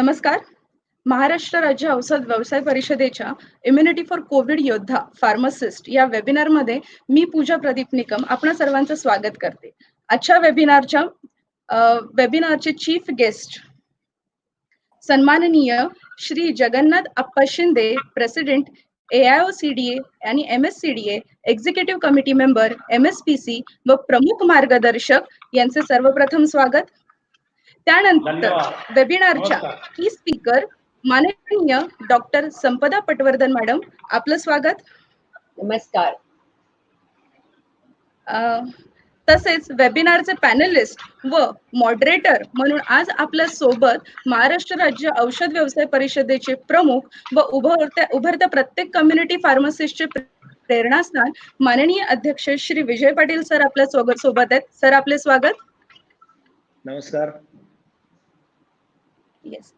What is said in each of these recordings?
नमस्कार. महाराष्ट्र राज्य औषध व्यवसाय परिषदेच्या इम्युनिटी फॉर कोविड योद्धा फार्मासिस्ट या वेबिनारमध्ये मी पूजा प्रदीप निकम आपणा सर्वांचं स्वागत करते. आजच्या वेबिनारचे चीफ गेस्ट सन्माननीय श्री जगन्नाथ अप्पा शिंदे, प्रेसिडेंट AIOCDA आणि MSCDA, executive committee member MSPC व प्रमुख मार्गदर्शक यांचे सर्वप्रथम स्वागत. त्यानंतर वेबिनारच्या की स्पीकर माननीय डॉक्टर संपदा पटवर्धन मॅडम, आपलं स्वागत. नमस्कार. तसेच वेबिनारचे पॅनलिस्ट व मॉडरेटर म्हणून आज आपल्या सोबत महाराष्ट्र राज्य औषध व्यवसाय परिषदेचे प्रमुख व उभरत्या प्रत्येक कम्युनिटी फार्मासिस्टचे प्रेरणास्थान माननीय अध्यक्ष श्री विजय पाटील सर आपल्या सोबत आहेत. सर, आपले स्वागत. नमस्कार. येस.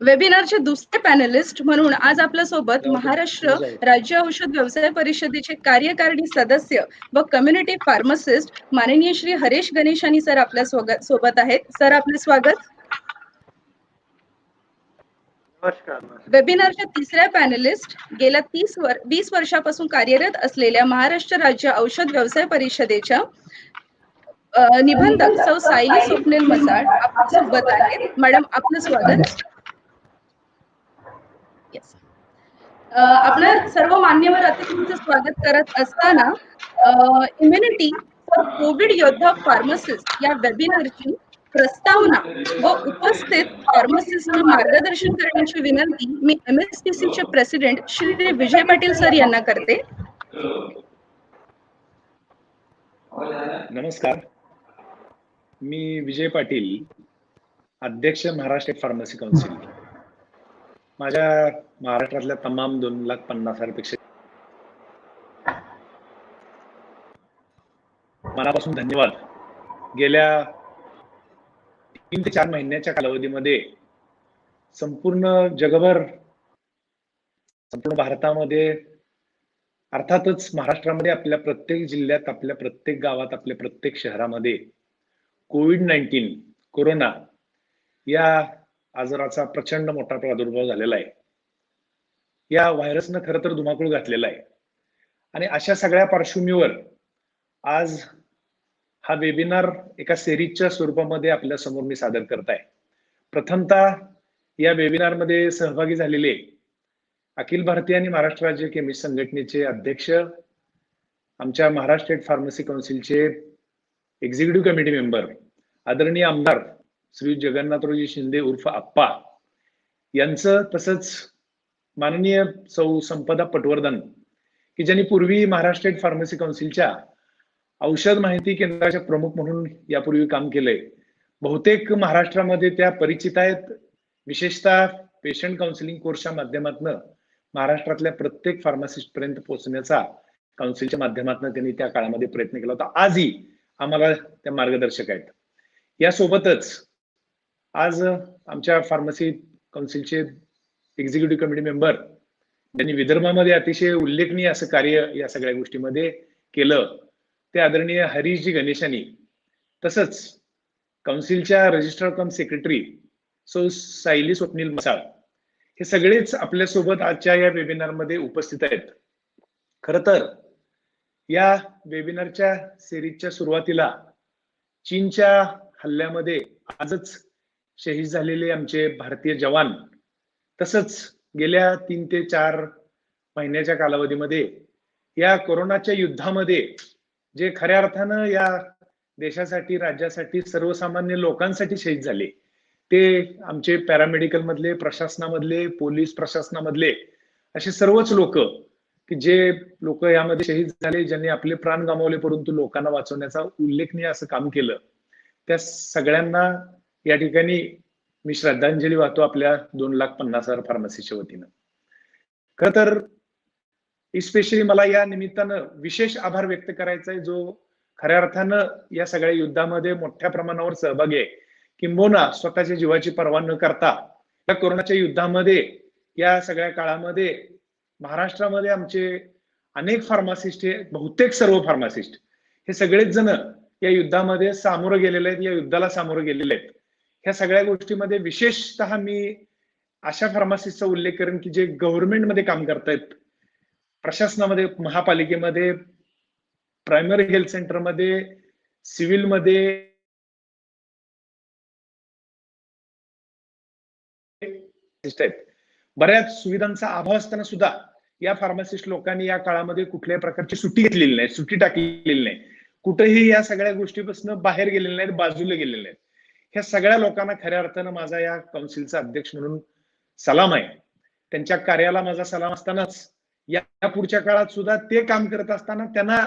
वेबिनारचे दुसरे पॅनलिस्ट म्हणून आज आपल्या सोबत महाराष्ट्र राज्य औषध व्यवसाय परिषदेचे कार्यकारिणी सदस्य व कम्युनिटी फार्मासिस्ट माननीय श्री हरेश गणेशानी सर आपल्या सोबत आहेत. सर, आपले स्वागत. नमस्कार. वेबिनारच्या तिसऱ्या पॅनलिस्ट गेल्या 20 वर्षापासून कार्यरत असलेल्या महाराष्ट्र राज्य औषध व्यवसाय परिषदेच्या निबंधक सौ सायली स्वप्नील मसाळ आपल्या सोबत आहेत. मॅडम, आपलं स्वागत. आपल्या सर्व मान्यवर अतिथींचं स्वागत करत असताना इम्युनिटी फॉर कोविड योद्धा फार्मासिस्ट या वेबिनारची प्रस्तावना व उपस्थित फार्मासिस्टला मार्गदर्शन करण्याची विनंती मी MSPC चे प्रेसिडेंट श्री विजय पाटील सर यांना करते. नमस्कार. मी विजय पाटील, अध्यक्ष महाराष्ट्र फार्मसी काउन्सिल. माझ्या महाराष्ट्रातल्या तमाम 2,50,000 पेक्षा मनापासून धन्यवाद. गेल्या 3 ते 4 महिन्याच्या कालावधीमध्ये संपूर्ण जगभर, संपूर्ण भारतामध्ये, अर्थातच महाराष्ट्रामध्ये, आपल्या प्रत्येक जिल्ह्यात, आपल्या प्रत्येक गावात, आपल्या प्रत्येक शहरामध्ये कोविड-19 कोरोना या आजाराचा प्रचंड मोठा प्रादुर्भाव झालेला आहे. या व्हायरसनं खरं तर धुमाकूळ घातलेला आहे. आणि अशा सगळ्या पार्श्वभूमीवर आज हा वेबिनार एका सिरीजच्या स्वरूपामध्ये आपल्या समोर मी सादर करत आहे. प्रथमतः या वेबिनारमध्ये सहभागी झालेले अखिल भारतीय आणि महाराष्ट्र राज्य केमिस्ट संघटनेचे अध्यक्ष, आमच्या महाराष्ट्र स्टेट फार्मसी काउन्सिलचे एक्झिक्युटिव्ह कमिटी मेंबर आदरणीय आमदार श्री जगन्नाथरावजी शिंदे उर्फ आप्पा यांचं, तसंच माननीय सौ संपदा पटवर्धन की ज्यांनी पूर्वी महाराष्ट्र स्टेट फार्मसी काउन्सिलच्या औषध माहिती केंद्राच्या प्रमुख म्हणून यापूर्वी काम केलंय. बहुतेक महाराष्ट्रामध्ये त्या परिचित आहेत. विशेषतः पेशंट काउन्सिलिंग कोर्सच्या माध्यमातून महाराष्ट्रातल्या प्रत्येक फार्मासिस्ट पर्यंत पोहोचण्याचा काउन्सिलच्या माध्यमातून त्यांनी त्या काळामध्ये प्रयत्न केला होता. आजही आम्हाला त्या मार्गदर्शक आहेत. यासोबतच आज आमच्या फार्मसी काउन्सिलचे एक्झिक्युटिव्ह कमिटी मेंबर ज्यांनी विदर्भामध्ये अतिशय उल्लेखनीय असं कार्य या सगळ्या गोष्टीमध्ये केलं, ते आदरणीय हरीशजी गणेशानी, तसंच काउन्सिलच्या रजिस्ट्रार कम सेक्रेटरी सौ सायली स्वप्नील मसाळ, हे सगळेच आपल्यासोबत आजच्या या वेबिनारमध्ये उपस्थित आहेत. खरं तर या वेबिनारच्या सिरीजच्या सुरुवातीला चीनच्या हल्ल्यामध्ये आजच शहीद झालेले आमचे भारतीय जवान, तसंच गेल्या 3 ते 4 महिन्याच्या कालावधीमध्ये या कोरोनाच्या युद्धामध्ये जे खऱ्या अर्थानं या देशासाठी, राज्यासाठी, सर्वसामान्य लोकांसाठी शहीद झाले, ते आमचे पॅरामेडिकल मधले, प्रशासनामधले, पोलीस प्रशासनामधले असे सर्वच लोक की जे लोक यामध्ये शहीद झाले, ज्यांनी आपले प्राण गमावले परंतु लोकांना वाचवण्याचा उल्लेखनीय असं काम केलं, त्या सगळ्यांना या ठिकाणी मी श्रद्धांजली वाहतो आपल्या 2,50,000 फार्मसीच्या वतीनं. खरं तर स्पेशली मला या निमित्तानं विशेष आभार व्यक्त करायचा आहे, जो खऱ्या अर्थानं या सगळ्या युद्धामध्ये मोठ्या प्रमाणावर सहभागी आहे, किंबहुना स्वतःच्या जीवाची पर्वा न करता या कोरोनाच्या युद्धामध्ये, या सगळ्या काळामध्ये महाराष्ट्रामध्ये आमचे अनेक फार्मासिस्ट, हे बहुतेक सर्व फार्मासिस्ट, हे सगळेच जण या युद्धामध्ये सामोरं गेलेले आहेत, या युद्धाला सामोरं गेलेले आहेत. ह्या सगळ्या गोष्टीमध्ये विशेषतः मी अशा फार्मासिस्टचा उल्लेख करेन की जे गव्हर्नमेंटमध्ये काम करतायत, प्रशासनामध्ये, महापालिकेमध्ये, प्रायमरी हेल्थ सेंटरमध्ये, सिव्हिलमध्ये, बऱ्याच सुविधांचा अभाव असताना सुद्धा या फार्मासिस्ट लोकांनी या काळामध्ये कुठल्याही प्रकारची सुट्टी घेतलेली नाही, सुट्टी टाकलेली नाही, कुठेही या सगळ्या गोष्टीपासून बाहेर गेलेले नाहीत, बाजूला गेलेले नाहीत. ह्या सगळ्या लोकांना खऱ्या अर्थानं माझा या काउन्सिलचा अध्यक्ष म्हणून सलाम आहे. त्यांच्या कार्याला माझा सलाम असतानाच या पुढच्या काळात सुद्धा ते काम करत असताना त्यांना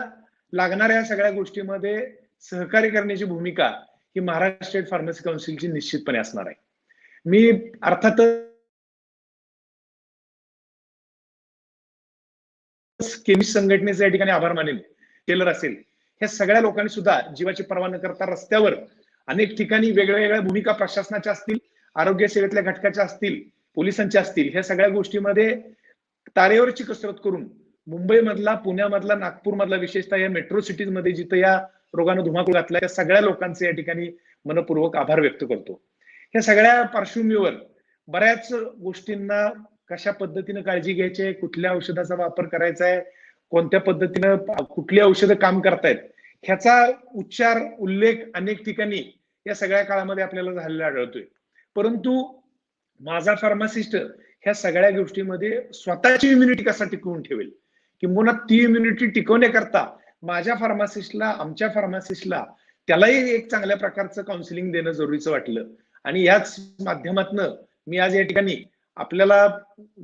लागणाऱ्या सगळ्या गोष्टीमध्ये सहकार्य करण्याची भूमिका ही महाराष्ट्र स्टेट फार्मसी काउन्सिलची निश्चितपणे असणार आहे. मी अर्थातच केमिस्ट संघटनेचे या ठिकाणी आभार मानेन. टेलर असेल, ह्या सगळ्या लोकांनी सुद्धा जीवाची पर्वा न करता रस्त्यावर अनेक ठिकाणी वेगळ्या भूमिका प्रशासनाच्या असतील, आरोग्य सेवेतल्या घटकाच्या असतील, पोलिसांच्या असतील, ह्या सगळ्या गोष्टीमध्ये तारेवरची कसरत करून मुंबईमधला, पुण्यामधला, नागपूरमधला, विशेषतः या मेट्रो सिटीज मध्ये जिथं या रोगानं धुमाकूळ घातला, त्या सगळ्या लोकांचे या ठिकाणी मनपूर्वक आभार व्यक्त करतो. ह्या सगळ्या पार्श्वभूमीवर बऱ्याच गोष्टींना कशा पद्धतीने काळजी घ्यायची आहे, कुठल्या औषधाचा वापर करायचा आहे, कोणत्या पद्धतीनं कुठली औषधं काम करतायत, ह्याचा उच्चार, उल्लेख अनेक ठिकाणी या सगळ्या काळामध्ये आपल्याला झालेला आढळतोय. परंतु माझा फार्मासिस्ट ह्या सगळ्या गोष्टीमध्ये स्वतःची इम्युनिटी कसा टिकवून ठेवेल, किंबहुना ती इम्युनिटी टिकवण्याकरता माझ्या फार्मासिस्टला, आमच्या फार्मासिस्टला, त्यालाही एक चांगल्या प्रकारचं काउन्सिलिंग देणं जरुरीचं वाटलं. आणि याच माध्यमातनं मी आज या ठिकाणी आपल्याला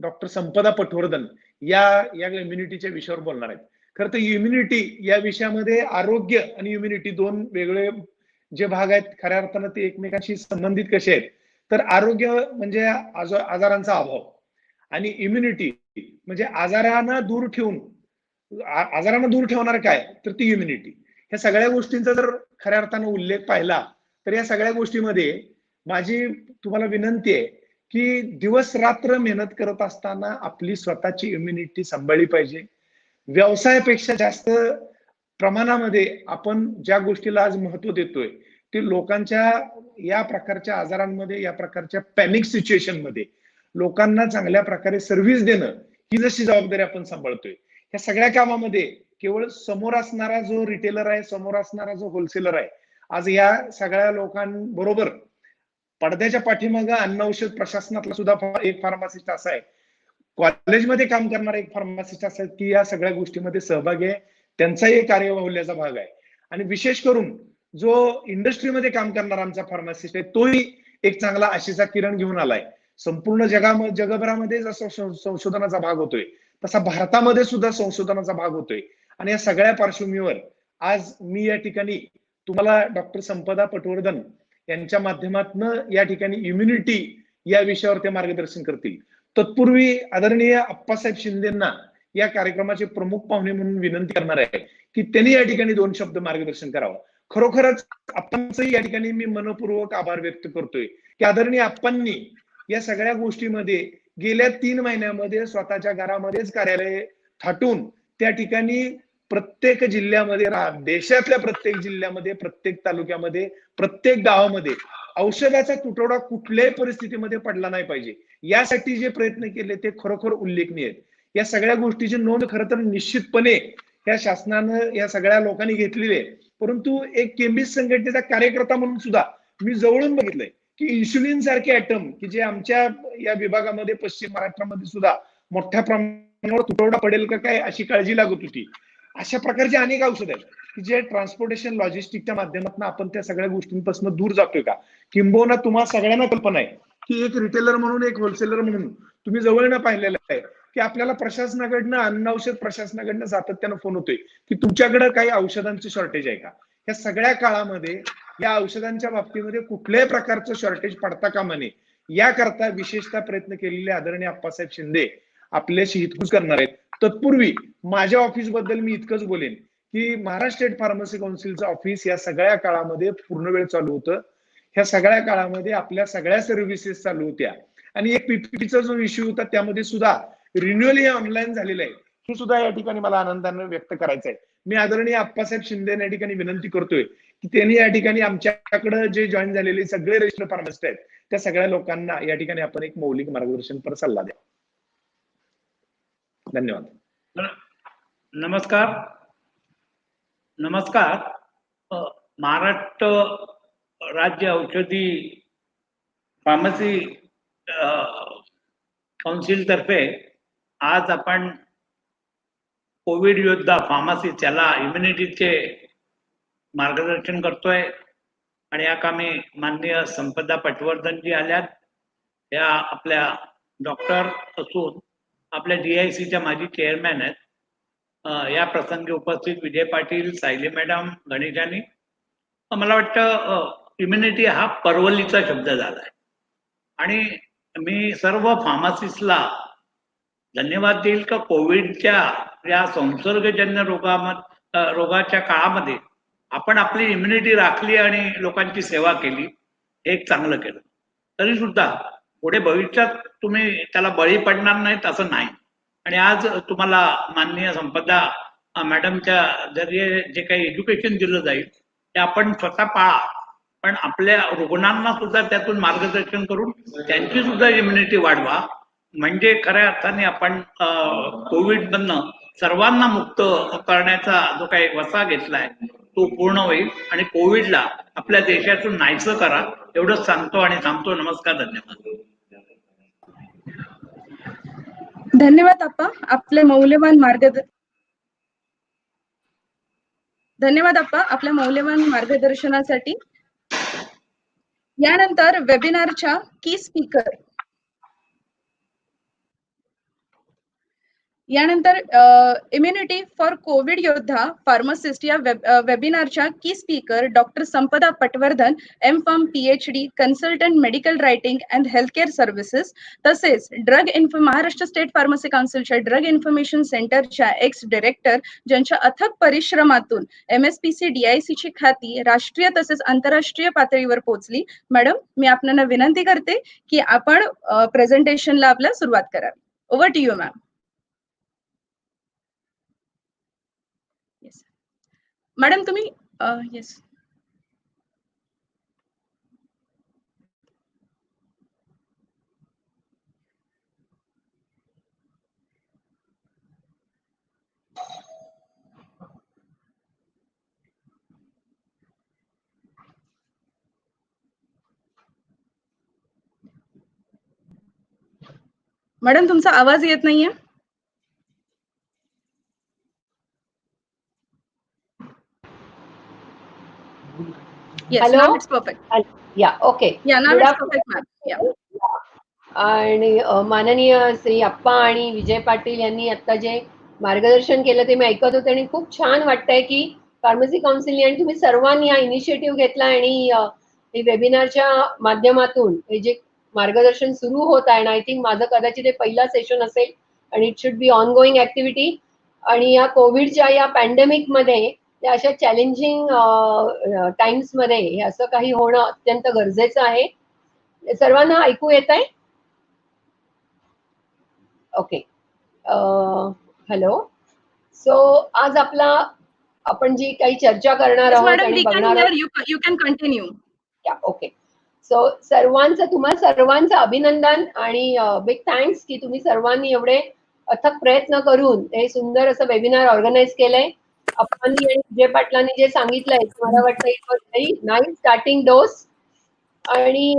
डॉक्टर संपदा पटवर्धन या इम्युनिटीच्या विषयावर बोलणार आहेत. खरं तर इम्युनिटी या विषयामध्ये आरोग्य आणि इम्युनिटी दोन वेगळे जे भाग आहेत, खऱ्या अर्थानं ते एकमेकांशी संबंधित कसे आहेत, तर आरोग्य म्हणजे आजारांचा अभाव आणि इम्युनिटी म्हणजे आजारांना दूर ठेवणार काय, तर ती इम्युनिटी. ह्या सगळ्या गोष्टींचा जर खऱ्या अर्थानं उल्लेख पाहिला तर या सगळ्या गोष्टीमध्ये माझी तुम्हाला विनंती आहे की दिवस रात्र मेहनत करत असताना आपली स्वतःची इम्युनिटी सांभाळली पाहिजे. व्यवसायापेक्षा जास्त प्रमाणामध्ये आपण ज्या गोष्टीला आज महत्व देतोय ते लोकांच्या या प्रकारच्या आजारांमध्ये, या प्रकारच्या पॅनिक सिच्युएशन मध्ये लोकांना चांगल्या प्रकारे सर्व्हिस देणं ही जशी जबाबदारी आपण सांभाळतोय, या सगळ्या कामामध्ये केवळ समोर असणारा जो रिटेलर आहे, समोर असणारा जो होलसेलर आहे, आज या सगळ्या लोकांबरोबर पडद्याच्या पाठीमागे अन्न औषध प्रशासनातला सुद्धा एक फार्मासिस्ट असा आहे, कॉलेजमध्ये काम करणारा एक फार्मासिस्ट असा आहे की या सगळ्या गोष्टीमध्ये सहभागी आहे, त्यांचाही कार्यबाहुल्याचा भाग आहे. आणि विशेष करून जो इंडस्ट्रीमध्ये काम करणारा आमचा फार्मासिस्ट आहे तोही एक चांगला आशेचा किरण घेऊन आलाय. संपूर्ण जगभरामध्ये जसा संशोधनाचा भाग होतोय तसा भारतामध्ये सुद्धा संशोधनाचा भाग होतोय. आणि या सगळ्या पार्श्वभूमीवर आज मी या ठिकाणी तुम्हाला डॉक्टर संपदा पटवर्धन यांच्या माध्यमातून या ठिकाणी इम्युनिटी या विषयावर ते मार्गदर्शन करतील. तत्पूर्वी आदरणीय अप्पासाहेब शिंदेंना या कार्यक्रमाचे प्रमुख पाहुणे म्हणून विनंती करणार आहे की त्यांनी या ठिकाणी 2 शब्द मार्गदर्शन करावं. खरोखरच आपणचंही या ठिकाणी मी मनपूर्वक आभार व्यक्त करतोय की आदरणीय अप्पांनी या सगळ्या गोष्टीमध्ये गेल्या 3 महिन्यामध्ये स्वतःच्या घरामध्येच कार्यालय थाटून त्या ठिकाणी प्रत्येक जिल्ह्यामध्ये, देशातल्या प्रत्येक जिल्ह्यामध्ये, प्रत्येक तालुक्यामध्ये, प्रत्येक गावामध्ये औषधाचा तुटवडा कुठल्याही परिस्थितीमध्ये पडला नाही पाहिजे यासाठी जे प्रयत्न केले ते खरोखर उल्लेखनीय आहेत. या सगळ्या गोष्टीची नोंद खरं तर निश्चितपणे या शासनानं, या सगळ्या लोकांनी घेतलेली आहे. परंतु एक केमिस्ट संघटनेचा कार्यकर्ता म्हणून सुद्धा मी जवळून बघितलंय की इन्सुलिन सारखे ॲटम की जे आमच्या या विभागामध्ये, पश्चिम महाराष्ट्रामध्ये सुद्धा मोठ्या प्रमाणावर तुटवडा पडेल का काय अशी काळजी लागत होती. अशा प्रकारचे अनेक औषध आहेत की जे ट्रान्सपोर्टेशन लॉजिस्टिकच्या माध्यमातून आपण त्या सगळ्या गोष्टींपासून दूर जातोय का, किंबहुना तुम्हाला सगळ्यांना कल्पना आहे की एक रिटेलर म्हणून, एक होलसेलर म्हणून तुम्ही जवळनं पाहिलेलं आहे की आपल्याला प्रशासनाकडनं, अन्न औषध प्रशासनाकडनं सातत्यानं फोन होतोय की तुमच्याकडे काही औषधांची शॉर्टेज आहे का. या सगळ्या काळामध्ये या औषधांच्या बाबतीमध्ये कुठल्याही प्रकारचं शॉर्टेज पडता कामा नये याकरता विशेषतः प्रयत्न केलेले आदरणीय अप्पासाहेब शिंदे आपल्याशी हितगुज करणार आहेत. तत्पूर्वी माझ्या ऑफिस बद्दल मी इतकंच बोलेन की महाराष्ट्र स्टेट फार्मसी काउन्सिलचं ऑफिस या सगळ्या काळामध्ये पूर्ण वेळ चालू होतं. ह्या सगळ्या काळामध्ये आपल्या सगळ्या सर्व्हिसेस चालू होत्या आणि एक पीपीटीचा जो इश्यू होता त्यामध्ये सुद्धा रिन्युअल हे ऑनलाईन झालेलं आहे. हे सुद्धा या ठिकाणी मला आनंदाने व्यक्त करायचं आहे. मी आदरणीय आप्पासाहेब शिंदे या ठिकाणी विनंती करतोय की त्यांनी या ठिकाणी आमच्याकडे जे जॉईन झालेले सगळे रजिस्टर फार्मासिस्ट आहेत त्या सगळ्या लोकांना या ठिकाणी आपण एक मौलिक मार्गदर्शनपर सल्ला द्या. धन्यवाद. नमस्कार. महाराष्ट्र राज्य औषधी फार्मसी काउन्सिल तर्फे आज आपण कोविड योद्धा फार्मसिस्ट याला इम्युनिटीचे मार्गदर्शन करतोय आणि या कामी माननीय संपदा पटवर्धन जी आल्यात, या आपल्या डॉक्टर असून आपल्या DICच्या माजी चेअरमॅन आहेत. या प्रसंगी उपस्थित विजय पाटील, सायली मॅडम, गणेशानी. मला वाटतं इम्युनिटी हा परवलीचा शब्द झालाय आणि मी सर्व फार्मासिस्टला धन्यवाद देईल का कोविडच्या या संसर्गजन्य रोगाच्या काळामध्ये आपण आपली इम्युनिटी राखली आणि लोकांची सेवा केली, एक चांगलं केलं. तरी सुद्धा पुढे भविष्यात तुम्ही त्याला बळी पडणार नाहीत असं नाही. आणि आज तुम्हाला माननीय संपदा मॅडमच्या जरिये जे काही एज्युकेशन दिलं जाईल ते आपण स्वतः पाळा, पण आपल्या रुग्णांना सुद्धा त्यातून मार्गदर्शन करून त्यांची सुद्धा इम्युनिटी वाढवा. म्हणजे खऱ्या अर्थाने आपण कोविडमधनं सर्वांना मुक्त करण्याचा जो काही वसा घेतलाय तो पूर्ण होईल आणि कोविडला आपल्या देशातून नाहीसं करा, एवढंच सांगतो आणि थांबतो. नमस्कार, धन्यवाद. धन्यवाद आप्पा, आपल्या मौल्यवान मार्गदर्शनासाठी. यानंतर वेबिनारच्या की स्पीकर यानंतर इम्युनिटी फॉर कोविड योद्धा फार्मासिस्ट या वेबिनारच्या की speaker doctor Sampada Patwardhan, M.Pharm PhD, consultant medical writing and health care services, तसेच महाराष्ट्र स्टेट फार्मसी काउन्सिलच्या ड्रग इन्फॉर्मेशन सेंटरच्या एक्स डायरेक्टर, ज्यांच्या अथक परिश्रमातून MSPC DIC ची ख्याती राष्ट्रीय तसेच आंतरराष्ट्रीय पातळीवर पोहोचली. मॅडम, मी आपल्याला विनंती करते की आपण प्रेझेंटेशनला आपल्या सुरुवात करावी. Over to you ma'am. Madam तुम्ही येस. मॅडम तुमचा आवाज येत नाहीये. Yes, hello? Now it's perfect. Yeah, okay. Yeah, now it's perfect, ma'am. Yeah. आणि माननीय श्री अप्पा आणि विजय पाटील यांनी आता जे मार्गदर्शन केलं ते मी ऐकत होते आणि खूप छान वाटतंय की फार्मसी काउन्सिलने आणि तुम्ही सर्वांनी हा इनिशिएटिव्ह घेतला आणि वेबिनारच्या माध्यमातून हे जे मार्गदर्शन सुरू होत आहे. आय थिंक माझं कदाचित हे पहिला सेशन असेल आणि it should be on going activity. आणि या कोविडच्या या पॅन्डेमिक मध्ये त्या अशा चॅलेंजिंग टाइम्स मध्ये हे असं काही होणं अत्यंत गरजेचं आहे. सर्वांना ऐकू येत आहे? ओके. हॅलो. सो आज आपण जी काही चर्चा करणार आहोत आणि बघणार आहोत. You can continue. या, ओके. सो तुम्हा सर्वांचं अभिनंदन आणि बिग थँक्स की तुम्ही सर्वांनी एवढे अथक प्रयत्न करून हे सुंदर असं वेबिनार ऑर्गनाईज केलंय. अप्पांनी आणि विजय पाटलांनी जे सांगितलंय मला वाटतं it was very nice starting dose. आणि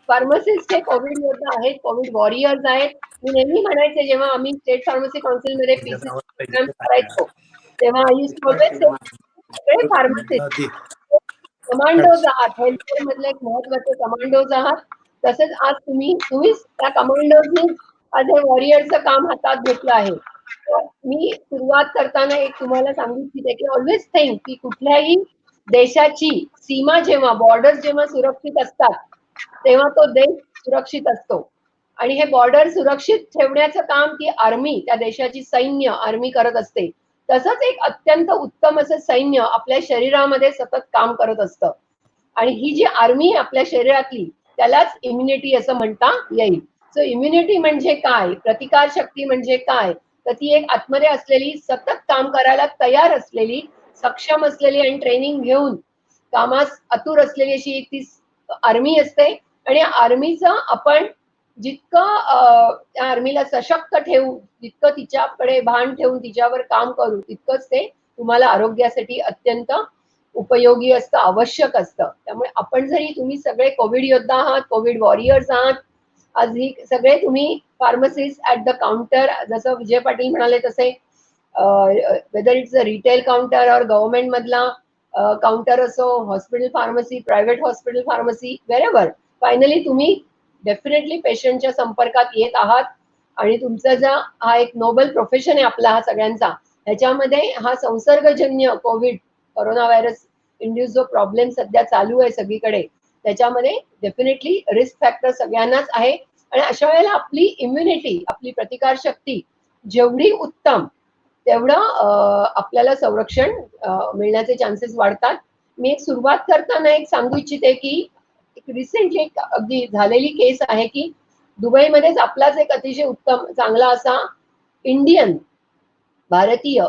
फार्मसिस्ट हे कोविड योद्धा आहेत, कोविड वॉरियर्स आहेत. मी नेहमी म्हणायचे जेव्हा आम्ही स्टेट फार्मसी काउन्सिलमध्ये PCC प्रोग्राम करायचो तेव्हा सगळे फार्मसिस्ट कमांडोज आहात, हेल्थकेअर मधले एक महत्वाचे कमांडोज आहात. तसेच आज तुम्हीच त्या कमांडोजनी आज हे वॉरियरचं काम हातात घेतलं आहे. मी सुरुवात करताना एक तुम्हाला सांगू इच्छिते की ऑलवेज थिंक की कुठल्याही देशाची सीमा जेव्हा बॉर्डर जेव्हा सुरक्षित असतात तेव्हा तो देश सुरक्षित असतो. आणि हे बॉर्डर सुरक्षित ठेवण्याचं काम ती आर्मी, त्या देशाची सैन्य आर्मी करत असते. तसंच एक अत्यंत उत्तम असं सैन्य आपल्या शरीरामध्ये सतत काम करत असतं. आणि ही जी आर्मी आपल्या शरीरातली त्यालाच इम्युनिटी असं म्हणता येईल. सो इम्युनिटी म्हणजे काय, प्रतिकार शक्ती म्हणजे काय, तर ती एक आतमध्ये असलेली, सतत काम करायला तयार असलेली, सक्षम असलेली आणि ट्रेनिंग घेऊन कामास आतुर असलेली अशी एक ती आर्मी असते. आणि आर्मीचं आपण जितकं त्या आर्मीला सशक्त ठेवू, जितकं तिच्याकडे भान ठेवून तिच्यावर काम करू, तितकंच ते तुम्हाला आरोग्यासाठी अत्यंत उपयोगी असतं, आवश्यक असतं. त्यामुळे आपण जरी तुम्ही सगळे कोविड योद्धा आहात, कोविड वॉरियर्स आहात, आज ही सगळे तुम्ही फार्मसिस्ट ऍट द काउंटर, जसं विजय पाटील म्हणाले तसे, whether it's a retail counter और गव्हर्नमेंट मधला काउंटर असो, hospital pharmacy, private hospital pharmacy, wherever, finally तुम्ही डेफिनेटली पेशंटच्या संपर्कात येत आहात. आणि तुमचा जो हा एक नोबल प्रोफेशन आहे आपला हा सगळ्यांचा, ह्याच्यामध्ये हा संसर्गजन्य कोविड, कोरोना व्हायरस इंड्यूस जो प्रॉब्लेम सध्या चालू आहे सगळीकडे, त्याच्यामध्ये डेफिनेटली रिस्क फॅक्टर सगळ्यांनाच आहे. आणि अशा वेळेला आपली इम्युनिटी, आपली प्रतिकार शक्ती जेवढी उत्तम, तेवढं आपल्याला संरक्षण मिळण्याचे चान्सेस वाढतात. मी एक सुरुवात करताना एक सांगू इच्छिते की रिसेंटली एक अगदी झालेली केस आहे की दुबईमध्येच आपलाच एक अतिशय उत्तम चांगला असा इंडियन भारतीय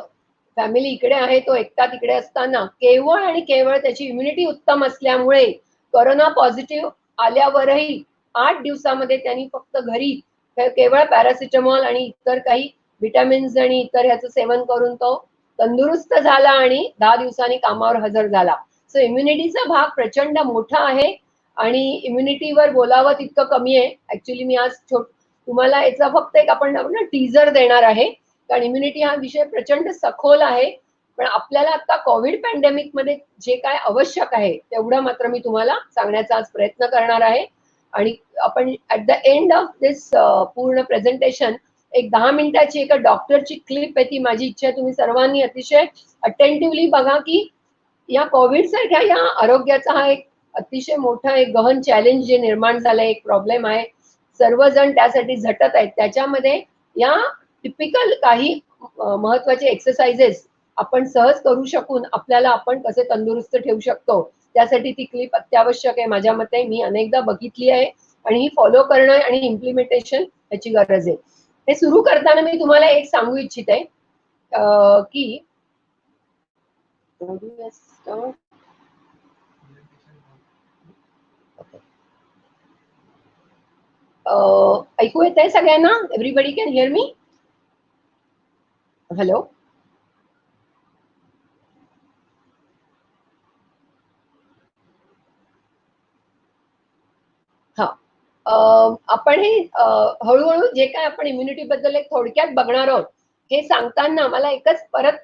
फॅमिली इकडे आहे, तो एकटा तिकडे असताना केवळ आणि केवळ त्याची इम्युनिटी उत्तम असल्यामुळे कोरोना पॉझिटिव्ह आल्यावरही 8 दिवसामध्ये त्यांनी फक्त घरी केवळ पॅरासिटामॉल आणि इतर काही विटॅमिन्स आणि इतर ह्याचं सेवन करून तो तंदुरुस्त झाला आणि 10 दिवसांनी कामावर हजर झाला. सो इम्युनिटीचा भाग प्रचंड मोठा आहे आणि इम्युनिटीवर बोलावं तितकं कमी आहे. ऍक्च्युली मी आज तुम्हाला याचा फक्त एक आपण टीजर देणार आहे, कारण इम्युनिटी हा विषय प्रचंड सखोल आहे. पण आपल्याला आता कोविड पॅन्डेमिक मध्ये जे काय आवश्यक आहे तेवढं मात्र मी तुम्हाला सांगण्याचा आज प्रयत्न करणार आहे. आणि आपण ऍट द एंड ऑफ दिस पूर्ण प्रेझेंटेशन एक 10 मिनिटाची एका डॉक्टरची क्लिप आहे, ती माझी इच्छा आहे तुम्ही सर्वांनी अतिशय अटेंटिव्हली बघा की या कोविड सारख्या या आरोग्याचा हा एक अतिशय मोठा एक गहन चॅलेंज जे निर्माण झालंय, एक प्रॉब्लेम आहे, सर्वजण त्यासाठी झटत आहेत. त्याच्यामध्ये या टिपिकल काही महत्वाचे एक्सरसाइजेस आपण सहज करू शकून आपल्याला आपण कसे तंदुरुस्त ठेवू शकतो, त्यासाठी ती क्लिप अत्यावश्यक आहे माझ्या मते. मी अनेकदा बघितली आहे आणि ही फॉलो करणं आणि इम्प्लिमेंटेशन याची गरज आहे. हे सुरू करताना मी तुम्हाला एक सांगू इच्छिते की ऐकू येत आहे सगळ्यांना? Everybody can hear me? Hello? हा, आपण हे हळूहळू जे काय आपण इम्युनिटी बद्दल एक थोडक्यात बघणार आहोत, हे सांगताना मला एकच परत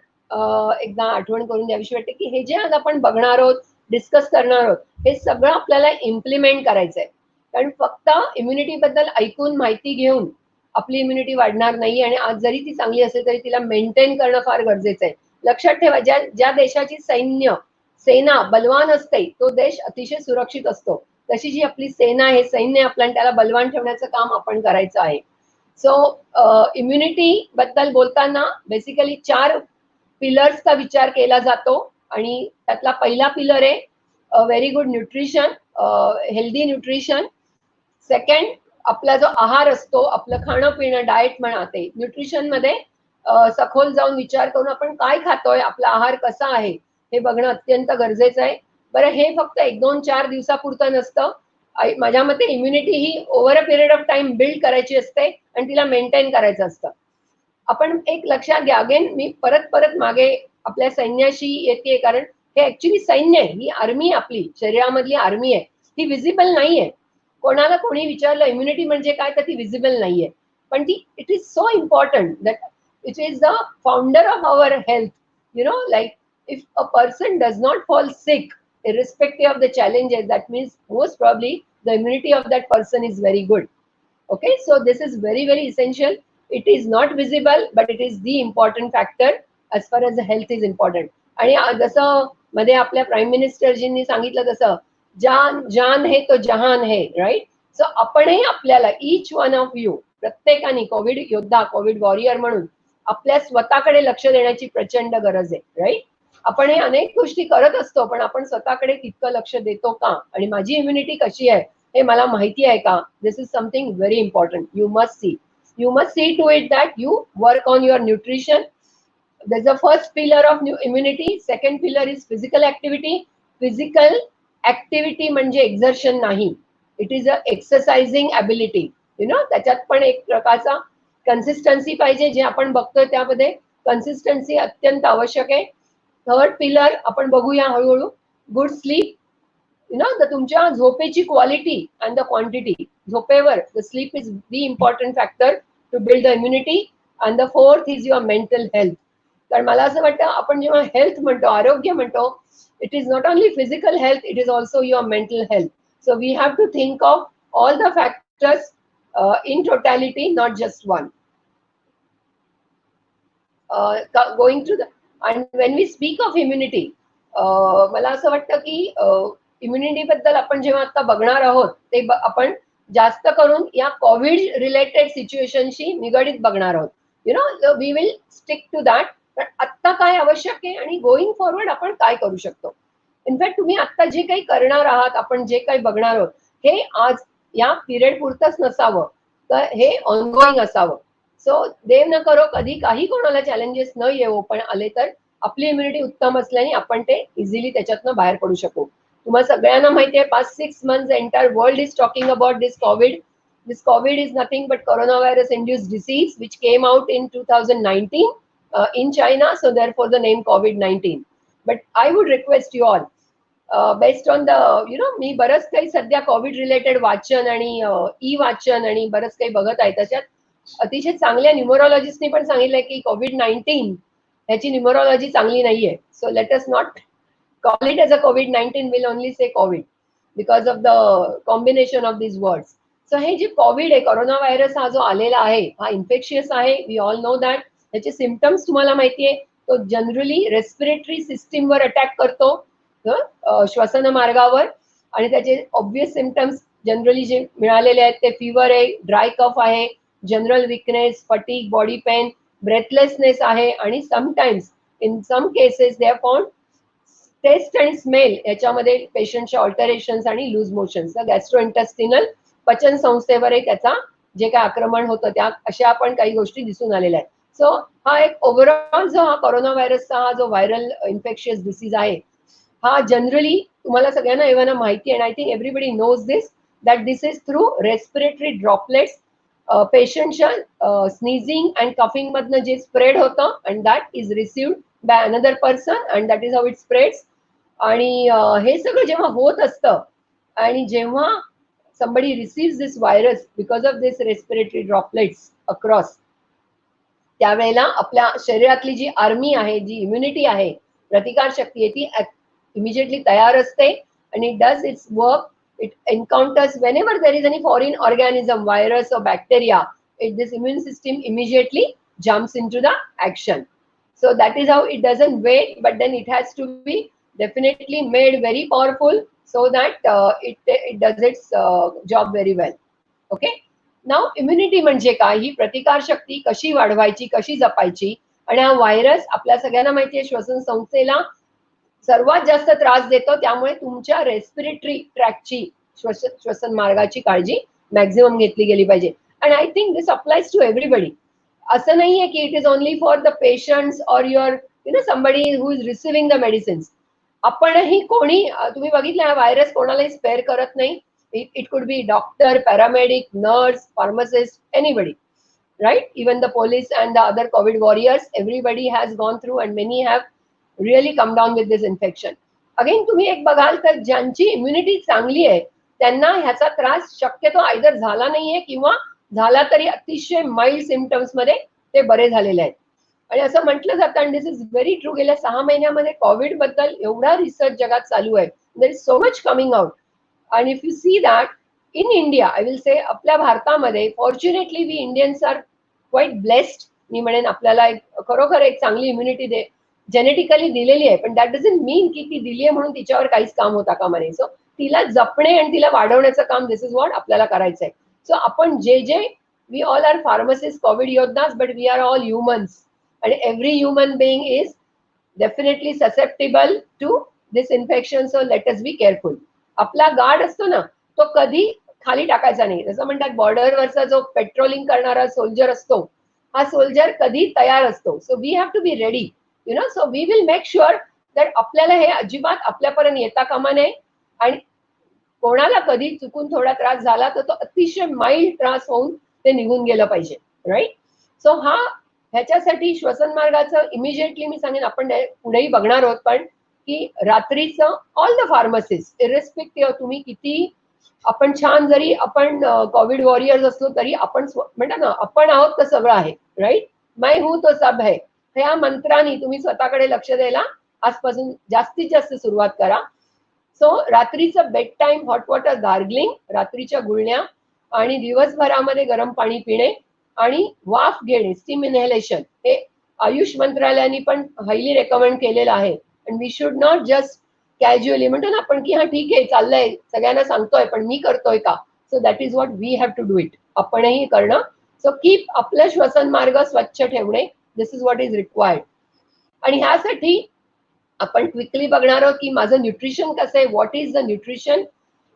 एकदा आठवण करून द्यावीशी वाटते की हे जे आज आपण बघणार आहोत, डिस्कस करणार आहोत, हे सगळं आपल्याला इम्प्लिमेंट करायचंय. कारण फक्त इम्युनिटी बद्दल ऐकून माहिती घेऊन आपली इम्युनिटी वाढणार नाही. आणि आज जरी ती चांगली असेल तरी तिला मेंटेन करणं फार गरजेचं आहे. लक्षात ठेवा, ज्या देशाची सेना बलवान असते तो देश अतिशय सुरक्षित असतो. तशी जी आपली सेना आहे, सैन्य आपल्याला त्याला बलवान ठेवण्याचं काम आपण करायचं आहे. सो इम्युनिटी बद्दल बोलताना बेसिकली 4 पिलर्सचा विचार केला जातो. आणि त्यातला पहिला पिलर आहे very good nutrition, healthy nutrition. Second, आपला जो आहार असतो, आपलं खाणं पिणं, डाएट म्हणा, ते न्यूट्रिशन मध्ये सखोल जाऊन विचार करून आपण काय खातोय, आपला आहार कसा आहे हे बघणं अत्यंत गरजेचं आहे. बरं, हे फक्त 1, 2, 4 दिवसापुरतं नसतं. माझ्या मते immunity he over a period of time build करायची असते आणि तिला मेंटेन करायचं असतं. आपण एक लक्षात घ्या, अगेन मी परत मागे आपल्या सैन्याशी येते, कारण हे ऍक्च्युली सैन्य आहे, ही आर्मी आपली शरीरामधली आर्मी आहे, ही विजिबल नाहीये. कोणाला कोणी विचारलं इम्युनिटी म्हणजे काय, तर ती विजिबल नाहीये, पण ती it is so important that it is the founder of our health. You know, like if a person does not fall sick irrespective of the challenges, that means most probably the immunity of that person is very good. Okay, so this is very essential. It is not visible, but it is the important factor as far as the health is important. आणि जसं मध्ये आपल्या prime मिनिस्टरजींनी सांगितलं तसं जान है तो जहान है, राईट? सो आपणही आपल्याला ईच वन ऑफ यू, प्रत्येकाने कोविड योद्धा, कोविड वॉरियर म्हणून आपल्या स्वतःकडे लक्ष देण्याची प्रचंड गरज आहे, राईट? आपण हे अनेक गोष्टी करत असतो, पण आपण स्वतःकडे तितकं लक्ष देतो का? आणि माझी इम्युनिटी कशी आहे हे मला माहिती आहे का? This is something very important. You must see. You must see to it that you work on your nutrition. There's the first pillar of new immunity. Second pillar is physical activity. Physical activity म्हणजे exertion नाही. It is a exercising ability. त्याच्यात पण एक प्रकारचा consistency पाहिजे. जे आपण बघतोय त्यामध्ये कन्सिस्टन्सी अत्यंत आवश्यक आहे. थर्ड पिलर आपण बघूया हळूहळू. Good sleep. तुमच्या झोपेची क्वालिटी अँड द क्वांटिटी. झोपेवर the sleep is the important factor to build the immunity. And the fourth is your mental health. कारण मला असं वाटतं आपण जेव्हा हेल्थ म्हणतो, आरोग्य म्हणतो, it is not only physical health, it is also your mental health. So we have to think of all the factors in totality, not just one. Going through the, and when we speak of immunity, मला असं वाटतं की immunity बद्दल आपण जेव्हा आता बघणार आहोत ते आपण जास्त करून या कोविड रिलेटेड सिच्युएशनशी निगडीत बघणार आहोत. We will stick to that. पण आत्ता काय आवश्यक आहे आणि गोइंग फॉरवर्ड आपण काय करू शकतो. इनफॅक्ट तुम्ही आता जे काही करणार आहात, आपण जे काही बघणार आहोत, हे आज या पिरियड पुरतच नसावं, तर हे ऑनगोईंग असावं. सो देव न करो कधी काही कोणाला चॅलेंजेस न येवो, पण आले तर आपली इम्युनिटी उत्तम असल्याने आपण ते इझिली त्याच्यातनं बाहेर पडू शकू. तुम्हाला सगळ्यांना माहिती आहे 5-6 months entire world is talking about this Covid. This COVID is nothing but coronavirus induced disease which came out in 2019 in China. So therefore the name COVID-19. But I would request you all, based on the मी बरंच काही सध्या Covid related वाचन आणि E वाचन आणि बरंच काही बघत आहे. त्याच्यात अतिशय चांगल्या न्यूमरोलॉजिस्टनी पण सांगितलंय की COVID-19 ह्याची न्यूमरोलॉजी चांगली नाहीये. So let us not call it as a COVID-19, will only say Covid because of the combination of this words. So हे जे कोविड आहे, कोरोना व्हायरस हा जो आलेला आहे, हा इन्फेक्शियस आहे. We all know that. त्याचे सिम्पटम्स तुम्हाला माहिती आहे. तो जनरली रेस्पिरेटरी सिस्टीमवर अटॅक करतो, श्वसन मार्गावर. आणि त्याचे ऑब्वियस सिम्पटम्स जनरली जे मिळालेले आहेत ते फीवर आहे, ड्राय कफ आहे, general weakness, fatigue, body pain, breathlessness आहे. आणि sometimes in some cases they have found taste आणि स्मेल याच्यामध्ये पेशंटचे ऑल्टरेशन्स आणि लूज मोशन्स. गॅस्ट्रोइंटेस्टिनल पचन संस्थेवरही त्याचा जे काय आक्रमण होतं त्या अशा पण काही गोष्टी दिसून आलेल्या आहेत. सो हा एक ओव्हरऑल जो हा कोरोना व्हायरसचा हा जो व्हायरल इन्फेक्शियस डिसीज आहे, हा जनरली तुम्हाला सगळ्यांना एव्हाना माहिती आहे. I think everybody knows this that this is through respiratory droplets. पेशंटच्या स्नीझिंग अँड कफिंग मधनं जे स्प्रेड होतं and that is received by another person and that is how it spreads. आणि हे सगळं जेव्हा होत असतं आणि जेव्हा somebody receives this virus because of this respiratory droplets across, त्यावेळेला आपल्या शरीरातली जी आर्मी आहे, जी इम्युनिटी आहे, प्रतिकार शक्ती आहे, ती इमिजिएटली तयार असते आणि it does it's work. It एन्काउंटर्स whenever there is any foreign organism, virus or bacteria, this immune system immediately jumps into the action. So that is how it doesn't wait, but then it has to be definitely made very powerful so that it does its job very well. Okay. Now immunity म्हणजे काय, ही प्रतिकार शक्ती कशी वाढवायची, कशी जपायची. आणि हा virus आपल्या सगळ्यांना माहिती आहे श्वसन संस्थेला सर्वात जास्त त्रास देतो. त्यामुळे तुमच्या रेस्पिरेटरी ट्रॅकची, श्वसन मार्गाची काळजी मॅक्झिमम घेतली गेली पाहिजे. And I think this applies to everybody. असं नाहीये की it is only for the patients or your somebody who is receiving the medicines. आपणही कोणी, तुम्ही बघितलं हा व्हायरस कोणालाही स्पेअर करत नाही. It could be doctor, paramedic, nurse, pharmacist, anybody, right? Even the police and the other COVID warriors, everybody has gone through and many have really come down with this infection. Again, तुम्ही एक बघाल तर ज्यांची immunity चांगली आहे त्यांना ह्याचा त्रास शक्यतो आयदर झाला नाहीये किंवा झाला तरी अतिशय माइल्ड सिम्पटम्स मध्ये ते बरे झालेले आहेत. आणि असं म्हटलं जातं, आणि दिस इज व्हेरी ट्रू, गेल्या 6 महिन्यामध्ये कोविड बद्दल एवढा रिसर्च जगात चालू आहे. There is so much coming out. And if you see that in India, I will say आपल्या भारतामध्ये fortunately we Indians are quite blessed. मी म्हणेन आपल्याला खरोखर एक चांगली इम्युनिटी जेनेटिकली दिलेली आहे. पण दॅट डझंट मीन की ती दिली आहे म्हणून तिच्यावर काहीच काम होता कामा नये. सो तिला जपणे आणि तिला वाढवण्याचं काम दिस इज व्हॉट आपल्याला करायचं आहे. सो आपण जे we all are pharmacists, covid योद्धास, but we are all humans and every human being is definitely susceptible to this infection. So let us be careful. आपला गार्ड असतो ना, तो कधी खाली टाकायचा नाही. जसं म्हणतात बॉर्डरवरचा जो पेट्रोलिंग करणारा सोल्जर असतो, हा सोल्जर कधी तयार असतो. So we have to be ready, so we will make sure that आपल्याला हे अजिबात आपल्यापर्यंत येता कामा नये, आणि कोणाला कधी चुकून थोडा त्रास झाला तर तो अतिशय माइल्ड त्रास होऊन ते निघून गेलं पाहिजे, राईट. सो ह्याच्यासाठी श्वसन मार्गाचं इमिजिएटली मी सांगेन, आपण पुढेही बघणार आहोत, पण की रात्रीचं ऑल द फार्मसिस्ट इरेस्पेक्टिव्ह तुम्ही किती, आपण छान जरी आपण कोविड वॉरियर्स असलो तरी आपण म्हणतात ना, आपण आहोत तर सगळं आहे, राईट. मैं हूं तो सब है, ह्या मंत्राने तुम्ही स्वतःकडे लक्ष द्यायला आजपासून जास्तीत जास्त सुरुवात करा. सो रात्रीचं bed time hot water gargling, रात्रीच्या गुळण्या, आणि दिवसभरामध्ये गरम पाणी पिणे आणि वाफ घेणे, स्टीम इनहेलेशन, हे आयुष मंत्रालयाने पण हायली रेकमेंड केलेलं आहे. आणि we should not just casually म्हणतो ना आपण की हा ठीक आहे चाललंय, सगळ्यांना सांगतोय, पण मी करतोय का? So that is what we have to do it, आपणही करणं. सो कीप आपलं श्वसन मार्ग स्वच्छ ठेवणे, this is what is required. आणि ह्यासाठी आपण क्विकली बघणार आहोत की माझं न्यूट्रिशन कसं आहे, what is the nutrition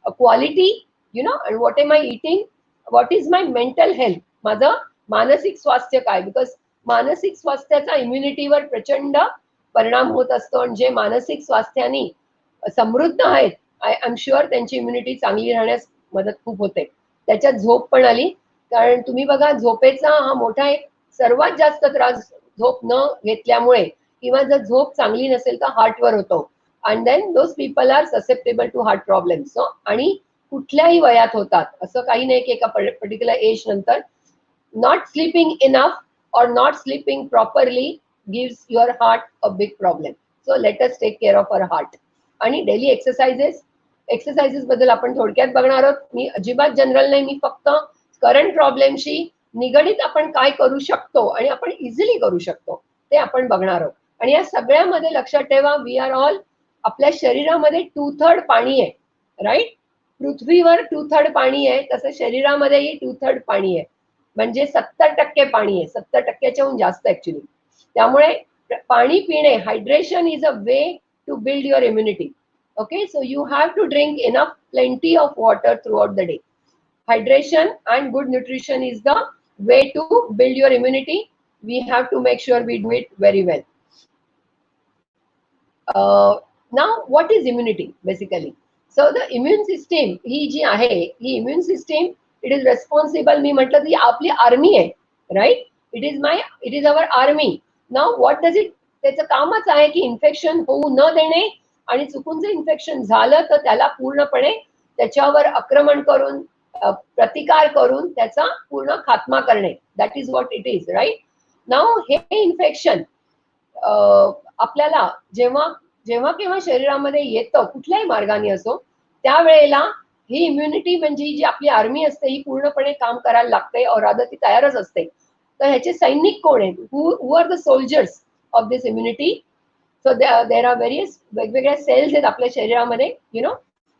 quality, and what am I eating, what is my mental health, माझं मानसिक स्वास्थ्य काय, बिकॉज मानसिक स्वास्थ्याचा इम्युनिटीवर प्रचंड परिणाम होत असतो. आणि जे मानसिक स्वास्थ्याने समृद्ध आहेत, आय एम शुअर त्यांची इम्युनिटी चांगली राहण्यास मदत खूप होते. त्याच्यात झोप पण आली, कारण तुम्ही बघा झोपेचा हा मोठा एक सर्वात जास्त त्रास झोप न घेतल्यामुळे, किंवा जर झोप चांगली नसेल तर हार्टवर होतो. And then those people are susceptible to heart problems. आणि कुठल्याही वयात होतात, असं काही नाही की एका पर्टिक्युलर एज नंतर. Not sleeping enough or not sleeping properly gives your heart a big problem. So let us take care of our heart. आणि डेली एक्सरसाइजेस बद्दल आपण थोडक्यात बघणार आहोत. मी अजिबात जनरल नाही, मी फक्त करंट प्रॉब्लेमशी निगडीत आपण काय करू शकतो आणि आपण इझिली करू शकतो ते आपण बघणार आहोत. आणि या सगळ्यामध्ये लक्षात ठेवा, वी आर ऑल, आपल्या शरीरामध्ये 2/3 पाणी आहे, राईट. पृथ्वीवर 2/3 पाणी आहे, तसं शरीरामध्येही 2/3 पाणी आहे, म्हणजे 70% पाणी आहे, 70%च्याहून जास्त ऍक्च्युली. त्यामुळे पाणी पिणे, hydration is a way to build your immunity. Okay, so you have to drink enough plenty of water throughout the day. Hydration and good nutrition is the way to build your immunity. We have to make sure we do it very well. Now what is immunity basically? So the immune system ही जी आहे, ही immune system, it is responsible, मी म्हटलं ती आपली army आहे, right. It is our army. Now what does it, त्याचं कामच आहे की इन्फेक्शन होऊ न देणे, आणि चुकून जर इन्फेक्शन झालं तर त्याला पूर्णपणे त्याच्यावर आक्रमण करून, प्रतिकार करून त्याचा पूर्ण खात्मा करणे. That is what it is, right. Now हे इन्फेक्शन आपल्याला जेव्हा केव्हा शरीरामध्ये येतं, कुठल्याही मार्गाने असो, त्यावेळेला ही इम्युनिटी म्हणजे जी आपली आर्मी असते ही पूर्णपणे काम करायला लागते, और रादर ती तयारच असते. तर ह्याचे सैनिक कोण आहेत? Who are the soldiers of this immunity? So there are various, वेगवेगळ्या सेल्स आहेत आपल्या शरीरामध्ये,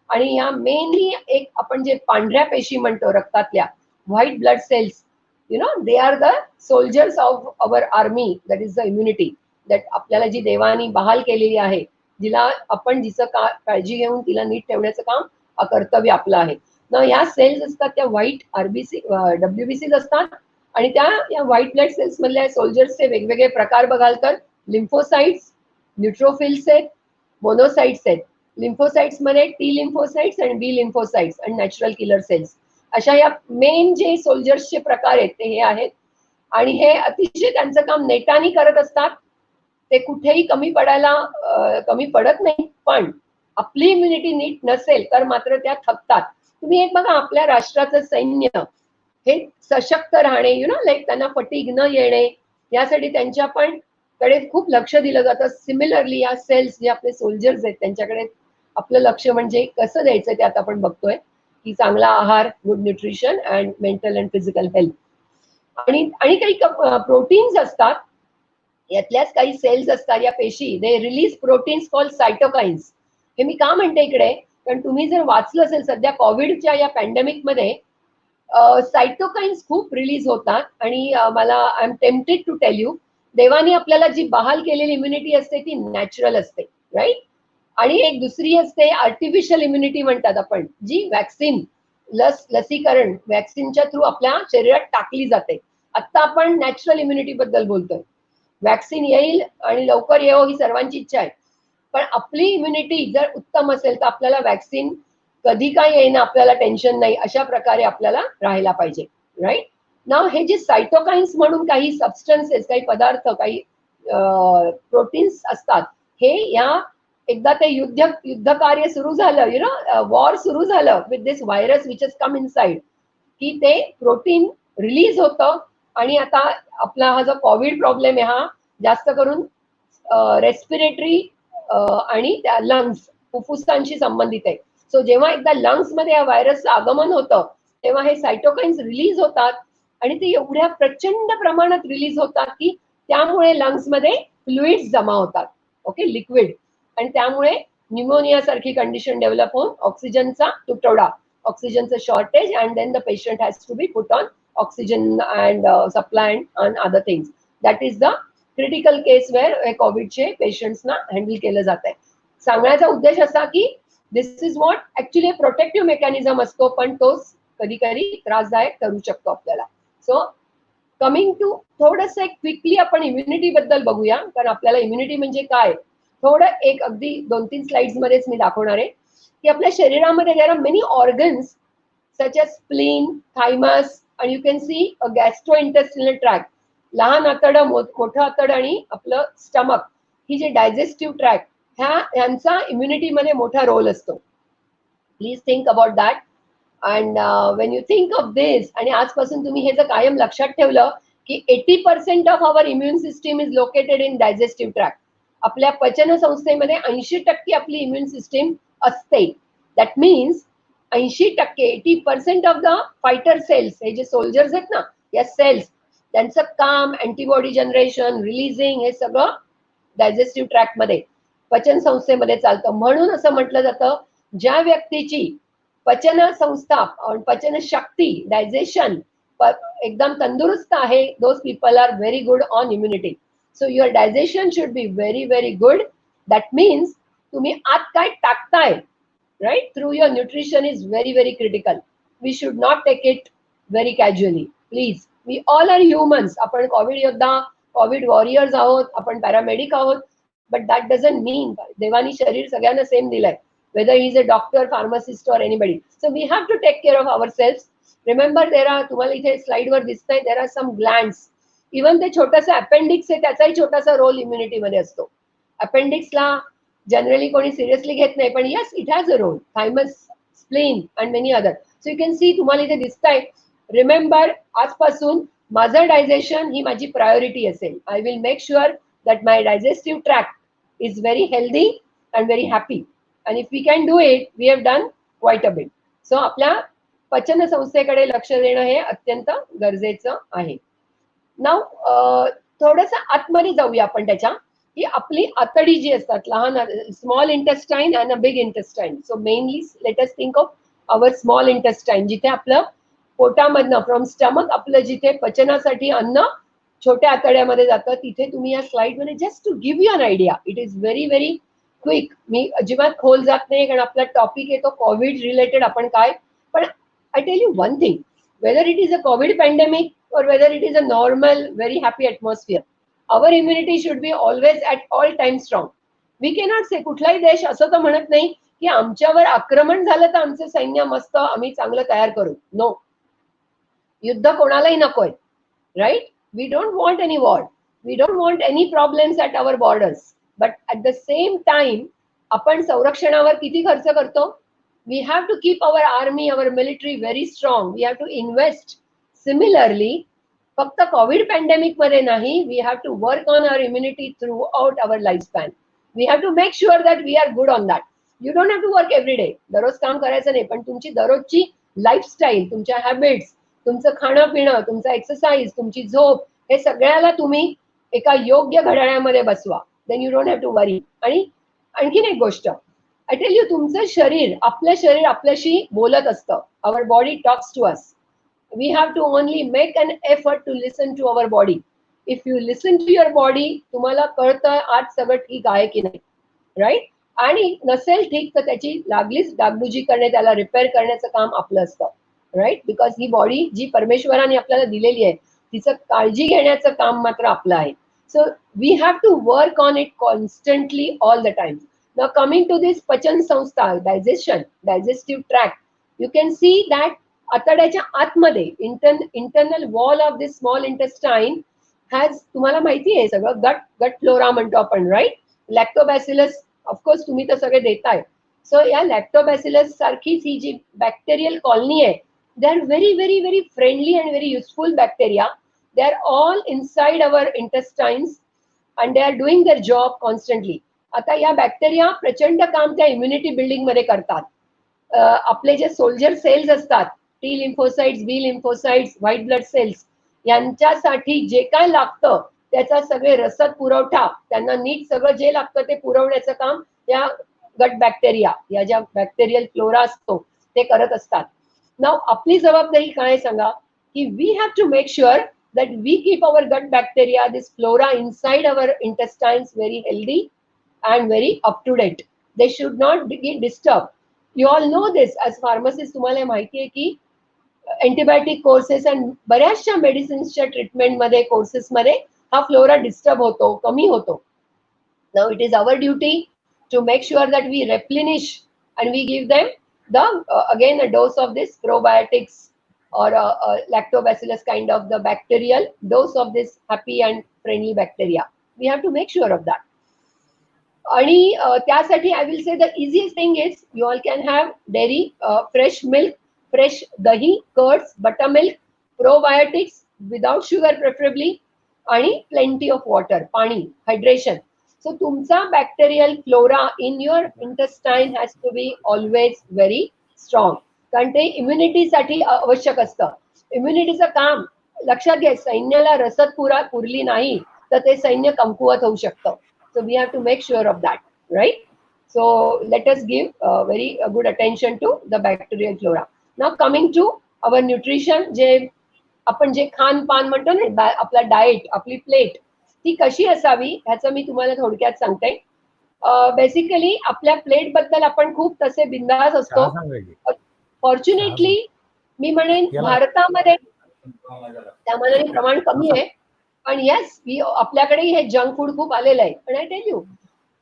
आणि ह्या मेनली एक आपण जे पांढऱ्या पेशी म्हणतो रक्तातल्या, white blood cells, they are the soldiers of our army, that is the immunity. That आपल्याला जी देवानी बहाल केलेली आहे, जिला आपण जिचं काळजी घेऊन तिला नीट ठेवण्याचं काम कर्तव्य आपलं आहे ना. ह्या सेल्स असतात त्या व्हाईट आरबीसी, WBCs असतात, आणि या व्हाईट ब्लड सेल्स मधल्या सोल्जर्सचे वेगवेगळे प्रकार बघाल तर लिम्फोसाइट्स, न्यूट्रोफिल्स आहेत, मोनोसाइट्स आहेत. लिम्फोसाइट्स मध्ये टी लिम्फोसाइट्स आणि बी लिम्फोसाइट्स आणि नॅचरल किलर सेल्स, अशा या मेन जे सोल्जर्सचे प्रकार आहेत ते हे आहेत. आणि हे अतिशय त्यांचं काम नेटाने करत असतात, ते कुठेही कमी पडत नाही. पण आपली इम्युनिटी नीट नसेल तर मात्र त्या थकतात. तुम्ही एक बघा, आपल्या राष्ट्राचं सैन्य हे सशक्त राहणे, लाईक त्यांना फटीग न येणे, यासाठी त्यांच्या पण कडे खूप लक्ष दिलं जातं. सिमिलरली या सेल्स जे आपले सोल्जर्स आहेत त्यांच्याकडे आपलं लक्ष म्हणजे कसं द्यायचं ते आता आपण बघतोय, की चांगला आहार, good nutrition and mental and physical health. आणि काही प्रोटीन्स असतात, यातल्याच काही सेल्स असतात, या पेशी, दे रिलीज प्रोटीन्स कॉल्ड सायटोकाइन्स. हे मी का म्हणते इकडे, कारण तुम्ही जर वाचलं असेल सध्या कोविडच्या या पॅन्डेमिक मध्ये सायटोकाइन्स खूप रिलीज होतात. आणि मला I am tempted to tell you, देवानी आपल्याला जी बहाल केलेली इम्युनिटी असते ती नॅचरल असते, राईट. आणि एक दुसरी असते आर्टिफिशियल इम्युनिटी म्हणतात आपण, जी वॅक्सिन लसीकरण वॅक्सिनच्या थ्रू आपल्या शरीरात टाकली जाते. आता आपण नॅचरल इम्युनिटी बद्दल बोलतोय. वॅक्सिन येईल आणि लवकर येवो ही सर्वांची इच्छा आहे, पण आपली इम्युनिटी जर उत्तम असेल तर आपल्याला वॅक्सिन कधी काय येईना आपल्याला टेन्शन नाही, अशा प्रकारे आपल्याला राहायला पाहिजे. राईट नाव हे जे सायटोकाइन्स म्हणून काही सबस्टन्सेस, काही पदार्थ, काही प्रोटीन्स असतात, हे या एकदा ते युद्ध कार्य सुरू झालं, वॉर सुरू झालं with this virus which is come inside, की ते प्रोटीन रिलीज होतं. आणि आता आपला हा जो कोविड प्रॉब्लेम आहे हा जास्त करून रेस्पिरेटरी आणि त्या लंग्स फुफ्फुसांशी संबंधित आहे. सो जेव्हा एकदा लंग्स मध्ये या व्हायरसचं आगमन होतं तेव्हा हे सायटोकाइन्स रिलीज होतात आणि ते एवढ्या प्रचंड प्रमाणात रिलीज होतात की त्यामुळे लंग्स मध्ये फ्लुइड्स जमा होतात, ओके, लिक्विड, आणि त्यामुळे न्यूमोनिया सारखी कंडिशन डेव्हलप होऊन ऑक्सिजनचा तुटवडा, ऑक्सिजनचं shortage, and then the patient has to be put on oxygen and supply and other things. That is the critical case where कोविडचे पेशंट्सना हँडल केलं जात आहे. सांगण्याचा उद्देश असा की this is what actually protective mechanism असतो, पण तोच कधी कधी त्रासदायक ठरू शकतो आपल्याला. सो कमिंग टू थोडस क्विकली आपण इम्युनिटी बद्दल बघूया, कारण आपल्याला इम्युनिटी म्हणजे काय थोडं एक अगदी 2-3 स्लाइड्स मध्येच मी दाखवणार आहे की आपल्या शरीरामध्ये there are many organs such as spleen, thymus, आणि you can see a gastrointestinal tract, लहान आतडं, मोठं आतडं आणि आपलं स्टमक, ही जे डायजेस्टिव्ह ट्रॅक्ट, ह्यांचा इम्युनिटीमध्ये मोठा रोल असतो. Please think about that. And when you think of this, आणि आजपासून तुम्ही हे जर कायम लक्षात ठेवलं की 80% of our immune system is located in digestive tract. आपल्या पचन संस्थेमध्ये 80% आपली इम्युन सिस्टीम असते. That means 80%, 80% of the fighter cells, हे जे सोल्जर्स आहेत ना, या सेल्स, त्यांचं काम अँटीबॉडी जनरेशन, रिलीजिंग, हे सगळं डायजेस्टिव्ह ट्रॅक्ट मध्ये, पचन संस्थेमध्ये चालतं. म्हणून असं म्हटलं जातं ज्या व्यक्तीची पचन संस्था, पचन शक्ती, डायजेशन एकदम तंदुरुस्त आहे, those people are very good on immunity. So your digestion should be very very good. That means तुम्ही आत काय टाकताय, right, through your nutrition is very very critical. We should not take it very casually, please. We all are humans. आपण Covid योद्धा, Covid warriors आहोत, आपण paramedic आहोत, but that doesn't mean देवानी शरीर सगळ्यांना सेम दिलंय, whether he is a doctor, pharmacist or anybody. So we have to take care of ourselves. Remember, there are, तुम्हाला इथे स्लाइड वर दिसतंय, there are some glands. Even ते छोटंसं अपेंडिक्स आहे, त्याचाही छोटासा रोल इम्युनिटी मध्ये असतो. अपेंडिक्सला जनरली कोणी सिरियसली घेत नाही, पण yes, it has a role. Thymus, spleen and many other. So you can see, तुम्हाला इथे दिसतंय. रिमेंबर, आजपासून माझं डायजेशन ही माझी प्रायोरिटी असेल. I will make sure that my digestive tract is very healthy and very happy. And if we can do it, we have done quite a bit. So आपल्या पचन संस्थेकडे लक्ष देणं हे अत्यंत गरजेचं आहे. नाव थोडंसं आतमध्ये जाऊया आपण त्याच्या, की आपली आतडी जी असतात, लहान small intestine and a big intestine. So mainly let us think of our small intestine, जिथे आपलं पोटामधनं फ्रॉम स्टमक आपलं जिथे पचनासाठी अन्न छोट्या आतड्यामध्ये जातं, तिथे तुम्ही या स्लाइड मध्ये just to give you an idea, it is very very quick. मी अजिबात खोल जात नाही, कारण आपला टॉपिक आहे तो कोविड रिलेटेड. आपण काय, पण I tell you one thing, whether it is a Covid pandemic or whether it is a normal very happy atmosphere, our immunity should be always at all times strong. We cannot say, कुठलाही देश असं तर म्हणत नाही की आमच्यावर आक्रमण झालं तर आमचं सैन्य मस्त आम्ही चांगलं तयार करू. नो, युद्ध कोणालाही नकोय, right. We don't want any war, we don't want any problems at our borders, but at the same time आपण संरक्षणावर किती खर्च करतो? We have to keep our army, our military very strong. We have to invest. Similarly, फक्त Covid pandemic मध्ये नाही, we have to work on our immunity throughout our lifespan. We have to make sure that we are good on that. You don't have to work every day, दररोज काम करायचं नाही, पण तुमची दररोजची lifestyle, तुमच्या habits, तुमचं खाणं पिणं, तुमचा एक्सरसाइज, तुमची झोप, हे सगळ्याला तुम्ही एका योग्य घड्याळामध्ये बसवा. Then you don't have to worry. आणि आणखीन एक गोष्ट, आय टेल यू, तुमचं शरीर आपल्याशी बोलत असतं. Our body talks to us. We have to only make an effort to listen to our body. If you listen to your body, तुम्हाला कळतं आज सगळं ठीक आहे की नाही, राईट. आणि नसेल ठीक तर त्याची लागलीच डागडुजी करणे, त्याला रिपेअर करण्याचं काम आपलं असतं. राईट, बिकॉज ही बॉडी जी परमेश्वराने आपल्याला दिलेली आहे तिचं काळजी घेण्याचं काम मात्र आपलं आहे. So we have to work on it constantly all the time. Now coming to this पचन संस्था, digestive track, you can see that आतड्याच्या आतमध्ये internal wall of this small intestine has, तुम्हाला माहिती आहे सगळं, गट फ्लोरा म्हणतो आपण, राईट. लॅक्टोबॅसिलस ऑफकोर्स तुम्ही तर सगळे देताय. सो या लॅक्टोबॅसिलस सारखीच ही जी बॅक्टेरियल कॉलनी आहे, they are very friendly and very useful bacteria. They are all inside our intestines and they are doing their job constantly. आता या बॅक्टेरिया प्रचंड काम त्या इम्युनिटी बिल्डिंग मध्ये करतात. आपले जे सोल्जर सेल्स असतात, टी लिम्फोसाइट्स, बी लिम्फोसाइट्स, व्हाईट ब्लड सेल्स, यांच्यासाठी जे काय लागतं त्याचा सगळे रसद पुरवठा, त्यांना नीट सगळं जे लागतं ते पुरवण्याचं काम या गट बॅक्टेरिया, या ज्या बॅक्टेरियल फ्लोरा असतो ते करत असतात. नाव आपली जबाबदारी काय सांगा, की we have to make sure that we keep our gut bacteria, this flora inside our intestines very healthy and very up to date. They should not get disturb. You all know this as pharmacist, तुम्हाला माहिती आहे की antibiotic courses आणि बऱ्याचशा मेडिसिन्सच्या ट्रीटमेंटमध्ये कोर्सेसमध्ये हा flora disturb होतो, कमी होतो. Now it is our duty to make sure that we replenish and we give them the again a dose of this probiotics or lactobacillus kind of the bacterial dose of this happy and friendly bacteria. We have to make sure of that. आणि त्यासाठी I will say the easiest thing is you all can have dairy, fresh milk, fresh dahi, curds, buttermilk, probiotics without sugar preferably, आणि plenty of water, पाणी, hydration. So तुमचा bacterial flora in your intestine has to be always very strong, कारण ते इम्युनिटीसाठी आवश्यक असतं. इम्युनिटीचं काम लक्षात घ्या, सैन्याला रसद पुरली नाही तर ते सैन्य कमकुवत होऊ शकतं. So we have to make sure of that, right. So let us give very good attention to the bacterial flora. Now coming to our nutrition, जे आपण जे खानपान म्हणतो ना, आपला डाएट, आपली प्लेट ती कशी असावी ह्याचं मी तुम्हाला थोडक्यात सांगते. बेसिकली आपल्या प्लेट बद्दल आपण खूप तसे बिंदास असतो. फॉर्च्युनेटली मी म्हणेन भारतामध्ये त्या मानाने प्रमाण कमी आहे, पण येस आपल्याकडे हे जंक फूड खूप आलेलं आहे. पण आय टेल यू,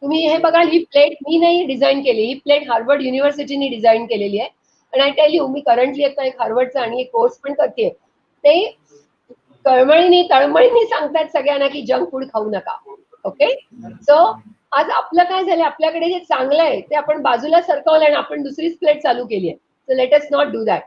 तुम्ही हे बघा, ही प्लेट मी नाही डिझाईन केली, ही प्लेट हार्वर्ड युनिव्हर्सिटीने डिझाईन केलेली आहे. आणि I tell you, me currently आता एक हार्वर्डचा आणि एक कोर्स पण करते. ते तळमळीने सांगतात सगळ्यांना की जंक फूड खाऊ नका. ओके, सो आज आपलं काय झालं, आपल्याकडे जे चांगलं आहे ते आपण बाजूला सरकवलं आणि आपण दुसरीच प्लेट चालू केली आहे. So let us not do that.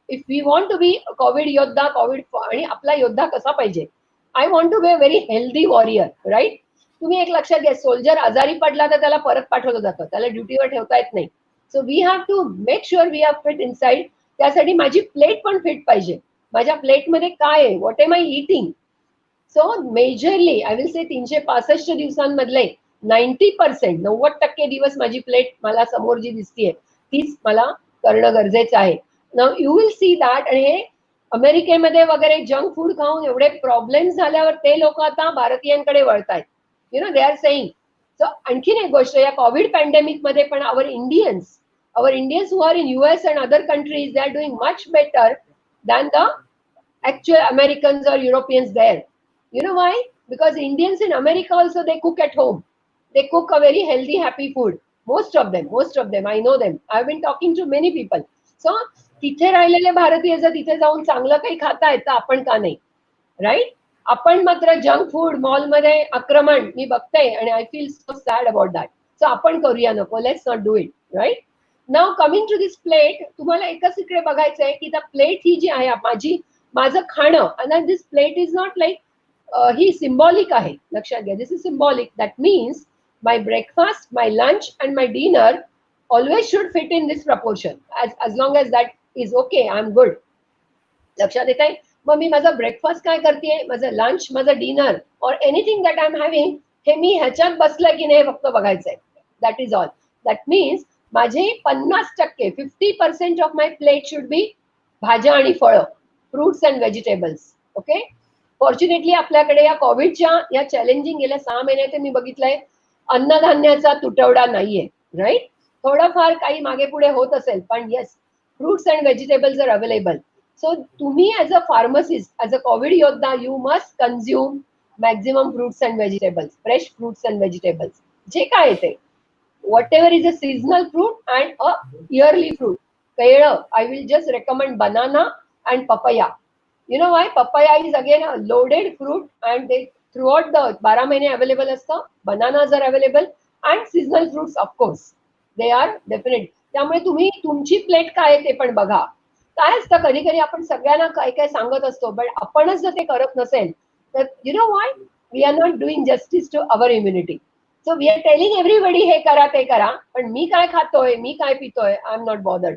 If we want to be Covid योद्धा, आणि आपला योद्धा कसा पाहिजे, I want to be a very healthy warrior, right. तुम्ही एक लक्षात घ्या, सोल्जर आजारी पडला तर त्याला परत पाठवलं जातं, त्याला ड्युटीवर ठेवता येत नाही. So we have to make sure we are fit inside. त्यासाठी माझी प्लेट पण फिट पाहिजे. माझ्या प्लेटमध्ये काय आहे, what am I eating. So majorly I will say 365 दिवसांमधले 90%, 90% दिवस माझी प्लेट मला समोर जी दिसतीये तीच मला करणं गरजेचं आहे. Now you will see that. आणि हे अमेरिकेमध्ये वगैरे जंक फूड खाऊन एवढे प्रॉब्लेम्स झाल्यावर ते लोक आता भारतीयांकडे वळतायत. You know, they are saying. So आणखीन एक गोष्ट, या कोविड पॅन्डेमिक मध्ये पण our Indians who are in US and other countries, they are doing much better than the actual Americans or Europeans there. You know why? Because Indians in America also, they cook at home. They cook a very healthy, happy food. Most of them, I know them. I've been talking to many people. So तिथे राहिलेले भारतीय जर तिथे जाऊन चांगलं काही खातायत तर आपण का नाही, राईट. आपण मात्र जंक फूड मॉलमध्ये आक्रमण मी बघते आणि I feel so sad about that. So आपण करूया नको, let's not do it, right. Now coming to this plate, तुम्हाला एकच इकडे बघायचं आहे की त्या प्लेट ही जी आहे माझं खाणं, आणि this plate is not like, ही सिम्बॉलिक आहे, लक्षात घ्या. This is symbolic. That means my breakfast, my lunch and my dinner always should fit in this proportion. as long as that is okay, I am good. लक्षात येत आहे. मग मी माझा breakfast काय करते, माझं लंच, माझं डिनर और anything that I am having, हे मी ह्याच्यात बसलं की नाही फक्त बघायचंय. That is all. That means माझे 50%, 50% ऑफ माय प्लेट शुड बी भाज्या आणि फळं, fruits and vegetables. Okay. Fortunately आपल्याकडे या कोविडच्या या चॅलेंजिंग गेल्या 6 महिन्यात मी बघितलंय अन्नधान्याचा तुटवडा नाहीये, राईट. थोडंफार काही मागे पुढे होत असेल, पण yes, fruits and vegetables are available. So तुम्ही as a pharmacist, as a COVID योद्धा, you must consume maximum fruits and vegetables, fresh fruits and vegetables. जे काय ते, whatever is a seasonal fruit and a yearly fruit. Kayla, I will just recommend banana and papaya. You know why? Papaya is again a loaded fruit and they throughout the 12 महिने available असतं. Bananas are available and seasonal fruits of course. They are definite. त्यामुळे तुम्ही तुमची plate काय आहे ते पण बघा. काय असतं कधी कधी आपण सगळ्यांना काय काय सांगत असतो बट आपणच जर ते करत नसेल तर you know why we are not doing justice to our immunity. So we are telling everybody हे करा ते करा पण मी काय खातोय मी काय पितोय I am not bothered.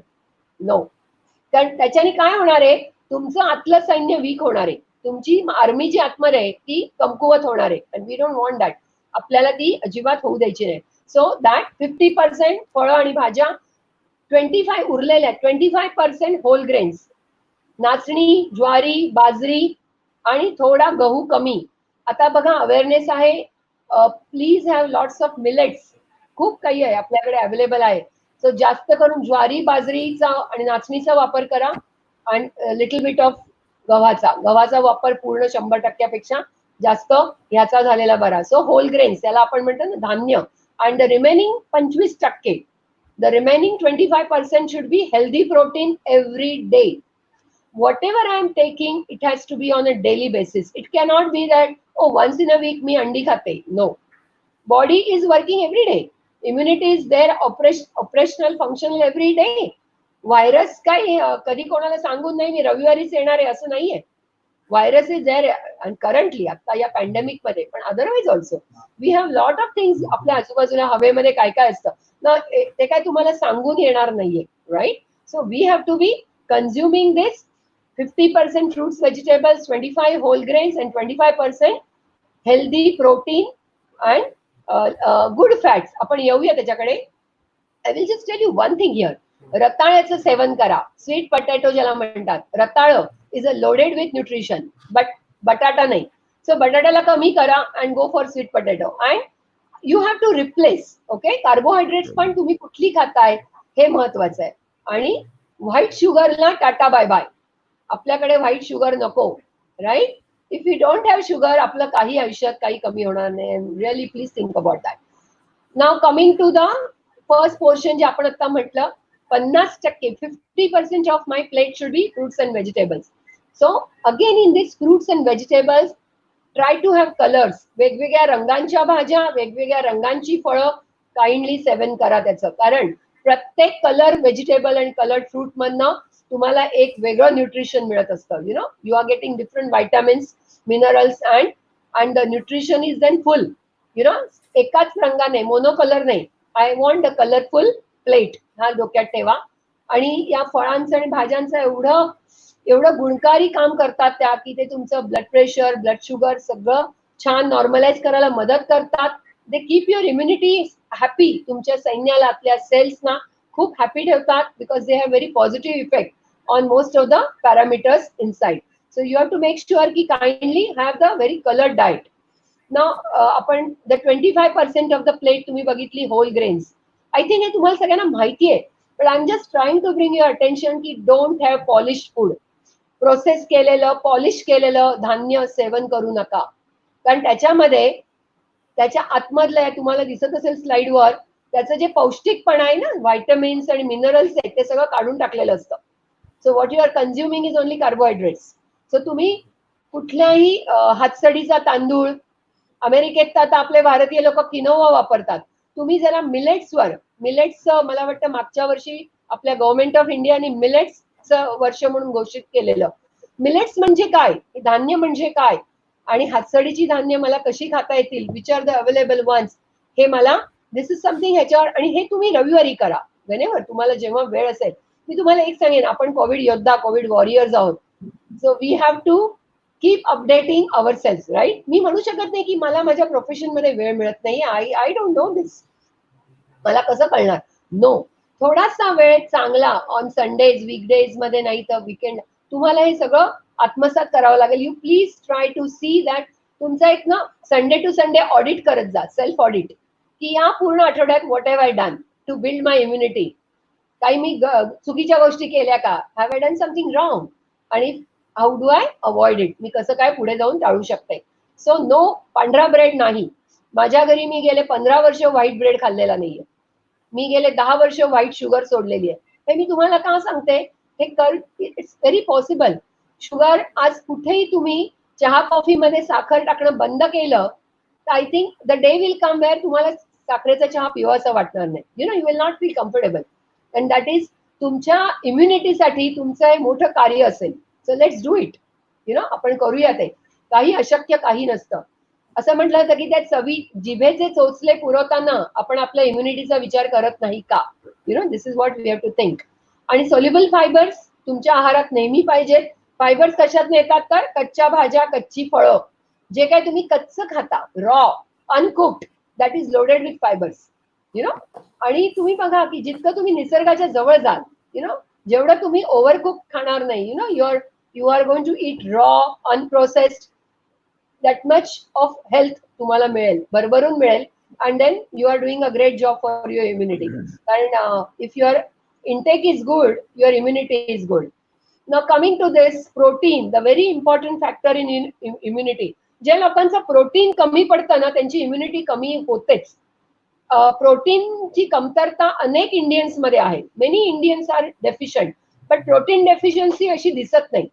No. कारण त्याच्याने काय होणार आहे तुमचं आतलं सैन्य वीक होणार आहे. तुमची आर्मी जी आतमध्ये आहे ती कमकुवत होणार आहे and we don't want that. आपल्याला ती अजिबात होऊ द्यायची नाही. सो दॅट 50% फळं आणि भाज्या 25 उरलेल्या 25% होल ग्रेन्स नाचणी ज्वारी बाजरी आणि थोडा गहू कमी. आता बघा अवेअरनेस आहे please have lots of millets. खूप काही आहे आपल्याकडे अवेलेबल आहे. सो जास्त करून ज्वारी बाजरीचा आणि नाचणीचा वापर करा आणि लिटल बिट ऑफ गव्हाचा वापर पूर्ण 100%पेक्षा जास्त ह्याचा झालेला बरा. सो होल ग्रेन्स त्याला आपण म्हणतो ना धान्य and the remaining 25%, the remaining 25% should be healthy protein every day. Whatever I am taking, it has to be on a daily basis. It cannot be that, oh, once in a week me andi khate. No. Body is working every day. Immunity is there, operational, functional every day. Virus काय कधी कोणाला सांगून नाही मी रविवारीच येणार आहे असं नाहीये. Virus is there and currently आता या पॅन्डेमिक मध्ये पण otherwise also we have lot of things आपल्या आजूबाजूला हवेमध्ये काय काय असतं ना ते काय तुम्हाला सांगून येणार नाहीये right. So we have to be consuming this 50% fruits vegetables 25 whole grains and 25% healthy protein and good fats. आपण येऊया त्याच्याकडे. I will just tell you one thing here. रताळ्याचं सेवन करा. स्वीट पटॅटो ज्याला म्हणतात. रताळं is a loaded with nutrition but बटाटा नाही. सो बटाट्याला कमी करा and go for sweet potato and you have to replace. Okay carbohydrates पण तुम्ही कुठली खाताय हे महत्वाचं आहे. आणि व्हाईट शुगरला टाटा बाय बाय. आपल्याकडे व्हाईट शुगर नको right. If you don't have sugar आपलं काही आयुष्यात काही कमी होणार नाही. Really please think about that. Now coming to the first portion जे आपण आता म्हटलं 50% 50% of my plate should be fruits and vegetables. So again in this fruits and vegetables try to have colours. वेगवेगळ्या रंगांच्या भाज्या वेगवेगळ्या रंगांची फळं काइंडली सेवन करा त्याचं. कारण प्रत्येक colour vegetable and coloured fruit मधनं तुम्हाला एक वेगळं न्यूट्रिशन मिळत असतं. You know you are getting different vitamins minerals and the nutrition is then full. You know एकाच रंगाने मोनो कलर नाही. I want the colourful plate हा डोक्यात ठेवा. आणि या फळांचं आणि भाज्यांचं एवढं गुणकारी काम करतात त्या की ते तुमचं ब्लड प्रेशर ब्लड शुगर सगळं छान नॉर्मलाइज करायला मदत करतात. They keep your immunity happy. तुमच्या सैन्याला आपल्या सेल्सना खूप हॅपी ठेवतात because they have very positive effect on most of the parameters inside. So you have to make sure की kindly have the very coloured diet. ना आपण द 25% ऑफ द प्लेट तुम्ही बघितली होल ग्रेन्स. आय थिंक हे तुम्हाला सगळ्यांना माहिती आहे but I'm just trying to bring your attention की don't have polished food. Process केलेलं पॉलिश केलेलं धान्य सेवन करू नका. कारण त्याच्यामध्ये त्याच्या आतमधलं तुम्हाला दिसत असेल स्लाइडवर त्याचं जे पौष्टिकपणा आहे ना व्हायटमिन्स आणि मिनरल्स आहेत ते सगळं काढून टाकलेलं असतं. So what you are consuming is only carbohydrates. So तुम्ही कुठल्याही हातसडीचा तांदूळ अमेरिकेत तर आता आपले भारतीय लोक किनोवा वापरतात. तुम्ही जरा मिलेट्सचं मला वाटतं मागच्या वर्षी आपल्या गव्हर्नमेंट ऑफ इंडियाने मिलेट्सचं वर्ष म्हणून घोषित केलेलं. मिलेट्स म्हणजे काय धान्य म्हणजे काय आणि हातसडीची धान्य मला कशी खाता येतील which are the available ones हे मला दिस इज समथिंग ह्याच्यावर. आणि हे तुम्ही रविवारी करा वेनेवर तुम्हाला जेव्हा वेळ असेल. मी तुम्हाला एक सांगेन आपण कोविड योद्धा कोविड वॉरियर्स आहोत. So we have to keep updating our cells right. मी म्हणू शकत नाही की मला माझ्या प्रोफेशन मध्ये वेळ मिळत नाही. आय डोंट नो दिस. मला कसं कळणार. नो. थोडासा वेळ चांगला ऑन संडेज वीकडेज मध्ये नाही तर वीकेंड तुम्हाला हे सगळं आत्मसात करावं लागेल. You please try to see that तुमचा एक ना संडे टू संडे ऑडिट करत जा. सेल्फ ऑडिट की या पूर्ण आठवड्यात what have I done to build my immunity. काही मी चुकीच्या गोष्टी केल्या का, have I done something wrong, and how do I avoid it, मी कसं काय पुढे जाऊन टाळू शकते. सो नो, पांढरा ब्रेड नाही. माझ्या घरी मी गेले 15 वर्ष व्हाईट ब्रेड खाल्लेला नाहीये. मी गेले 10 वर्ष व्हाईट शुगर सोडलेली आहे. हे मी तुम्हाला का सांगते, हे इट्स व्हेरी पॉसिबल. शुगर आज कुठेही तुम्ही चहा कॉफी मध्ये साखर टाकणं बंद केलं, तर I think the day will come where तुम्हाला साखरेचा चहा पिवा असं वाटणार नाही. You will not feel comfortable, and that is तुमच्या इम्युनिटीसाठी तुमचं एक मोठं कार्य असेल. So let's do it. आपण करूया ते. काही अशक्य काही नसतं. असं म्हटलं जातं की त्या चवी जिभेचे चोचले पुरवताना आपण आपल्या इम्युनिटीचा विचार करत नाही का. This is what we have to think. आणि सोल्युबल फायबर्स तुमच्या आहारात नेहमी पाहिजेत. फायबर्स कशात येतात, तर कच्च्या भाज्या, कच्ची फळं, जे काय तुम्ही कच्चं खाता, raw, uncooked, that is loaded with fibres. आणि तुम्ही बघा की जितकं तुम्ही निसर्गाच्या जवळ जाल, जेवढं तुम्ही ओव्हरकुक खाणार नाही, you are going to eat raw, unprocessed, that much of health तुम्हाला मिळेल, भरभरून मिळेल. and then you are doing a great job for your immunity. And if your intake is good, your immunity is good. Now coming to this protein, the very important factor in immunity. ज्या लोकांचं protein कमी पडतं ना, त्यांची immunity कमी होतेच. प्रोटीनची कमतरता अनेक इंडियन्स मध्ये आहे. Many Indians are deficient, but protein deficiency अशी दिसत नाही.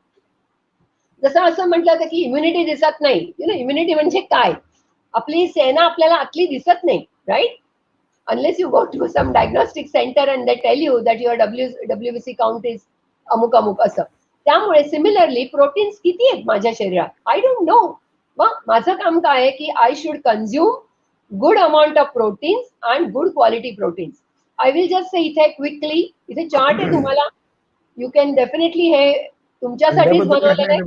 जसं असं म्हटलं होतं की इम्युनिटी दिसत नाही. इम्युनिटी म्हणजे काय, आपली सेना आपल्याला आतली दिसत नाही, right, unless you go to some diagnostic centre and they tell you that your WBC count is अमुक अमुक असं. त्यामुळे सिमिलरली प्रोटीन्स किती आहेत माझ्या शरीरात, आय डोंट नो. मग माझं काम काय आहे की I should consume good amount of proteins and good quality proteins. I will just से इथे क्विकली, इथे चार्ट आहे तुम्हाला, यू कॅन डेफिनेटली हे तुमच्यासाठीच बनवलेलं आहे.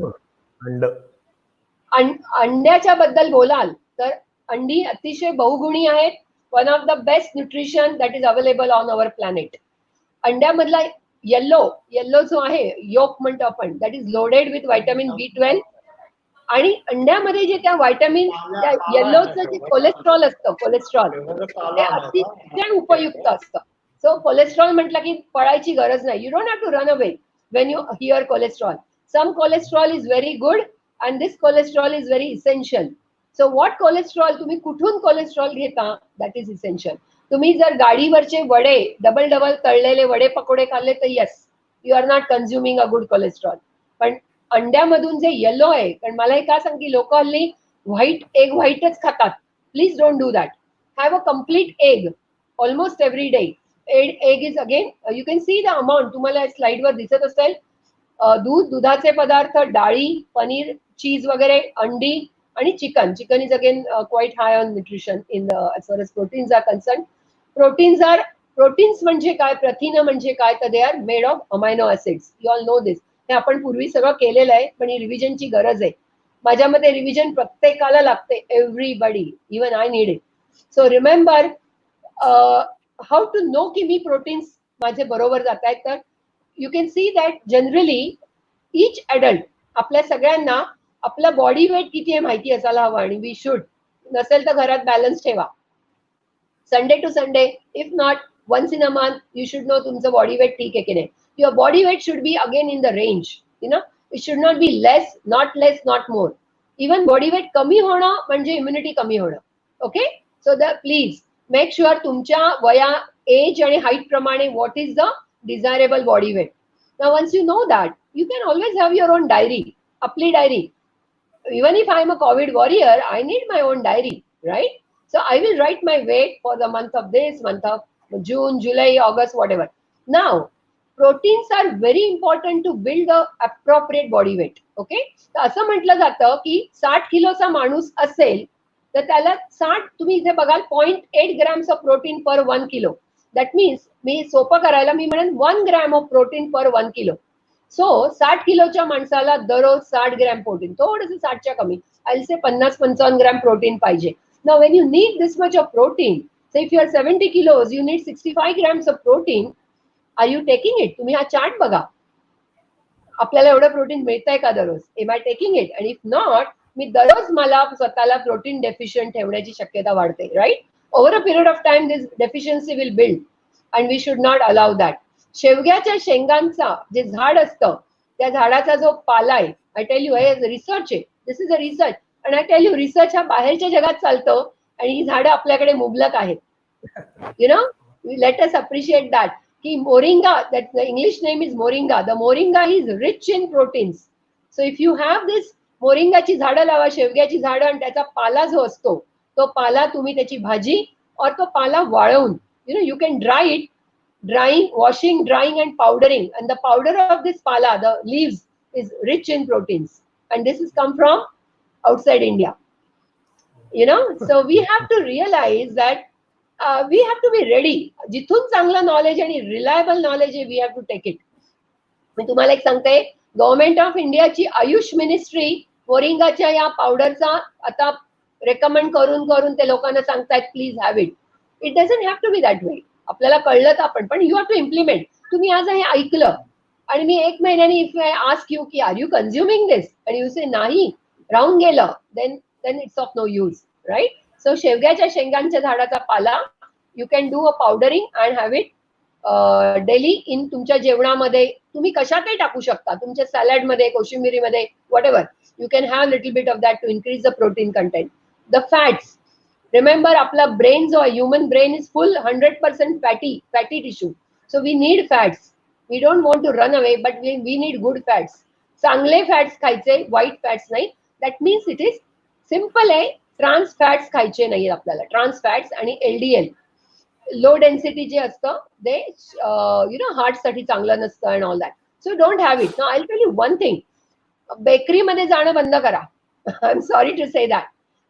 अंड्याच्या बद्दल बोलाल तर अंडी अतिशय बहुगुणी आहेत. One of the best nutrition that is available on our planet. अंड्यामधला येल्लो जो आहे, योक म्हणतो आपण, that is loaded with vitamin B12. आणि अंड्यामध्ये जे त्या व्हायटामिन, त्या येल्लोचं जे कोलेस्ट्रॉल असतं, कोलेस्ट्रॉल ते अतिशय उपयुक्त असतं. सो कोलेस्ट्रॉल म्हटलं की पळायची गरज नाही. You don't have to run away when you hear cholesterol. Some cholesterol is very good and this cholesterol is very essential. So what cholesterol, तुम्ही कुठून कोलेस्ट्रॉल घेता, that is essential. तुम्ही जर गाडीवरचे वडे, डबल तळलेले वडे पकोडे खाल्ले तर yes, you are not consuming a good cholesterol. पण अंड्यामधून जे येलो आहे, कारण मला हे का सांग की लोक हल्ली व्हाईटच खातात. Please don't do that. Have a complete egg almost every day. Egg is again, you can see the amount, तुम्हाला स्लाइडवर दिसत असेल. दूध, दुधाचे पदार्थ, डाळी, पनीर, चीज वगैरे, अंडी आणि chicken. Chicken is again quite high on nutrition in as far as proteins are concerned. Proteins म्हणजे काय, प्रथिनं म्हणजे काय, तर they are made of amino acids. You all know this. हे आपण पूर्वी सगळं केलेलं आहे, पण ही रिव्हिजनची गरज आहे. माझ्यामध्ये रिव्हिजन प्रत्येकाला लागते, everybody, even I need it. So remember how to know की मी प्रोटीन्स माझे बरोबर जात आहेत. तर you can see that generally each adult, आपल्या सगळ्यांना आपला बॉडी वेट किती आहे माहिती असायला हवं. आणि वी शुड, नसेल तर घरात बॅलन्स ठेवा. Sunday to Sunday, if not once in a month, you should know तुमचं बॉडी वेट ठीक आहे की नाही. Your body weight should be again in the range. It should not be less, not more. Even body weight कमी होणं म्हणजे immunity कमी होणं. Okay, so the please make sure तुमच्या वया, एज आणि हाईट प्रमाणे what is the desirable body weight. Now once you know that, you can always have your on diary. आपली diary, even if I am a COVID warrior, I need my own diary, right? So I will write my weight for the month of this, month of June, July, August, whatever. Now, proteins are very important to build the appropriate body weight. Okay? तर असं म्हटलं जातं की 60 किलोचा माणूस असेल तर त्याला 60, तुम्ही इथे बघाल 0.8 grams of protein per 1 kilo. That means, मी सोपं करायला मी म्हणेन 1 gram of protein per 1 kilo. So 60 किलोच्या माणसाला दररोज 60 ग्रॅम प्रोटीन, थोडंसं 60च्या कमी, आय से 50-55 ग्रॅम प्रोटीन पाहिजे. Now when you need this much of protein, so if you are 70 kilos, you need 65 grams of protein. Are you taking it? तुम्ही हा chart बघा, आपल्याला एवढं प्रोटीन मिळतंय का दररोज? Am I taking it? आणि इफ नॉट, मी दररोज मला स्वतःला प्रोटीन डेफिशियंट ठेवण्याची शक्यता वाढते, right? Over a period of time this deficiency will build and we should not allow that. शेवग्याच्या शेंगांचा जे झाड असतं त्या झाडाचा जो पाला आहे, आय टेल यू हे रिसर्च आहे, दिस इज अ रिसर्च, आणि आय टेल यू रिसर्च हा बाहेरच्या जगात चालतं आणि ही झाडं आपल्याकडे मुबलक आहेत. You know, let us appreciate that. Ki moringa, that the English name is moringa. The moringa is rich in proteins. So if you have this मोरिंगाची झाडं लावा, शेवग्याची झाडं, आणि त्याचा पाला जो असतो तो पाला तुम्ही त्याची भाजी और तो पाला वाळवून, you can dry it, drying, washing, drying and powdering, and the powder of this pala, the leaves, is rich in proteins, and this has come from outside India. So we have to realize that we have to be ready. जिथून चांगलं knowledge आणि reliable knowledge आहे, we have to take it. मी तुम्हाला एक सांगते, government of इंडियाची Ayush ministry मोरिंगाच्या या पावडरचा आता रेकमेंड करून करून ते लोकांना सांगतायत please have it. It doesn't have to be that way. आपल्याला कळलं तर आपण, पण यू हॅव टू इम्प्लिमेंट. तुम्ही आज हे ऐकलं आणि मी 1 महिन्याने इफ आय आस्क यू की are you consuming this, and you say नाही, राहून गेलं, then it's of no use, right? So शेवग्याच्या शेंगांच्या झाडाचा पाला you can do a powdering and have it daily in तुमच्या जेवणामध्ये. तुम्ही कशातही टाकू शकता, तुमच्या सॅलडमध्ये, कोशिंबिरीमध्ये, whatever. You can have little bit of that to increase the protein content. The fats, remember आपला ब्रेन जो आहे, human brain is full 100% fatty tissue. So we need fats. We don't want to run away, but we need good fats. चांगले fats खायचे, वाईट fats नाही. That means it is simple आहे. Trans fats खायचे नाही आपल्याला. ट्रान्स फॅट्स आणि LDL, low density जे असतं ते हार्टसाठी चांगलं नसतं and all that. So don't have it. Now I will tell you one thing, बेकरीमध्ये जाणं बंद करा. I am sorry to say that.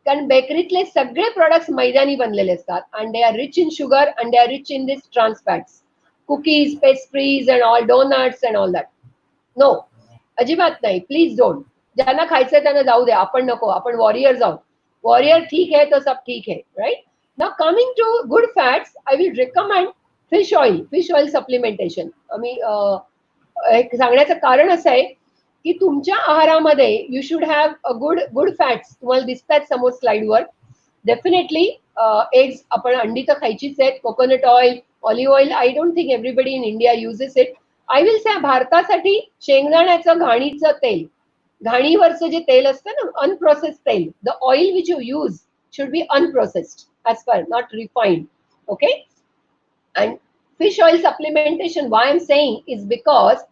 कारण बेकरीतले सगळे प्रोडक्ट्स मैद्यानी बनलेले असतात, and they are rich in sugar and they are rich in this trans fats. Cookies, pastries and all, donuts and all that. No, अजिबात नाही. Please don't. ज्यांना खायचंय त्यांना जाऊ द्या, आपण नको. आपण वॉरियर जाऊ. वॉरियर ठीक है तो सब ठीक है, right? Now coming to good fats, I will recommend fish oil supplementation. आम्ही एक सांगण्याचं कारण असं आहे की तुमच्या आहारामध्ये you should have a good fats. तुम्हाला दिसतात समोर स्लाइडवर. डेफिनेटली एग्स, आपण अंडी तर खायचीच आहेत. Coconut oil, olive oil, I don't think everybody in India uses it. I will से भारतासाठी शेंगदाण्याचं घाणीचं तेल, घाणीवरचं जे तेल असतं ना, अनप्रोसेस्ड तेल, the oil which you use should be unprocessed as per, not refined. Okay? And fish oil supplementation, why I'm saying, is because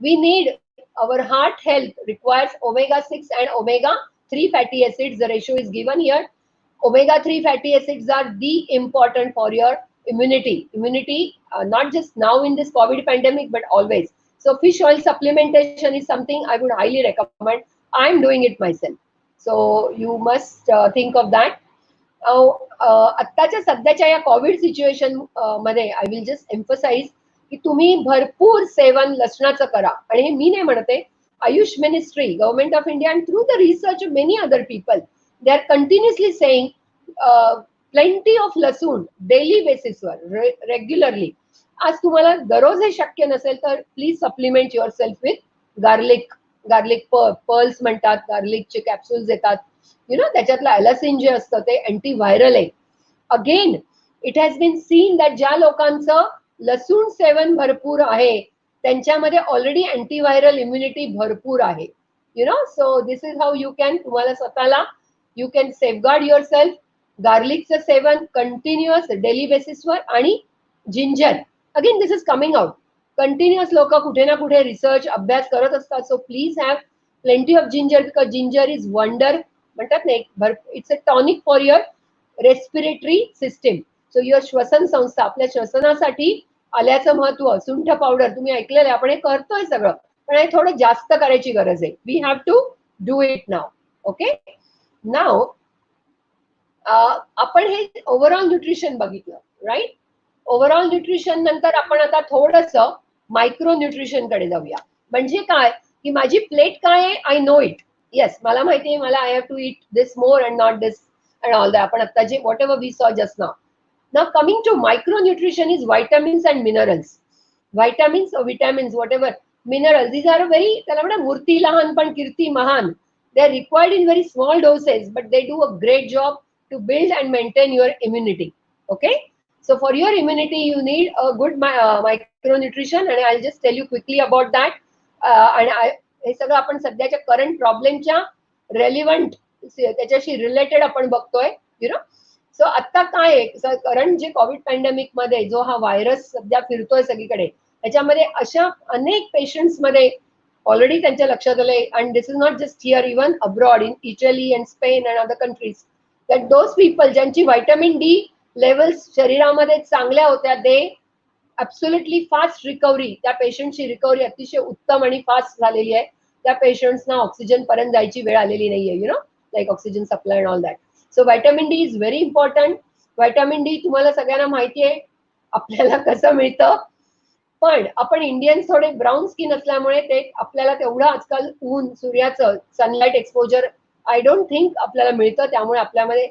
we need, our heart health requires omega-6 and omega-3 fatty acids. The ratio is given here. Omega-3 fatty acids are the important for your immunity, not just now in this COVID pandemic, but always. So fish oil supplementation is something I would highly recommend. I'm doing it myself. So you must think of that. आत्ताच्या सध्याच्या या Covid situation मध्ये I will just emphasise की तुम्ही भरपूर सेवन लसणाचं करा. आणि हे मी नाही म्हणते, Ayush ministry, government of India, and through the research of many other people, they are continuously saying plenty of लसूण डेली बेसिसवर, रेग्युलरली. आज तुम्हाला दररोज हे शक्य नसेल तर please supplement yourself with garlic pearls म्हणतात, गार्लिकचे कॅप्सूल्स येतात. त्याच्यातलं ॲलासिन जे असतं ते अँटीव्हायरल आहे. Again it has been seen that ज्या लोकांचं लसूण सेवन भरपूर आहे त्यांच्यामध्ये ऑलरेडी अँटीव्हायरल इम्युनिटी भरपूर आहे. So this is how you can, तुम्हाला स्वतःला you can safeguard yourself. गार्लिकचं सेवन कंटिन्युअस डेली बेसिसवर, आणि ginger, again this is coming out. Continuous लोक कुठे ना कुठे रिसर्च अभ्यास करत असतात. So please have plenty of ginger, because ginger is wonder, म्हणतात ना, it's a tonic for your respiratory system. So your श्वसन संस्था, आपल्या श्वसनासाठी आल्याचं महत्व. सुंठ पावडर तुम्ही ऐकलेलं आहे, आपण हे करतोय सगळं, पण हे थोडं जास्त करायची गरज आहे. We have to do it now. Okay, now आपण हे ओव्हरऑल न्यूट्रिशन बघितलं, राईट? ओव्हरऑल न्यूट्रिशन नंतर आपण आता थोडस मायक्रो न्यूट्रिशन कडे जाऊया. म्हणजे काय की माझी प्लेट काय आहे, आय नो इट. येस, मला माहिती आहे, मला I have to eat this more and not this and all that. आपण आता जे whatever we saw just now. Now coming to micro nutrition is vitamins and minerals. Vitamins, whatever minerals, these are very, त्याला म्हणा मूर्ती लहान पण कीर्ती महान. They are required in very small doses, but they do a great job to build and maintain your immunity. Okay, So for your immunity, you need a good micronutrition, and I'll just tell you quickly about that. आणि हे सगळं आपण सध्याच्या current प्रॉब्लेमच्या relevant त्याच्याशी related आपण बघतोय, U know. So आता काय आहे, करंट जे कोविड पॅन्डेमिक मध्ये जो हा व्हायरस सध्या फिरतोय सगळीकडे, त्याच्यामध्ये अशा अनेक पेशंट्स मध्ये ऑलरेडी त्यांच्या लक्षात आलंय, and this is not just here, even abroad in Italy and Spain and other countries, that those people ज्यांची व्हायटमिन डी लेवल्स शरीरामध्ये चांगल्या होत्या, दे ॲब्सोल्युटली फास्ट रिकव्हरी, त्या पेशंटची रिकव्हरी अतिशय उत्तम आणि फास्ट झालेली आहे. त्या पेशंट्सना ऑक्सिजन पर्यंत जायची वेळ आलेली नाहीये, U know, like oxygen supply and all that. So vitamin D is very important. Vitamin D तुम्हाला सगळ्यांना माहिती आहे आपल्याला कसं मिळतं, पण आपण इंडियन्स थोडे ब्राऊन स्किन असल्यामुळे ते आपल्याला तेवढं आजकाल ऊन, सूर्याचं sunlight exposure I don't think आपल्याला मिळतं. त्यामुळे आपल्यामध्ये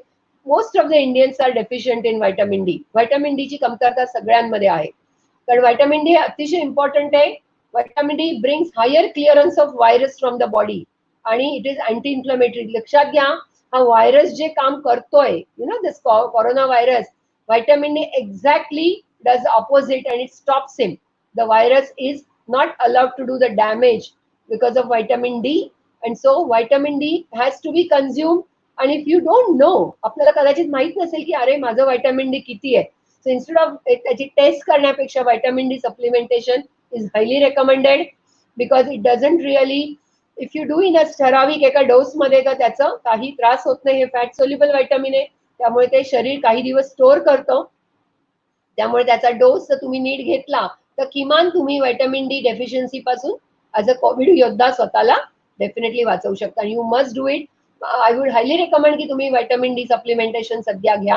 most of the Indians are deficient in vitamin D. Vitamin D ची कमतरता सगळ्यांमध्ये आहे, कारण व्हायटमिन डी अतिशय इम्पॉर्टंट आहे. Vitamin D brings higher clearance of virus from the body, and it is anti inflammatory. लक्षात घ्या, हा व्हायरस जे काम करतोय, you know, this corona virus, vitamin D exactly does opposite and it stops him. The virus is not allowed to do the damage because of vitamin D, and so vitamin D has to be consumed. And if you don't know, आपल्याला कदाचित माहित नसेल की अरे माझं vitamin D किती आहे, so instead of त्याची टेस्ट करण्यापेक्षा vitamin D supplementation is highly recommended, because it doesn't really, if you do in a ठराविक एका डोस मध्ये, तर त्याचा काही त्रास होत नाही. हे फॅट सोल्युबल व्हायटमिन आहे, त्यामुळे ते शरीर काही दिवस स्टोअर करतं. त्यामुळे त्याचा डोस जर तुम्ही नीट घेतला तर किमान तुम्ही व्हायटमिन डी डेफिशियन्सी पासून ॲज अ कोविड योद्धा स्वतःला डेफिनेटली वाचवू शकता. You must do it. I would highly recommend की तुम्ही व्हायटमिन डी सप्लिमेंटेशन सध्या घ्या,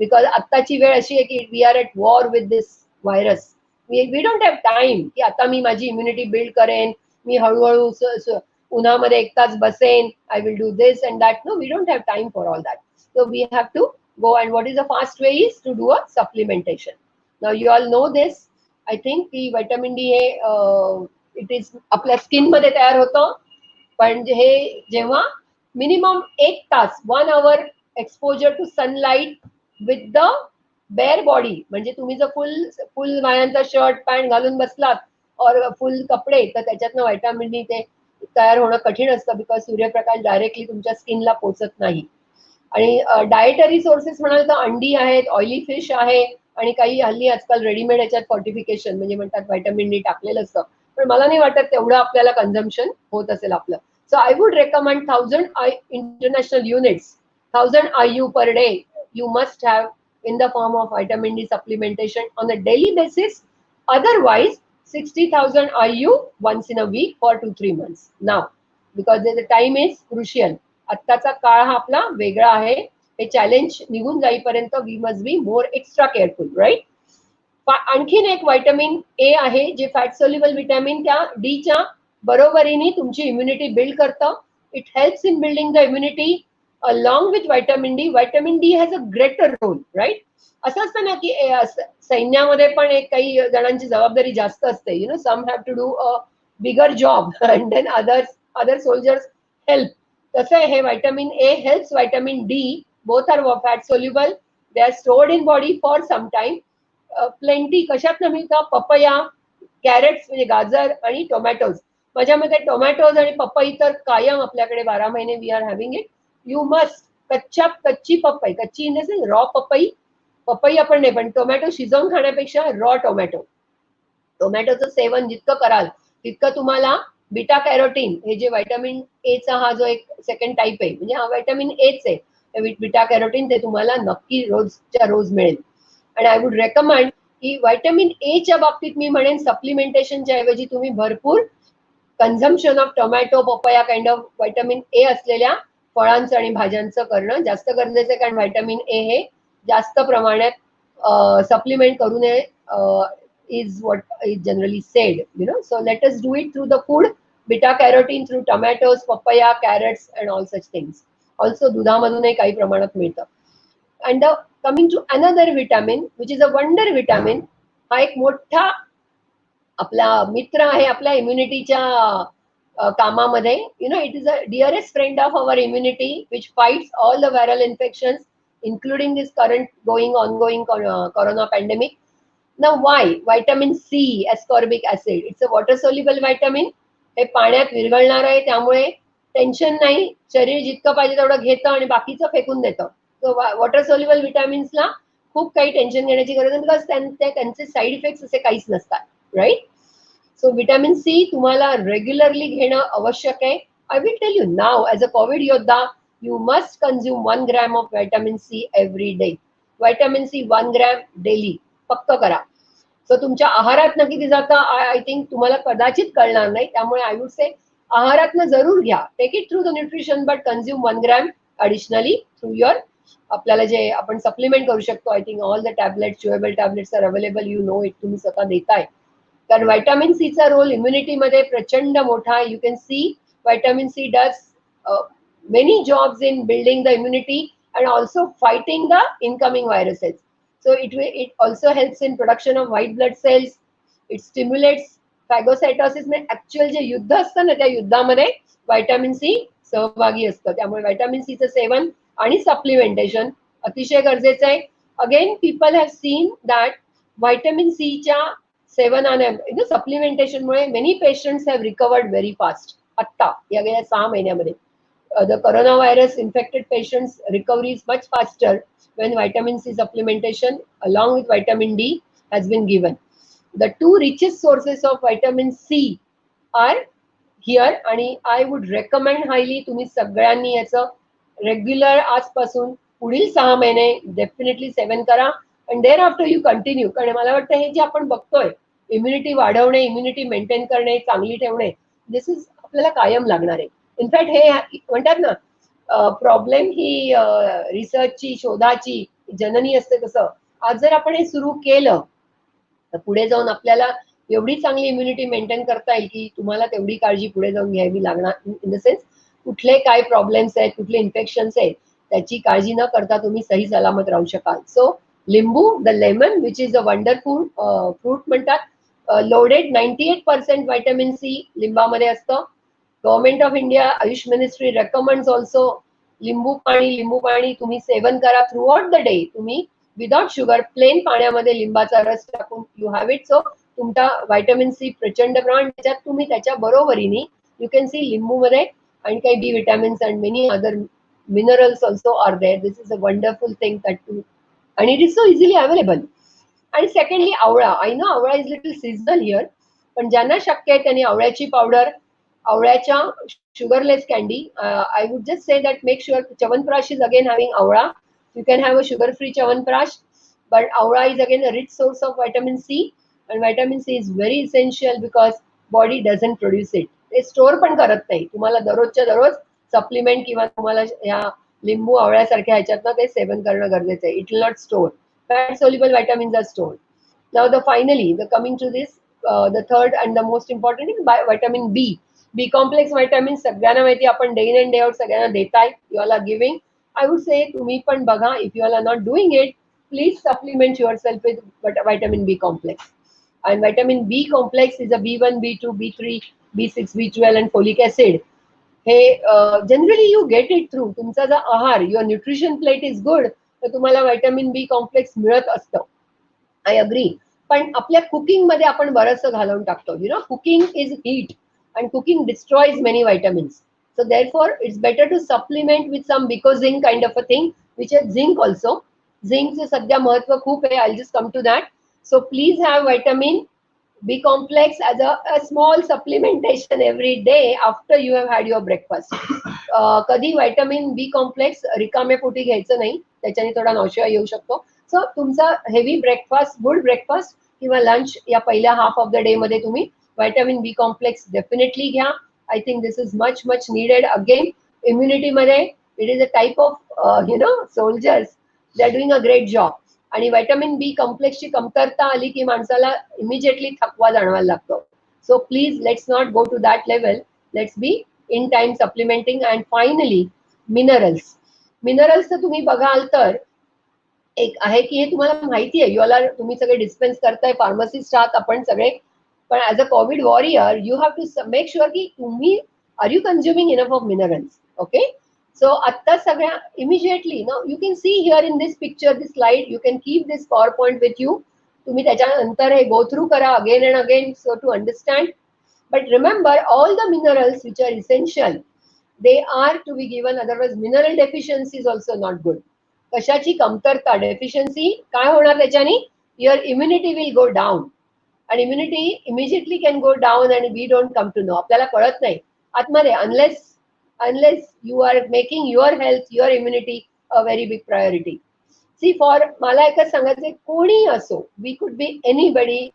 बिकॉज आत्ताची वेळ अशी आहे की we are at war with this virus. We don't have time की आता मी माझी इम्युनिटी बिल्ड करेन, मी हळूहळू उन्हामध्ये 1 तास बसेन, I will do this and that. No, we don't have time for all that. So we have to go, and what is the fast way is to do a supplementation. Now you all know this, I think, की vitamin D हे it is आपल्या skin मध्ये तयार होतं, पण हे जेव्हा minimum 1 तास 1 hour exposure to sunlight with the bare body, म्हणजे तुम्ही जर फुल मायांचा शर्ट पॅन्ट घालून बसलात और फुल कपडे, तर त्याच्यातनं व्हायटमिन डी ते तयार होणं कठीण असतं, बिकॉज सूर्यप्रकाश डायरेक्टली तुमच्या स्किनला पोचत नाही. आणि डायटरी सोर्सेस म्हणाल तर अंडी आहेत, ऑइली फिश आहे, आणि काही हल्ली आजकाल रेडीमेड याच्यात फॉर्टिफिकेशन म्हणजे म्हणतात व्हायटमिन डी टाकलेलं असतं, पण मला नाही वाटत तेवढं आपल्याला कन्झम्पशन होत असेल आपलं. So I would recommend 1000 international units, 1000 IU per day you must have in the form of vitamin D supplementation on a daily basis. Otherwise 60,000 IU once in a week for 2-3 months. Now because the time is crucial, आत्ताचा काळ हा आपला वेगळा आहे. हे challenge निघून जाईपर्यंत we must be more extra careful, right. आणखीन एक व्हायटमिन ए आहे जे फॅट सोल्युबल व्हिटॅमिन त्या डीच्या बरोबरीने तुमची इम्युनिटी बिल्ड करतं. It helps in building the immunity along with vitamin D. Vitamin D has a greater role, right? असं असतं ना की सैन्यामध्ये पण एक काही जणांची जबाबदारी जास्त असते, you know, some have to do a bigger job and then other soldiers help. तसं हे vitamin A helps vitamin D. Both are fat soluble, they are stored in body for some time. Plenty कशातनं मिळतं? Papaya, carrots म्हणजे गाजर, आणि tomatoes. माझ्या मते tomatoes आणि पपई तर कायम आपल्याकडे 12 महिने we are having it. You must कच्ची पपई, कच्ची इन द सेन्स रॉ पपई आपण नाही, पण टोमॅटो शिजवून खाण्यापेक्षा रॉ टोमॅटोचं सेवन जितकं कराल तितकं तुम्हाला बीटा कॅरोटीन, हे जे व्हायटमिन एचा हा जो एक सेकंड टाईप आहे, म्हणजे हा व्हायटमिन एच आहे, बीटा कॅरोटीन, ते तुम्हाला नक्की रोजच्या रोज मिळेल. आणि आय वुड रेकमेंड की व्हायटमिन एच्या बाबतीत मी म्हणेन सप्लिमेंटेशनच्या ऐवजी तुम्ही भरपूर consumption of tomato, papaya kind of vitamin A असलेल्या फळांचं आणि भाज्यांचं करणं जास्त गरजेचं आहे, कारण व्हायटमिन ए हे जास्त प्रमाणात सप्लिमेंट करू नये is what is generally said, you know. So let us do it through the food, beta carotene through tomatoes, papaya, carrots and all such things. Also दुधामधूनही काही प्रमाणात मिळतं. And coming to another vitamin which is a wonder vitamin, हा एक मोठा आपला मित्र आहे आपल्या इम्युनिटीच्या कामामध्ये. You know, it is a dearest friend of our immunity which fights all the viral infections including this current ongoing corona pandemic. Now why? Vitamin C, ascorbic acid. It's a water soluble vitamin. हे पाण्यात विरघळणार आहे, त्यामुळे tension नाही. शरीर जितकं पाहिजे तेवढं घेतं आणि बाकीचं फेकून देतं. सो वॉटर सोल्युबल विटामिन्सला खूप काही टेन्शन घेण्याची गरज नाही, बिकॉज त्यांचे साईड इफेक्ट्स असे काहीच नसतात, राईट. सो विटामिन सी तुम्हाला रेग्युलरली घेणं आवश्यक आहे. I will tell you now, as a Covid योद्धा, you must consume 1 gram of vitamin C every day. Vitamin C 1 gram daily पक्क करा. सो तुमच्या आहारातनं किती जातं आय थिंक तुम्हाला कदाचित कळणार नाही, त्यामुळे आय वुड से आहारातनं जरूर घ्या. Take it through the nutrition, but consume 1 gram additionally through your. आपल्याला जे आपण सप्लिमेंट करू शकतो, I think all the tablets, chewable tablets are available, you know it, तुम्ही स्वतः देताय. कारण व्हिटॅमिन सीचा रोल इम्युनिटीमध्ये प्रचंड मोठा आहे. You can see vitamin C does many jobs in building the immunity and also fighting the incoming viruses. So it also helps in production of white blood cells. It stimulates phagocytosis. म्हणजे actual जे युद्ध असतं ना, त्या युद्धामध्ये vitamin C सहभागी असतं. त्यामुळे व्हिटॅमिन सीचं सेवन आणि सप्लिमेंटेशन अतिशय गरजेचं आहे. Again people have seen that vitamin सीच्या सेवनाने सप्लिमेंटेशनमुळे many patients have recovered very fast. आत्ता या गेल्या 6 महिन्यामध्ये the coronavirus infected patients recovery is much faster when vitamin C supplementation along with vitamin D has been given. The two richest sources of vitamin C are here, आणि I would recommend highly तुम्ही सगळ्यांनी याचं regular आजपासून पुढील 6 महिने definitely सेवन करा and thereafter you continue. कारण मला वाटतं हे जे आपण बघतोय, इम्युनिटी वाढवणे, इम्युनिटी मेंटेन करणे, चांगली ठेवणे, दिस इज आपल्याला कायम लागणार आहे. इनफॅक्ट हे म्हणतात ना, प्रॉब्लेम ही रिसर्चची, शोधाची जननी असते, तसं आज जर आपण हे सुरू केलं तर पुढे जाऊन आपल्याला एवढी चांगली इम्युनिटी मेंटेन करता येईल की तुम्हाला तेवढी काळजी पुढे जाऊन घ्यावी लागणार. इन द सेन्स कुठले काय प्रॉब्लेम्स आहेत, कुठले इन्फेक्शन्स आहेत, त्याची काळजी न करता तुम्ही सही सलामत राहू शकाल. सो लिंबू, the lemon which is a wonderful fruit म्हणतात, लोडेड 98% व्हिटॅमिन सी लिंबामध्ये असतं. Government of India, Ayush ministry recommends also लिंबू पाणी तुम्ही सेवन करा थ्रू आउट द डे. तुम्ही विदाउट शुगर प्लेन पाण्यामध्ये लिंबाचा रस टाकून यू हॅव इट. सो तुमचा व्हिटॅमिन सी प्रचंड प्रमाण त्याच्यात, तुम्ही त्याच्या बरोबरीने यू कॅन सी लिंबूमध्ये आणि काही B vitamins and many other minerals also are there. This is a wonderful thing that too, आणि it is so easily available. आणि सेकंडली आवळा. I know amla is little seasonal here, पण ज्यांना शक्य आहे त्यांनी आवळ्याची पावडर, आवळ्याच्या sugarless candy. I would just say that make sure Chyawanprash is again having aura. You can have a sugar-free Chyawanprash, but aura is again a rich source of vitamin C, and vitamin C is very essential because body doesn't produce it. ते store पण करत नाही. तुम्हाला दररोजच्या दररोज supplement किंवा तुम्हाला या लिंबू आवळ्यासारख्या ह्याच्यातनं ते सेवन करणं गरजेचं आहे. It will not store. Fat soluble vitamins are stored. Now the coming to this, the third and the most important is vitamin B. B complex vitamin सगळ्यांना माहिती, आपण day in and day out सगळ्यांना देताय. You are giving. I would say तुम्ही पण बघा, if you are not doing it, please supplement yourself with vitamin B complex. And vitamin B complex is a B1, B2, B3, B6, B12 and folic acid. हे generally you get it through तुमचा जर आहार, your nutrition plate is good, तर तुम्हाला vitamin B complex मिळत असतं. I agree. पण आपल्या कुकिंग मध्ये आपण बरंचसं घालवून टाकतो. You know, cooking is heat and cooking destroys many vitamins. So therefore it's better to supplement with some Bico-zinc kind of a thing, which has zinc also. Zinc चे सध्या महत्व खूप आहे. I'll just come to that. So please have vitamin B complex as a small supplementation every day after you have had your breakfast. कधी vitamin B complex रिकामे पोटी घ्यायचं नाही, त्याच्याने थोडा नॉशिया येऊ शकतो. सो तुमचा हेवी ब्रेकफास्ट, गुड ब्रेकफास्ट किंवा लंच या पहिल्या हाफ ऑफ द डे मध्ये तुम्ही व्हिटॅमिन बी कॉम्प्लेक्स डेफिनेटली घ्या. I think this is much much needed. Again इम्युनिटीमध्ये it is a type of soldiers, they are doing a great job. आणि vitamin B कॉम्प्लेक्सची कमतरता आली की माणसाला इमिजिएटली थकवा जाणवायला लागतो. So please let's not go to that level. Let's be in time supplementing. And finally minerals. मिनरल्सचं तुम्ही बघाल तर एक आहे की हे तुम्हाला माहिती आहे, युअला तुम्ही सगळे डिस्पेन्स करताय, फार्मसिस्ट आहात आपण सगळे, पण as a Covid warrior you have to make sure की तुम्ही are you consuming enough of minerals. Okay, so आता सगळ्या immediately you can see here in this picture, this slide, you can keep this PowerPoint with you. तुम्ही त्याच्यानंतर हे go through करा again and again so to understand. But remember all the minerals which are essential, they are to be given, otherwise mineral deficiency is also not good. कशाची कमतरता, deficiency काय होणार त्याच्याने, your immunity will go down, आणि immunity immediately can go down आणि we don't come to know, आपल्याला कळत नाही आतमध्ये, unless you are making your health, your immunity a very big priority. See for मला एकच सांगायचं, कोणी असो, we could be anybody,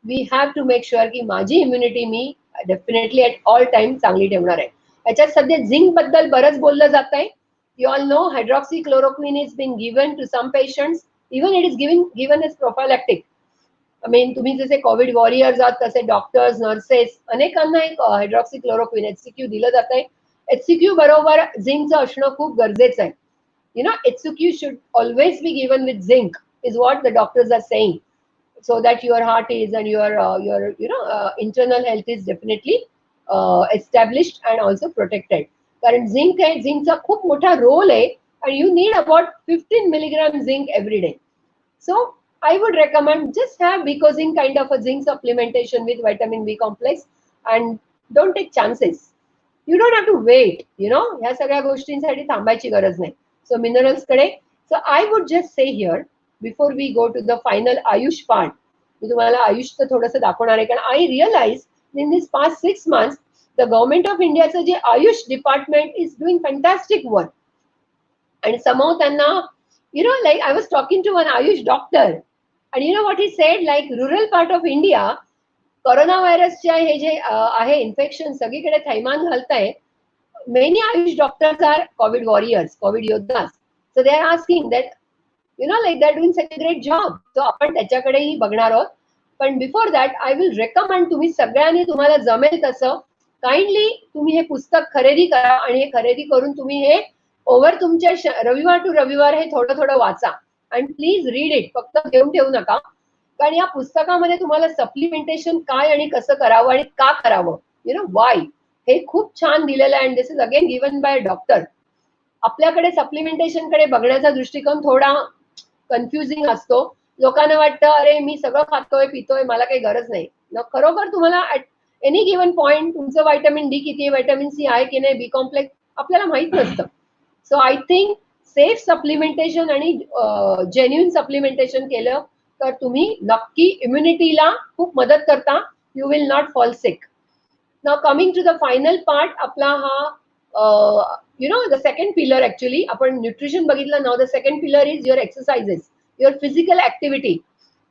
we have to make sure की माझी इम्युनिटी मी डेफिनेटली ॲट ऑल टाइम चांगली ठेवणार आहे. याच्यात सध्या झिंक बद्दल बरंच बोललं जात आहे. You all know hydroxychloroquine is been given to some patients, even it is given as prophylactic. I mean तुम्ही जसे कोविड वॉरियर्स आहात तसे डॉक्टर्स, नर्सेस अनेकांना एक हायड्रॉक्सीक्लोरोक्विन HCQ दिलं जात आहे. HCQ बरोबर झिंकचं असणं खूप गरजेचं आहे. HCQ should always be given with zinc is what the doctors are saying, so that your heart is and your internal health is definitely established and also protected. कारण झिंक आहे, झिंकचा खूप मोठा रोल आहे, and you need about 15 milligram zinc every day. So I would recommend just have Vicozin kind of a zinc supplementation with vitamin B complex and don't take chances. You don't have to wait, ह्या सगळ्या गोष्टींसाठी थांबायची गरज नाही. So minerals कडे, so I would just say here before we go to the final Ayush part, मी तुम्हाला आयुषचं थोडंसं दाखवणार आहे, कारण I realize in this past 6 months the government of Indiaचं जे Ayush department is doing fantastic work. And somehow त्यांना like I was talking to one Ayush doctor, and you know what he said, like rural part of India, corona व्हायरसच्या हे जे आहे infection सगळीकडे थैमान घालताय. Many Ayush doctors are COVID warriors, COVID Yoddhas. So they are asking that, like they're doing such a great job. So आपण त्याच्याकडेही बघणार आहोत. पण before that I will recommend, तुम्ही सगळ्यांनी तुम्हाला जमेल तसं काइंडली तुम्ही हे पुस्तक खरेदी करा, आणि हे खरेदी करून तुम्ही हे ओव्हर तुमच्या रविवार टू रविवार हे थोडं थोडं वाचा, आणि प्लीज रीड इट, फक्त घेऊन ठेवू नका. कारण या पुस्तकामध्ये तुम्हाला सप्लिमेंटेशन काय आणि कसं करावं आणि का करावं, वाय, हे खूप छान दिलेलं आहे. And this is again given by doctor. आपल्याकडे सप्लिमेंटेशन कडे बघण्याचा दृष्टिकोन थोडा कन्फ्युजिंग असतो. लोकांना वाटतं अरे मी सगळं खातोय पितोय, मला काही गरज नाही. खरोखर तुम्हाला ऍट एनी गिवन पॉइंट तुमचं व्हायटामिन डी किती आहे, व्हायटामिन सी आहे की नाही, बी कॉम्प्लेक्स आपल्याला माहित नसतं. So I think safe supplementation आणि जेन्युइन सप्लिमेंटेशन केलं तर तुम्ही नक्की इम्युनिटीला खूप मदत करता. You will not fall sick. Now coming to the final part, आपला हा द सेकंड पिलर, ऍक्च्युली आपण न्यूट्रिशन बघितलं. Now the second pillar is your exercises, your physical activity.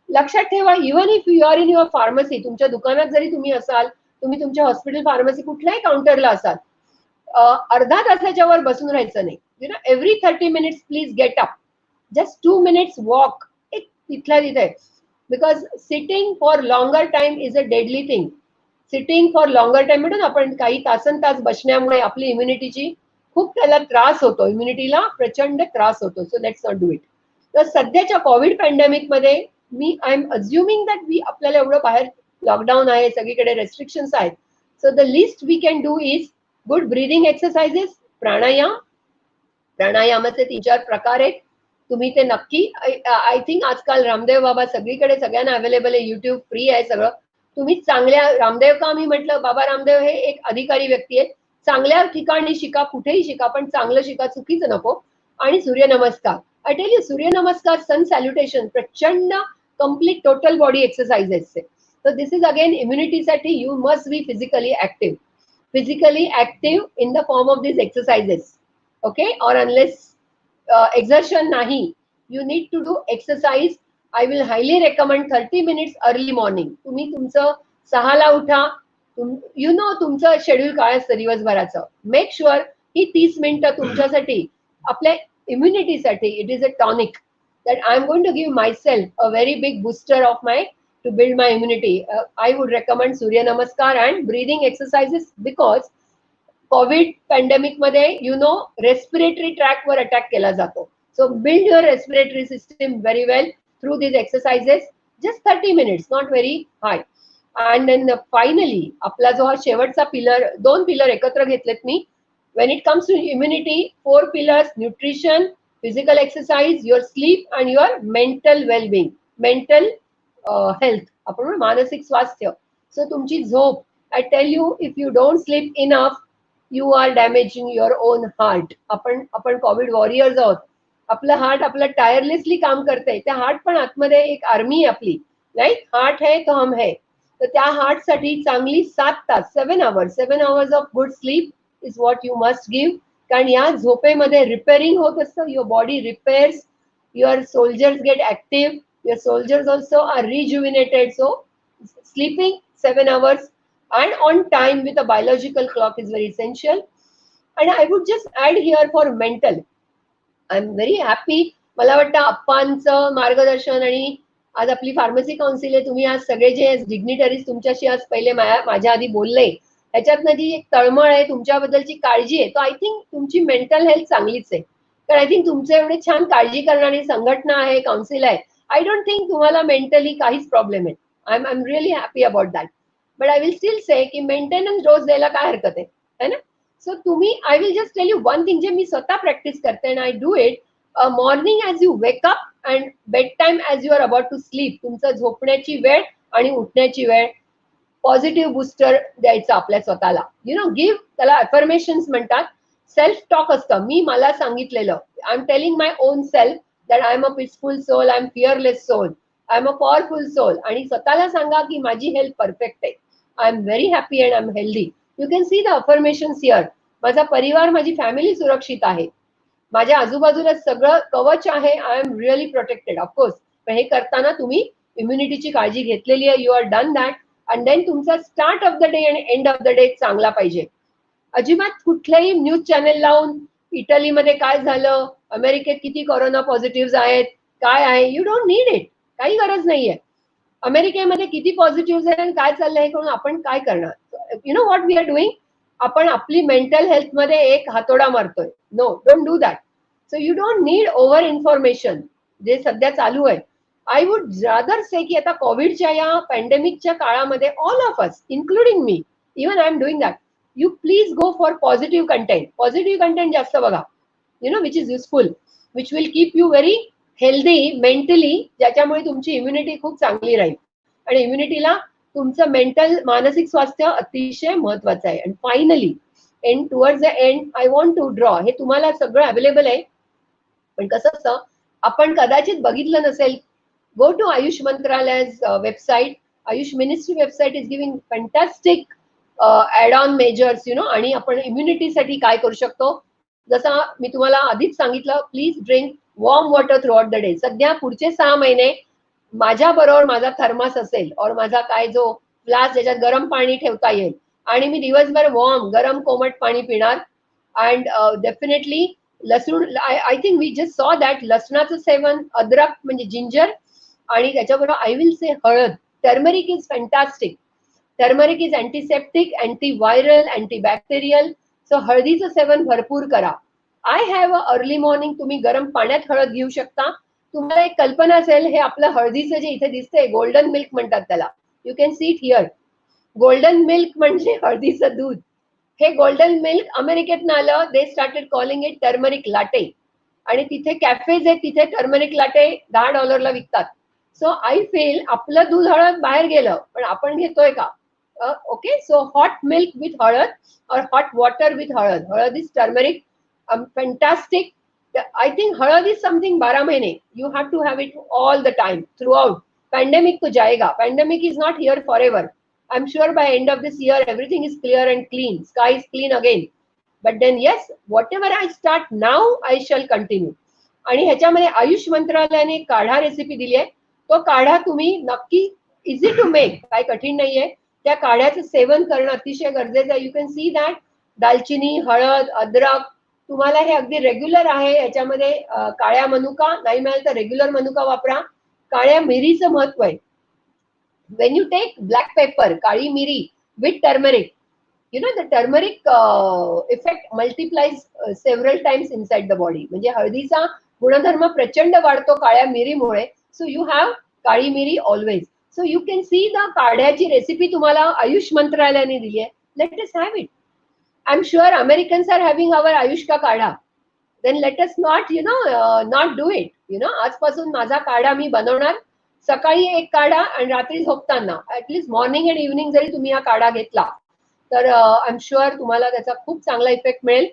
लक्षात ठेवा, even if you are in your pharmacy, तुमच्या दुकानात जरी तुम्ही असाल, तुम्ही तुमच्या हॉस्पिटल फार्मसी कुठल्याही काउंटरला असाल, अर्धा तासाच्या वर बसून राहायचं नाही. Every 30 minutes please get up, just 2 minutes walk, एक तिथल्या तिथे. Because sitting for longer time is a deadly thing. Sitting for longer time म्हणून आपण काही तासन तास बसण्यामुळे आपली इम्युनिटीची खूप त्याला त्रास होतो, इम्युनिटीला प्रचंड त्रास होतो. So let's not do it. तर सध्याच्या कोविड पॅन्डेमिक मध्ये आय एम अज्युमिंग दॅट आपल्याला एवढं बाहेर लॉकडाऊन आहे, सगळीकडे रेस्ट्रिक्शन्स आहेत. So the list we can do is good breathing exercises, pranayam. प्राणायामाचे 3-4 प्रकार आहेत. तुम्ही ते नक्की, आय थिंक आजकाल रामदेव बाबा सगळीकडे सगळ्यांना अवेलेबल आहे, युट्यूब फ्री आहे सगळं. तुम्ही चांगल्या रामदेव का मी म्हटलं, बाबा रामदेव हे एक अधिकारी व्यक्ती आहेत. चांगल्या ठिकाणी शिका, कुठेही शिका, पण चांगलं शिका, चुकीचं नको. आणि suryanamaskar, I tell you, suryanamaskar, sun salutation प्रचंड complete total body exercises. So this is again इम्युनिटीसाठी you must be physically active. Physically active in the form of this exercises. Okay, और unless exertion nahi, you need to do exercise. I will highly recommend 30 minutes early morning. तुम्ही तुमचं 6 ला उठा. तुमचं schedule काय असतं दिवसभराचं, मेक शुअर ही 30 मिनिटं तुमच्यासाठी, आपल्या इम्युनिटीसाठी it is a tonic that I am going to give myself a very big booster of to build my immunity. I would recommend Surya Namaskar and breathing exercises, because covid pandemic मध्ये respiratory tract वर attack केला जातो. So build your respiratory system very well through this exercises. Just 30 minutes, not very high. And then finally आपला जो हा शेवटचा pillar, 2 pillar एकत्र घेतलेत मी. When it comes to immunity, 4 pillars: nutrition, physical exercise, your sleep, and your mental well-being, mental health. आपण म्हणू मानसिक स्वास्थ्य. So तुमची झोप, I tell you, if you don't sleep enough, you are damaging your own heart. आपण Covid warriors आहोत. आपलं heart आपलं टायरलेसली काम करतंय. त्या हार्ट पण आतमध्ये एक आर्मी आहे आपली, राईट? हार्ट है तो हम है. तर त्या हार्टसाठी चांगली 7 तास, 7 hours of good sleep is what you must give. कारण या झोपेमध्ये रिपेअरिंग होत असतं. Your body repairs, your soldiers get active, your soldiers also are rejuvenated. So sleeping 7 hours and on time with a biological clock is very essential. And I would just add here for mental, I'm very happy. मला वाटतं अप्पांचं मार्गदर्शन आणि आज आपली pharmacy council आहे, तुम्ही आज सगळे जे डिग्निटरीज तुमच्याशी आज पहिले माझ्या आधी बोलले, ह्याच्यातनं जी एक तळमळ आहे, तुमच्याबद्दलची काळजी आहे, तो आय थिंक तुमची मेंटल हेल्थ चांगलीच आहे. कारण आय थिंक तुमचं एवढे छान काळजी करणारी संघटना आहे, काउन्सिल आहे. आय डोंट थिंक तुम्हाला मेंटली काहीच प्रॉब्लेम आहे. I'm really happy about that. But I will still say की मेंटेनन्स डोस द्यायला काय हरकत आहे, है ना? सो तुम्ही, I will just tell you one thing जे मी स्वतः प्रॅक्टिस करते आणि I do it. Morning as you wake up and bed time as you are about to sleep, तुमचं झोपण्याची वेळ आणि उठण्याची वेळ पॉझिटिव्ह बुस्टर द्यायचं आपल्या स्वतःला. यु नो, गिव्ह, त्याला अफर्मेशन्स म्हणतात. सेल्फ टॉक असतं. मी मला सांगितलेलं, I am telling my own self that I am a peaceful soul, I am fearless soul, I am a powerful soul. आणि स्वतःला सांगा की माझी हेल्थ परफेक्ट आहे, I am very happy and I am healthy. You can see the affirmations here. माझा परिवार, माझी family सुरक्षित आहे, माझ्या आजूबाजूला सगळं कवच आहे, I am really protected. Of course हे करताना तुम्ही इम्युनिटीची काळजी घेतलेली आहे, you are done that. And then तुमचा स्टार्ट ऑफ द डे आणि एंड ऑफ द डे चांगला पाहिजे. अजिबात कुठल्याही न्यूज चॅनेल लावून इटलीमध्ये काय झालं, अमेरिकेत किती कोरोना पॉझिटिव्ह आहेत, काय आहे, यू डोंट नीड इट. काही गरज नाहीये. अमेरिकेमध्ये किती पॉझिटिव्ह आहे आणि काय चाललंय करून आपण काय करणार. You know what we are doing, आपण आपली मेंटल हेल्थ मध्ये एक हातोडा मारतोय. No, don't do that. So you don't need over information जे सध्या चालू आहे. आय वुड रादर से की आता कोविडच्या या पॅन्डेमिकच्या काळामध्ये all of us, including me, even I am doing that, you please go for positive content. Positive content जास्त बघा, you know, which is useful, which will keep you very healthy mentally, ज्याच्यामुळे तुमची immunity खूप चांगली राहील. आणि इम्युनिटीला तुमचं mental, मानसिक स्वास्थ्य अतिशय महत्वाचं आहे. आणि finally end towards the end I want to draw, हे तुम्हाला सगळं अवेलेबल आहे, पण कसं असतं आपण कदाचित बघितलं नसेल. गो टू आयुष मंत्रालयाज website. Ayush ministry website is giving fantastic add on measures, you know. आणि आपण इम्युनिटीसाठी काय करू शकतो, जसं मी तुम्हाला आधीच सांगितलं, please drink warm water throughout the day. सध्या पुढचे 6 महिने माझ्या बरोबर माझा थर्मास असेल और माझा काय जो ग्लास ज्याच्यात गरम पाणी ठेवता येईल, आणि मी दिवसभर वॉर्म गरम कोमट पाणी पिणार. अँड डेफिनेटली लसूण, आय थिंक वी जस्ट सॉ दॅट, लसणाचं सेवन, अद्रक म्हणजे जिंजर, आणि त्याच्याबरोबर आय विल से हळद. Turmeric is fantastic. Turmeric is antiseptic, antiviral, antibacterial. So हळदीचं सेवन भरपूर करा. I have a early morning. तुम्ही गरम पाण्यात हळद घेऊ शकता. तुम्हाला एक कल्पना असेल, हे आपलं हळदीचं जे इथे दिसतंय गोल्डन मिल्क म्हणतात त्याला, you can see it here. Golden milk म्हणजे हळदीचं दूध. हे गोल्डन मिल्क अमेरिकेतनं आलं. They started calling it turmeric latte. आणि तिथे कॅफेज आहेत, तिथे टर्मरिक लाटे $10 विकतात. सो आय फील आपलं दूध हळद बाहेर गेलं, पण आपण घेतोय का? Okay, so hot milk with हळद और हॉट वॉटर विथ हळद. हळद is turmeric, fantastic. I think हळद is something 12 महीने. You have to have it all the time throughout. Pandemic तो जाएगा. Pandemic is not here forever. I'm sure by end of this year everything is clear and clean. Sky is clean again. But then yes, whatever I start now, I shall continue. आणि ह्याच्यामध्ये आयुष मंत्रालयाने काढा recipe दिली आहे. तो काढा तुम्ही नक्की, इझी टू मेक, काय कठीण नाहीये. त्या काढ्याचं सेवन करणं अतिशय गरजेचं आहे. यू कॅन सी दॅट दालचिनी, हळद, अद्रक, तुम्हाला हे अगदी रेग्युलर आहे. याच्यामध्ये काळ्या मनुका नाही मिळालं तर रेग्युलर मनुका वापरा. काळ्या मिरीचं महत्व आहे. When you take black pepper, काळी मिरी with turmeric, you know the turmeric effect multiplies several times inside the body. म्हणजे हळदीचा गुणधर्म प्रचंड वाढतो काळ्या मिरीमुळे. सो यू हॅव काळी मिरी always. So you can see the काढ्याची रेसिपी तुम्हाला आयुष मंत्रालयाने दिली आहे. Let us have it. I'm sure Americans are having our Ayush का kadha. Then let us not, not do it. आजपासून माझा काढा मी बनवणार. सकाळी एक काढा आणि रात्री झोपताना ऍटलीस्ट मॉर्निंग अँड इव्हनिंग जरी तुम्ही हा काढा घेतला तर आय एम शुअर तुम्हाला त्याचा खूप चांगला इफेक्ट मिळेल.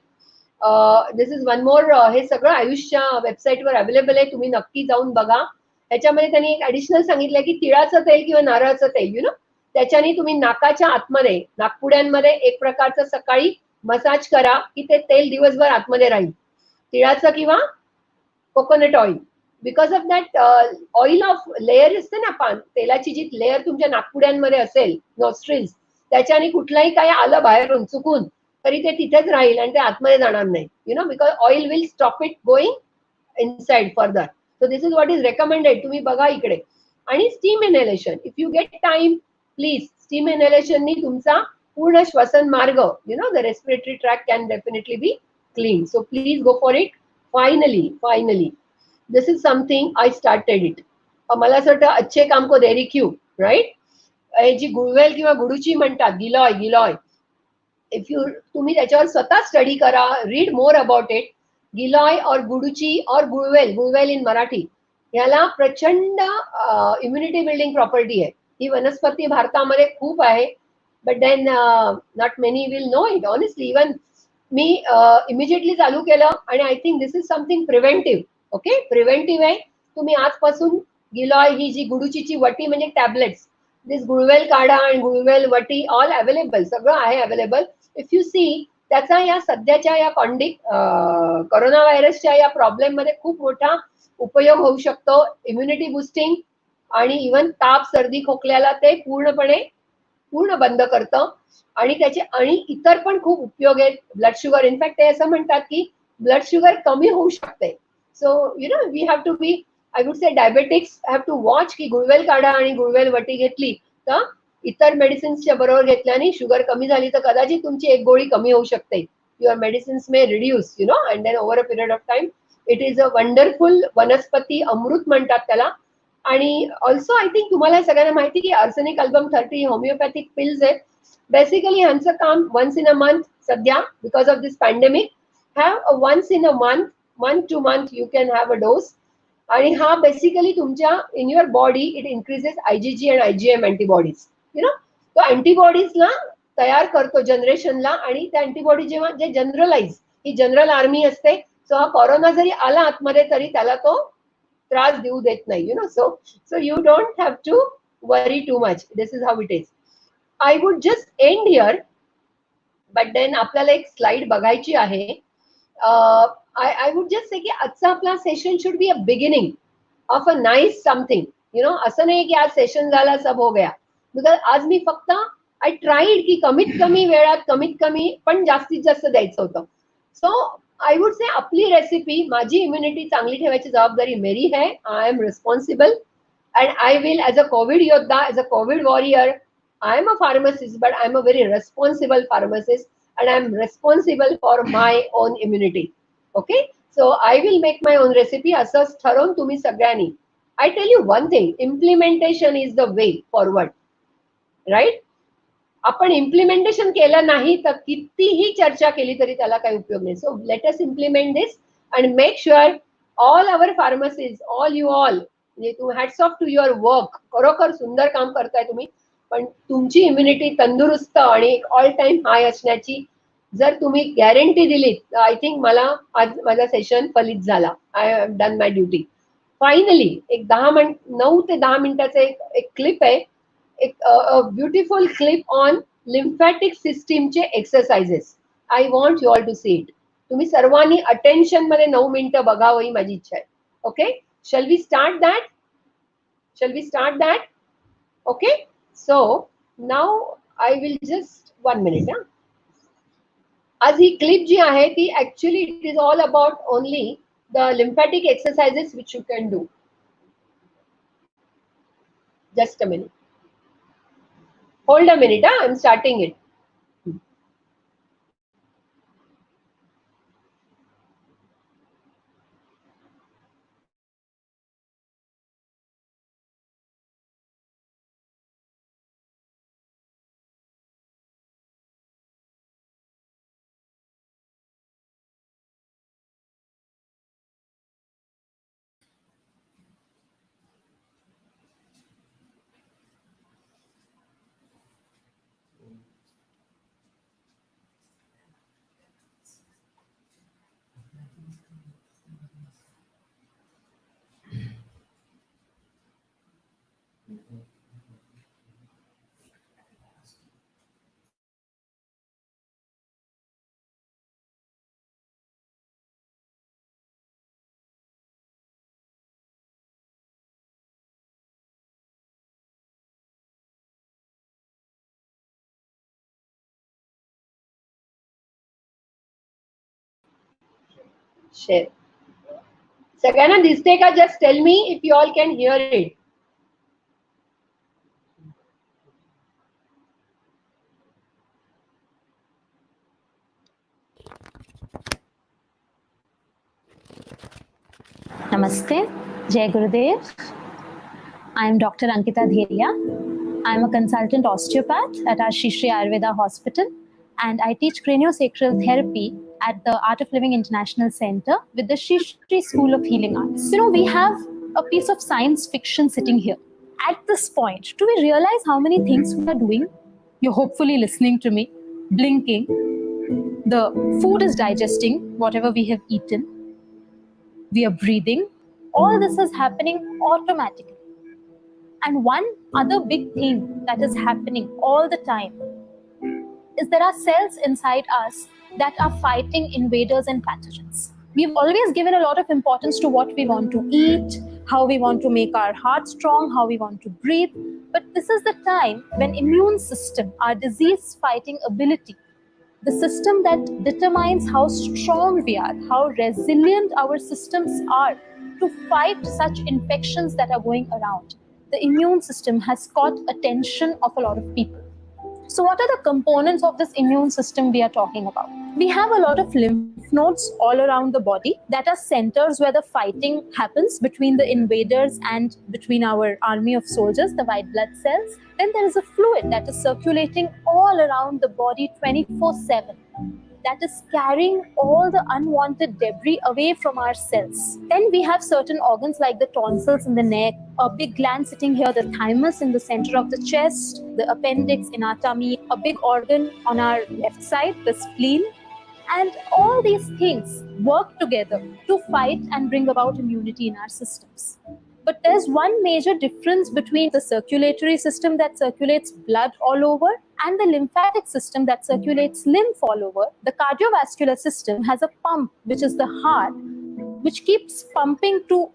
दिस इज वन मोर, हे सगळं आयुषच्या वेबसाईटवर अवेलेबल आहे, तुम्ही नक्की जाऊन बघा. त्याच्यामध्ये त्यांनी एक ऍडिशनल सांगितलंय की तिळाचं तेल किंवा नारळाचं तेल, त्याच्याने तुम्ही नाकाच्या आतमध्ये, नाकपुड्यांमध्ये एक प्रकारचं सकाळी मसाज करा की ते तेल दिवसभर आतमध्ये राहील. तिळाचं किंवा coconut oil. Because of that oil of layer असते ना, पान तेलाची जी लेअर तुमच्या नाकपुड्यांमध्ये असेल, नॉस्ट्रिल्स, त्याच्याने कुठलाही काही आलं बाहेरून चुकून तरी ते तिथेच राहील आणि ते आतमध्ये जाणार नाही. Because oil will stop it going inside further. So this is what is recommended. तुम्ही बघा इकडे. आणि steam inhalation, if you get time please, steam इनहेलेशननी तुमचा पूर्ण श्वसन मार्ग, the respiratory tract can definitely be clean. So please go for it. Finally this is something I started it. मला असं वाटतं अच्छे काम को देरी क्यू, राईट. जी गुळवेल किंवा गुडूची म्हणतात, गिलॉय, इफ यू, तुम्ही त्याच्यावर स्वतः स्टडी करा, read more about it. Giloy और गुडूची और गुळवेल इन मराठी, याला प्रचंड इम्युनिटी बिल्डिंग प्रॉपर्टी आहे. ही वनस्पती भारतामध्ये खूप आहे, but then not many will know it honestly. Even मी इमिजिएटली चालू केलं आणि I think this is something preventive. Okay, preventive आहे. तुम्ही आजपासून गिलॉय, ही जी गुडूचीची वटी म्हणजे टॅबलेट्स, दिस गुळवेल काढा आणि गुळवेल वटी ऑल अवेलेबल, सगळं आहे अवेलेबल. इफ यू सी, त्याचा या सध्याच्या या कोरोना व्हायरसच्या या प्रॉब्लेम मध्ये खूप मोठा उपयोग होऊ शकतो. इम्युनिटी बुस्टिंग आणि इवन ताप, सर्दी, खोकल्याला ते पूर्ण बंद करतं. आणि त्याचे आणि इतर पण खूप उपयोग आहेत. ब्लड शुगर, इनफॅक्ट ते असं म्हणतात की ब्लड शुगर कमी होऊ शकते. So we have to be, I would say diabetics have to watch की गुळवेल काढा आणि गुळवेल वटी घेतली तर इतर मेडिसिन्सच्या बरोबर घेतल्याने शुगर कमी झाली तर कदाचित तुमची एक गोळी कमी होऊ शकते. Your medicines may reduce, and then over a period of time. It is a wonderful वनस्पती, अमृत म्हणतात त्याला. आणि ऑल्सो आय थिंक तुम्हाला सगळ्यांना माहिती की आर्सेनिक अल्बम 30 होमिओपॅथिक पिल्स आहेत. बेसिकली ह्यांचं काम वन्स इन अ मंथ, सध्या because of this pandemic, have once in a month two month you can have a dose. आणि हा बेसिकली तुमच्या in your body it increases IgG and IgM antibodies. तो अँटीबॉडीजला तयार करतो जनरेशनला. आणि त्या अँटीबॉडी जेव्हा जे जनरलाइज, ही जनरल आर्मी असते. सो हा कोरोना जरी आला आतमध्ये तरी त्याला तो त्रास देऊ देत नाही. So you don't have to worry too much. This is how it is. I would just end here, but then आपल्याला एक स्लाइड बघायची आहे. आय वुड जस्ट से की आजचा आपला session should be a beginning of a nice something. असं नाही की आज सेशन झाला सब हो गया. बिकॉज आज मी फक्त आय ट्राईड की कमीत कमी वेळात कमीत कमी पण जास्तीत जास्त द्यायचं होतं. सो आय वुड से आपली रेसिपी, माझी इम्युनिटी चांगली ठेवायची जबाबदारी मेरी है. I am responsible and I will, as a COVID Yoddha, as a COVID warrior, I am a pharmacist, but I am a very responsible pharmacist and I am responsible for my own immunity. Okay? So I will make my own recipe. असंच ठरवून तुम्ही सगळ्यांनी. I tell you one thing, implementation is the way forward. Right? आपण implementation केलं नाही तर कितीही चर्चा केली तरी त्याला काही उपयोग नाही. So let us implement this and make sure all our pharmacies, all you all, म्हणजे hats off to your work. खरोखर सुंदर काम करताय तुम्ही. पण तुमची इम्युनिटी तंदुरुस्त आणि ऑल टाइम हाय असण्याची जर तुम्ही गॅरंटी दिलीत, आय थिंक मला आज माझा सेशन फलित झाला. I have done my duty. Finally एक 9 ते 10 मिनिटाचा एक क्लिप आहे, एक ब्युटिफुल क्लिप ऑन लिम्फॅटिक सिस्टीमचे exercises. I want you all to see it. तुम्ही सर्वांनी अटेन्शन मध्ये 9 मिनिटं बघावं ही माझी इच्छा आहे. Okay, shall we start that? Okay, so now I will just 1 minute. आज ही क्लिप जी आहे ती actually it is all about only the lymphatic exercises which you can do. Just a minute, hold a minute. I am starting it. Share. सगळ्यांना दिसते का? Just tell me if you all can hear it. Namaste, Jai Gurudev. I am Dr. Ankita Dheria. I am a consultant osteopath at our Shri Shri Ayurveda Hospital, and I teach craniosacral therapy at the Art of Living International Center with the Shri Shri School of Healing Arts. You know, we have a piece of science fiction sitting here. At this point, do we realize how many things we are doing? You're hopefully listening to me, blinking. The food is digesting whatever we have eaten. We are breathing. All this is happening automatically. And one other big thing that is happening all the time is there are cells inside us that are fighting invaders and pathogens. We've always given a lot of importance to what we want to eat, how we want to make our heart strong, how we want to breathe. But this is the time when immune system, our disease fighting ability, the system that determines how strong we are, how resilient our systems are to fight such infections that are going around. The immune system has caught attention of a lot of people. So what are the components of this immune system we are talking about? We have a lot of lymph nodes all around the body that are centers where the fighting happens between the invaders and between our army of soldiers, the white blood cells. Then there is a fluid that is circulating all around the body 24/7. That is carrying all the unwanted debris away from our cells. Then we have certain organs like the tonsils in the neck, a big gland sitting here, the thymus in the center of the chest, the appendix in our tummy, a big organ on our left side, the spleen. And all these things work together to fight and bring about immunity in our systems. But there's one major difference between the circulatory system that circulates blood all over and the lymphatic system that circulates lymph all over. The cardiovascular system has a pump, which is the heart, which keeps pumping to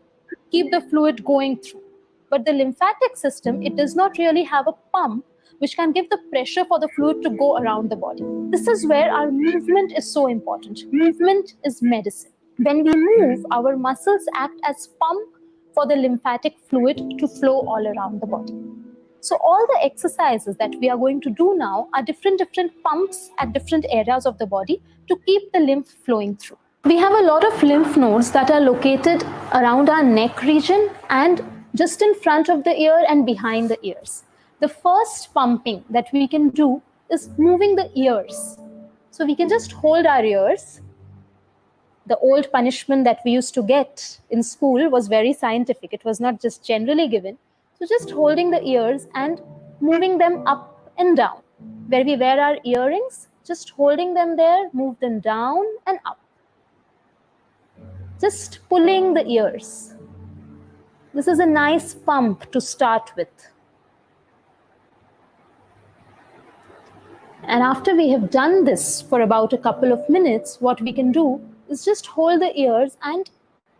keep the fluid going through. But the lymphatic system, it does not really have a pump which can give the pressure for the fluid to go around the body. This is where our movement is so important. Movement is medicine. When we move, our muscles act as pump for the lymphatic fluid to flow all around the body. So all the exercises that we are going to do now are different pumps at different areas of the body to keep the lymph flowing through. We have a lot of lymph nodes that are located around our neck region and just in front of the ear and behind the ears. The first pumping that we can do is moving the ears. So we can just hold our ears. The old punishment that we used to get in school was very scientific. It was not just generally given. So just holding the ears and moving them up and down. Where we wear our earrings, just holding them there, move them down and up. Just pulling the ears. This is a nice pump to start with. And after we have done this for about a couple of minutes, what we can do is just hold the ears and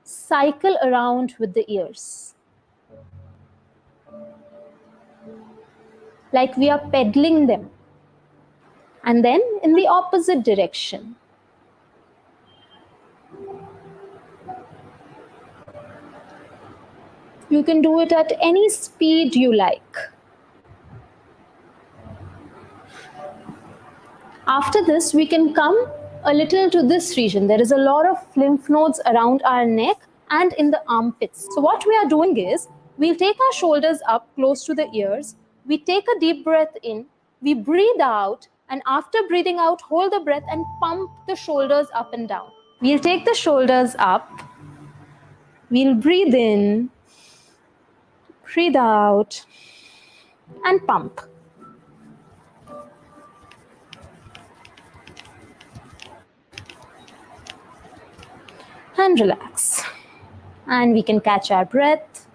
cycle around with the ears. Like we are pedaling them. And then in the opposite direction. You can do it at any speed you like. After this, we can come a little to this region. There is a lot of lymph nodes around our neck and in the armpits. So what we are doing is, we'll take our shoulders up close to the ears. We take a deep breath in, we breathe out, and after breathing out, hold the breath and pump the shoulders up and down. We'll take the shoulders up. We'll breathe in, breathe out, and pump. And relax. And we can catch our breath.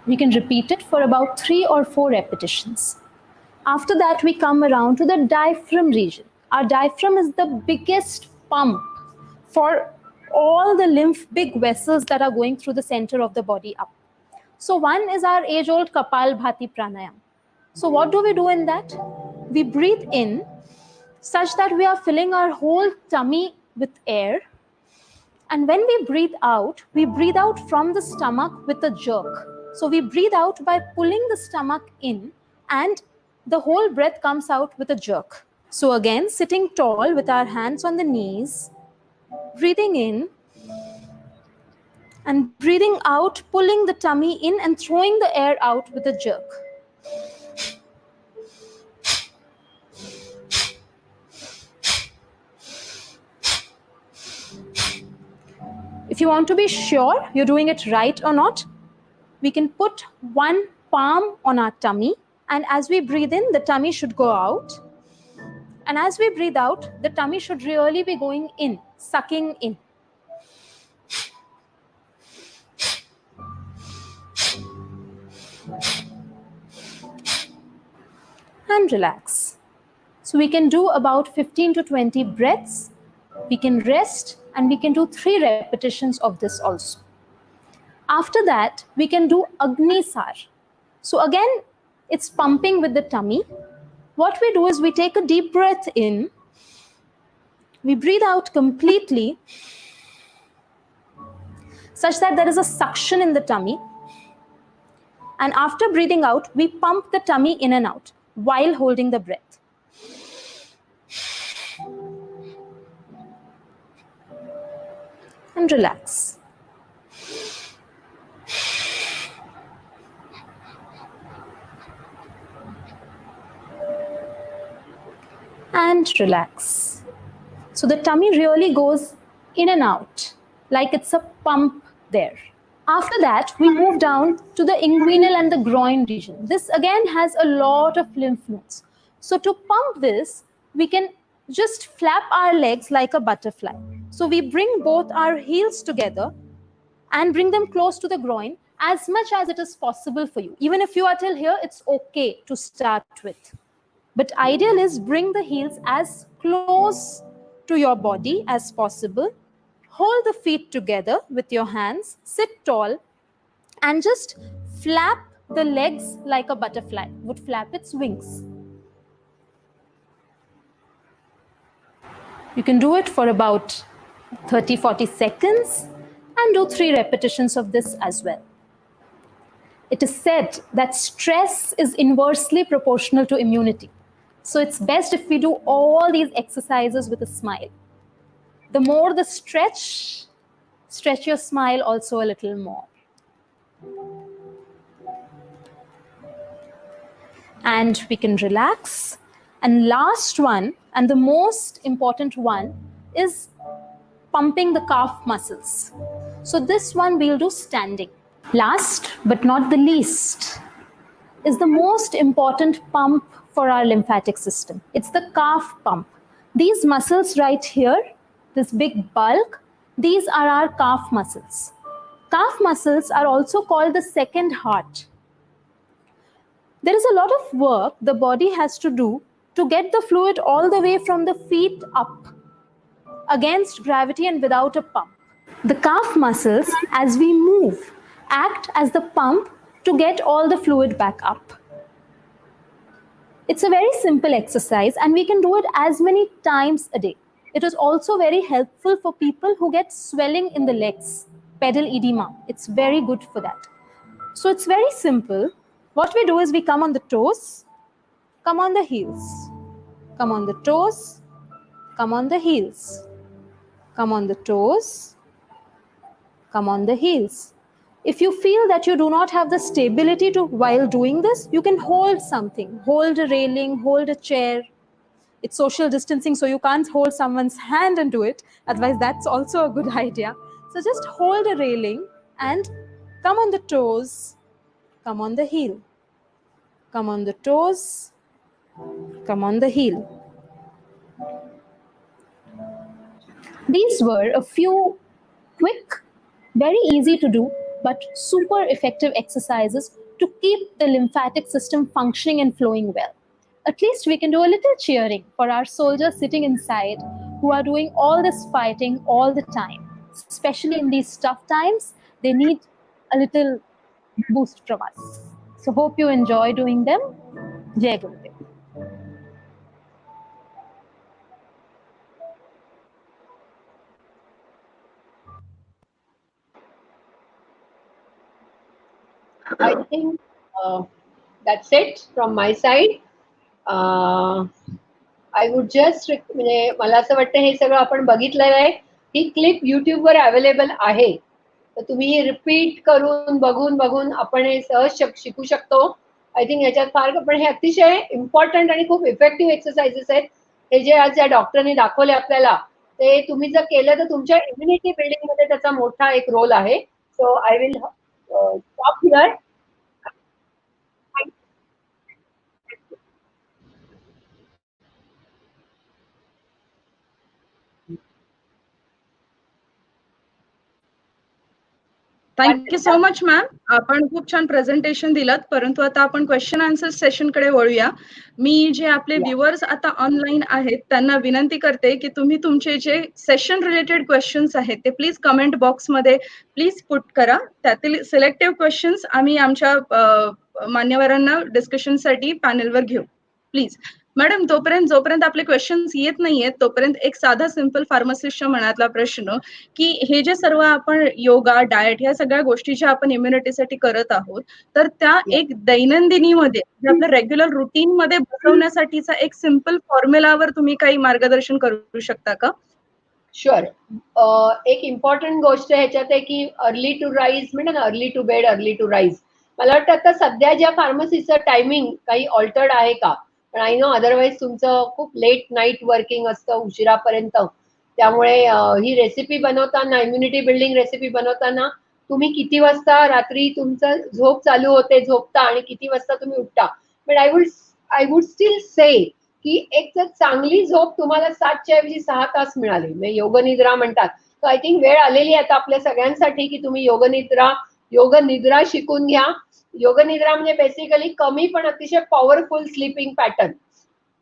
We can repeat it for about 3 or 4 repetitions. After that, we come around to the diaphragm region. Our diaphragm is the biggest pump for all the big vessels that are going through the center of the body up. So one is our age-old Kapalbhati pranayam. So what do we do in that? We breathe in such that we are filling our whole tummy with air. And when we breathe out from the stomach with a jerk. So we breathe out by pulling the stomach in, and the whole breath comes out with a jerk. So again, sitting tall with our hands on the knees, breathing in and breathing out, pulling the tummy in and throwing the air out with a jerk. If you want to be sure you're doing it right or not, we can put one palm on our tummy, and as we breathe in, the tummy should go out. And as we breathe out, the tummy should really be going in, sucking in. And relax. So we can do about 15 to 20 breaths. We can rest, and we can do 3 repetitions of this also. After that, we can do Agnisar. So again, it's pumping with the tummy. What we do is we take a deep breath in, we breathe out completely, such that there is a suction in the tummy. And after breathing out, we pump the tummy in and out while holding the breath. And relax. And relax. So the tummy really goes in and out, like it's a pump there. After that, we move down to the inguinal and the groin region. This again has a lot of lymph nodes. So to pump this, we can just flap our legs like a butterfly. So we bring both our heels together and bring them close to the groin as much as it is possible for you. Even if you are till here, it's okay to start with. But ideal is bring the heels as close to your body as possible. Hold the feet together with your hands, sit tall, and just flap the legs like a butterfly would flap its wings. You can do it for about 30-40 seconds and do 3 repetitions of this as well. It is said that stress is inversely proportional to immunity. So it's best if we do all these exercises with a smile. The more the stretch your smile also a little more. And we can relax. And last one, and the most important one, is pumping the calf muscles. So this one we'll do standing. Last but not the least is the most important pump for our lymphatic system. It's the calf pump. These muscles right here, this big bulk, these are our calf muscles. Calf muscles are also called the second heart. There is a lot of work the body has to do to get the fluid all the way from the feet up against gravity and without a pump. The calf muscles, as we move, act as the pump to get all the fluid back up. It's a very simple exercise, and we can do it as many times a day. It is also very helpful for people who get swelling in the legs, pedal edema. It's very good for that. So it's very simple. What we do is we come on the toes, come on the heels, come on the toes, come on the heels, come on the toes, come on the heels. If you feel that you do not have the stability to while doing this, you can hold something, hold a railing, hold a chair. It's social distancing, so you can't hold someone's hand and do it. Otherwise, that's also a good idea. So just hold a railing and come on the toes, come on the heel, come on the toes, come on the heel. These were a few quick, very easy to do, but super effective exercises to keep the lymphatic system functioning and flowing well. At least we can do a little cheering for our soldiers sitting inside who are doing all this fighting all the time. Especially in these tough times, they need a little boost from us. So hope you enjoy doing them. Jai Gurudev. I think that's it from my side. I would just म्हणजे मला असं वाटतं हे सगळं आपण बघितलेलं आहे. ही clip युट्यूबवर अवेलेबल आहे, तर तुम्ही रिपीट करून बघून आपण हे सहज शिकू शकतो. आय थिंक याच्यात फार पण हे अतिशय इम्पॉर्टंट आणि खूप इफेक्टिव्ह एक्सरसाइजेस आहेत. हे जे आज या डॉक्टरने दाखवले आपल्याला, ते तुम्ही जर केलं तर तुमच्या इम्युनिटी बिल्डिंग मध्ये त्याचा मोठा एक रोल आहे. So I will stop here. Thank you so much ma'am. आपण खूप छान प्रेझेंटेशन दिलं, परंतु आता आपण क्वेश्चन आन्सर सेशन कडे वळूया. मी जे आपले व्ह्युअर्स आता ऑनलाईन आहेत त्यांना विनंती करते की तुम्ही तुमचे जे सेशन रिलेटेड क्वेश्चन्स आहेत ते प्लीज कमेंट बॉक्समध्ये प्लीज पुट करा. त्यातील सिलेक्टिव्ह क्वेश्चन्स आम्ही आमच्या मान्यवरांना डिस्कशनसाठी पॅनेलवर घेऊ. प्लीज मॅडम, जोपर्यंत आपले क्वेश्चन्स येत नाहीयेत तोपर्यंत एक साधा सिंपल फार्मासिस्टच्या मनातला प्रश्न की हे जे सर्व आपण योगा, डाएट ह्या सगळ्या गोष्टी ज्या आपण इम्युनिटीसाठी करत आहोत, तर त्या एक दैनंदिनीमध्ये आपल्या रेग्युलर रुटीन मध्ये बसवण्यासाठीचा एक सिंपल फॉर्म्युलावर तुम्ही काही मार्गदर्शन करू शकता का? शुअर. एक इम्पॉर्टंट गोष्ट ह्याच्यात आहे की अर्ली टू राईज म्हणजे ना, early to bed early to rise. मला वाटतं आता सध्या ज्या फार्मसीचं टायमिंग काही ऑल्टर्ड आहे का, पण आय नो अदरवाईज तुमचं खूप लेट नाईट वर्किंग असतं उशिरापर्यंत. त्यामुळे ही रेसिपी बनवताना, इम्युनिटी बिल्डिंग रेसिपी बनवताना तुम्ही किती वाजता रात्री तुमचं झोप चालू होते, झोपता आणि किती वाजता तुम्ही उठता. बट आय वुड स्टील से की एक जर चांगली झोप तुम्हाला 7च्या ऐवजी 6 तास मिळाली, म्हणजे योगनिद्रा म्हणतात, तर आय थिंक वेळ आलेली आहे आता आपल्या सगळ्यांसाठी की तुम्ही योगनिद्रा शिकून घ्या. योगनिद्रा म्हणजे बेसिकली कमी पण अतिशय पॉवरफुल स्लीपिंग पॅटर्न.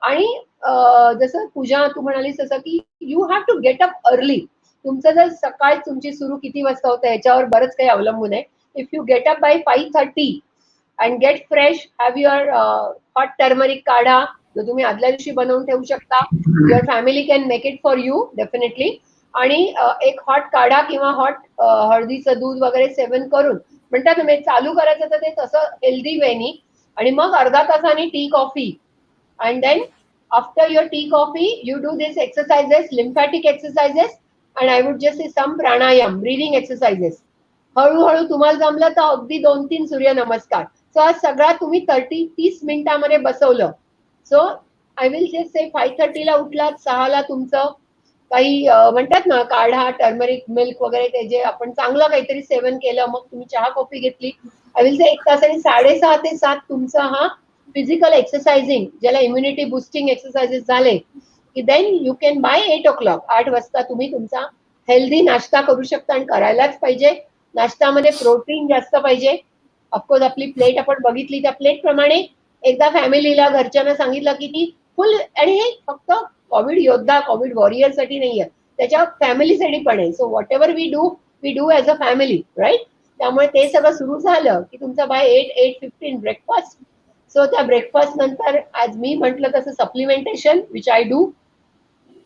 आणि जसं पूजा तू म्हणालीस तसं की you have to get up early. तुमचं जर सकाळ तुमची सुरू किती वाजता होतं ह्याच्यावर बरंच काही अवलंबून आहे. If you get up by 5:30 and gate fresh, have your hot turmeric काढा जो तुम्ही आदल्या दिवशी बनवून ठेवू शकता. Your family can make it for you definitely. आणि एक हॉट काढा किंवा हॉट हळदीचं दूध वगैरे सेवन करून म्हणतात ना चालू करायचं, तर ते तसं हेल्दी वेनी. आणि मग अर्धा तासाने tea coffee. And then after your tea coffee you do this exercises, lymphatic exercises, and I would just say some pranayam, breathing exercises. हळूहळू तुम्हाला जमलं तर अगदी 2-3 सूर्य नमस्कार. सो आज सगळा तुम्ही 30 मिनिटांमध्ये बसवलं. सो आय विल जस्ट से 5:30 ला उठलात, 6 ला तुमचं काही म्हणतात ना काढा, टर्मरिक मिल्क वगैरे ते जे आपण चांगलं काहीतरी सेवन केलं, मग तुम्ही चहा कॉफी घेतली, आय विल से 1 तास आणि 6:30 ते 7 तुमचा हा फिजिकल एक्सरसाइजिंग, ज्याला इम्युनिटी बुस्टिंग एक्सरसाइजेस झाले की then you can buy 8 o'clock 8 वाजता तुम्ही तुमचा हेल्दी नाश्ता करू शकता. आणि करायलाच पाहिजे. नाश्त्यामध्ये प्रोटीन जास्त पाहिजे. ऑफकोर्स आपली प्लेट आपण बघितली त्या प्लेट प्रमाणे एकदा फॅमिलीला घरच्यांना सांगितलं की ती फुल, आणि हे फक्त कोविड योद्धा कोविड वॉरियर साठी नाहीये, त्याच्या फॅमिलीसाठी पण आहे. So what ever we do as a family, right. त्यामुळे ते सगळं सुरू झालं की तुमचा बाय 8:15 ब्रेकफास्ट. सो त्या ब्रेकफास्ट नंतर आज मी म्हटलं तसं supplementation which I do,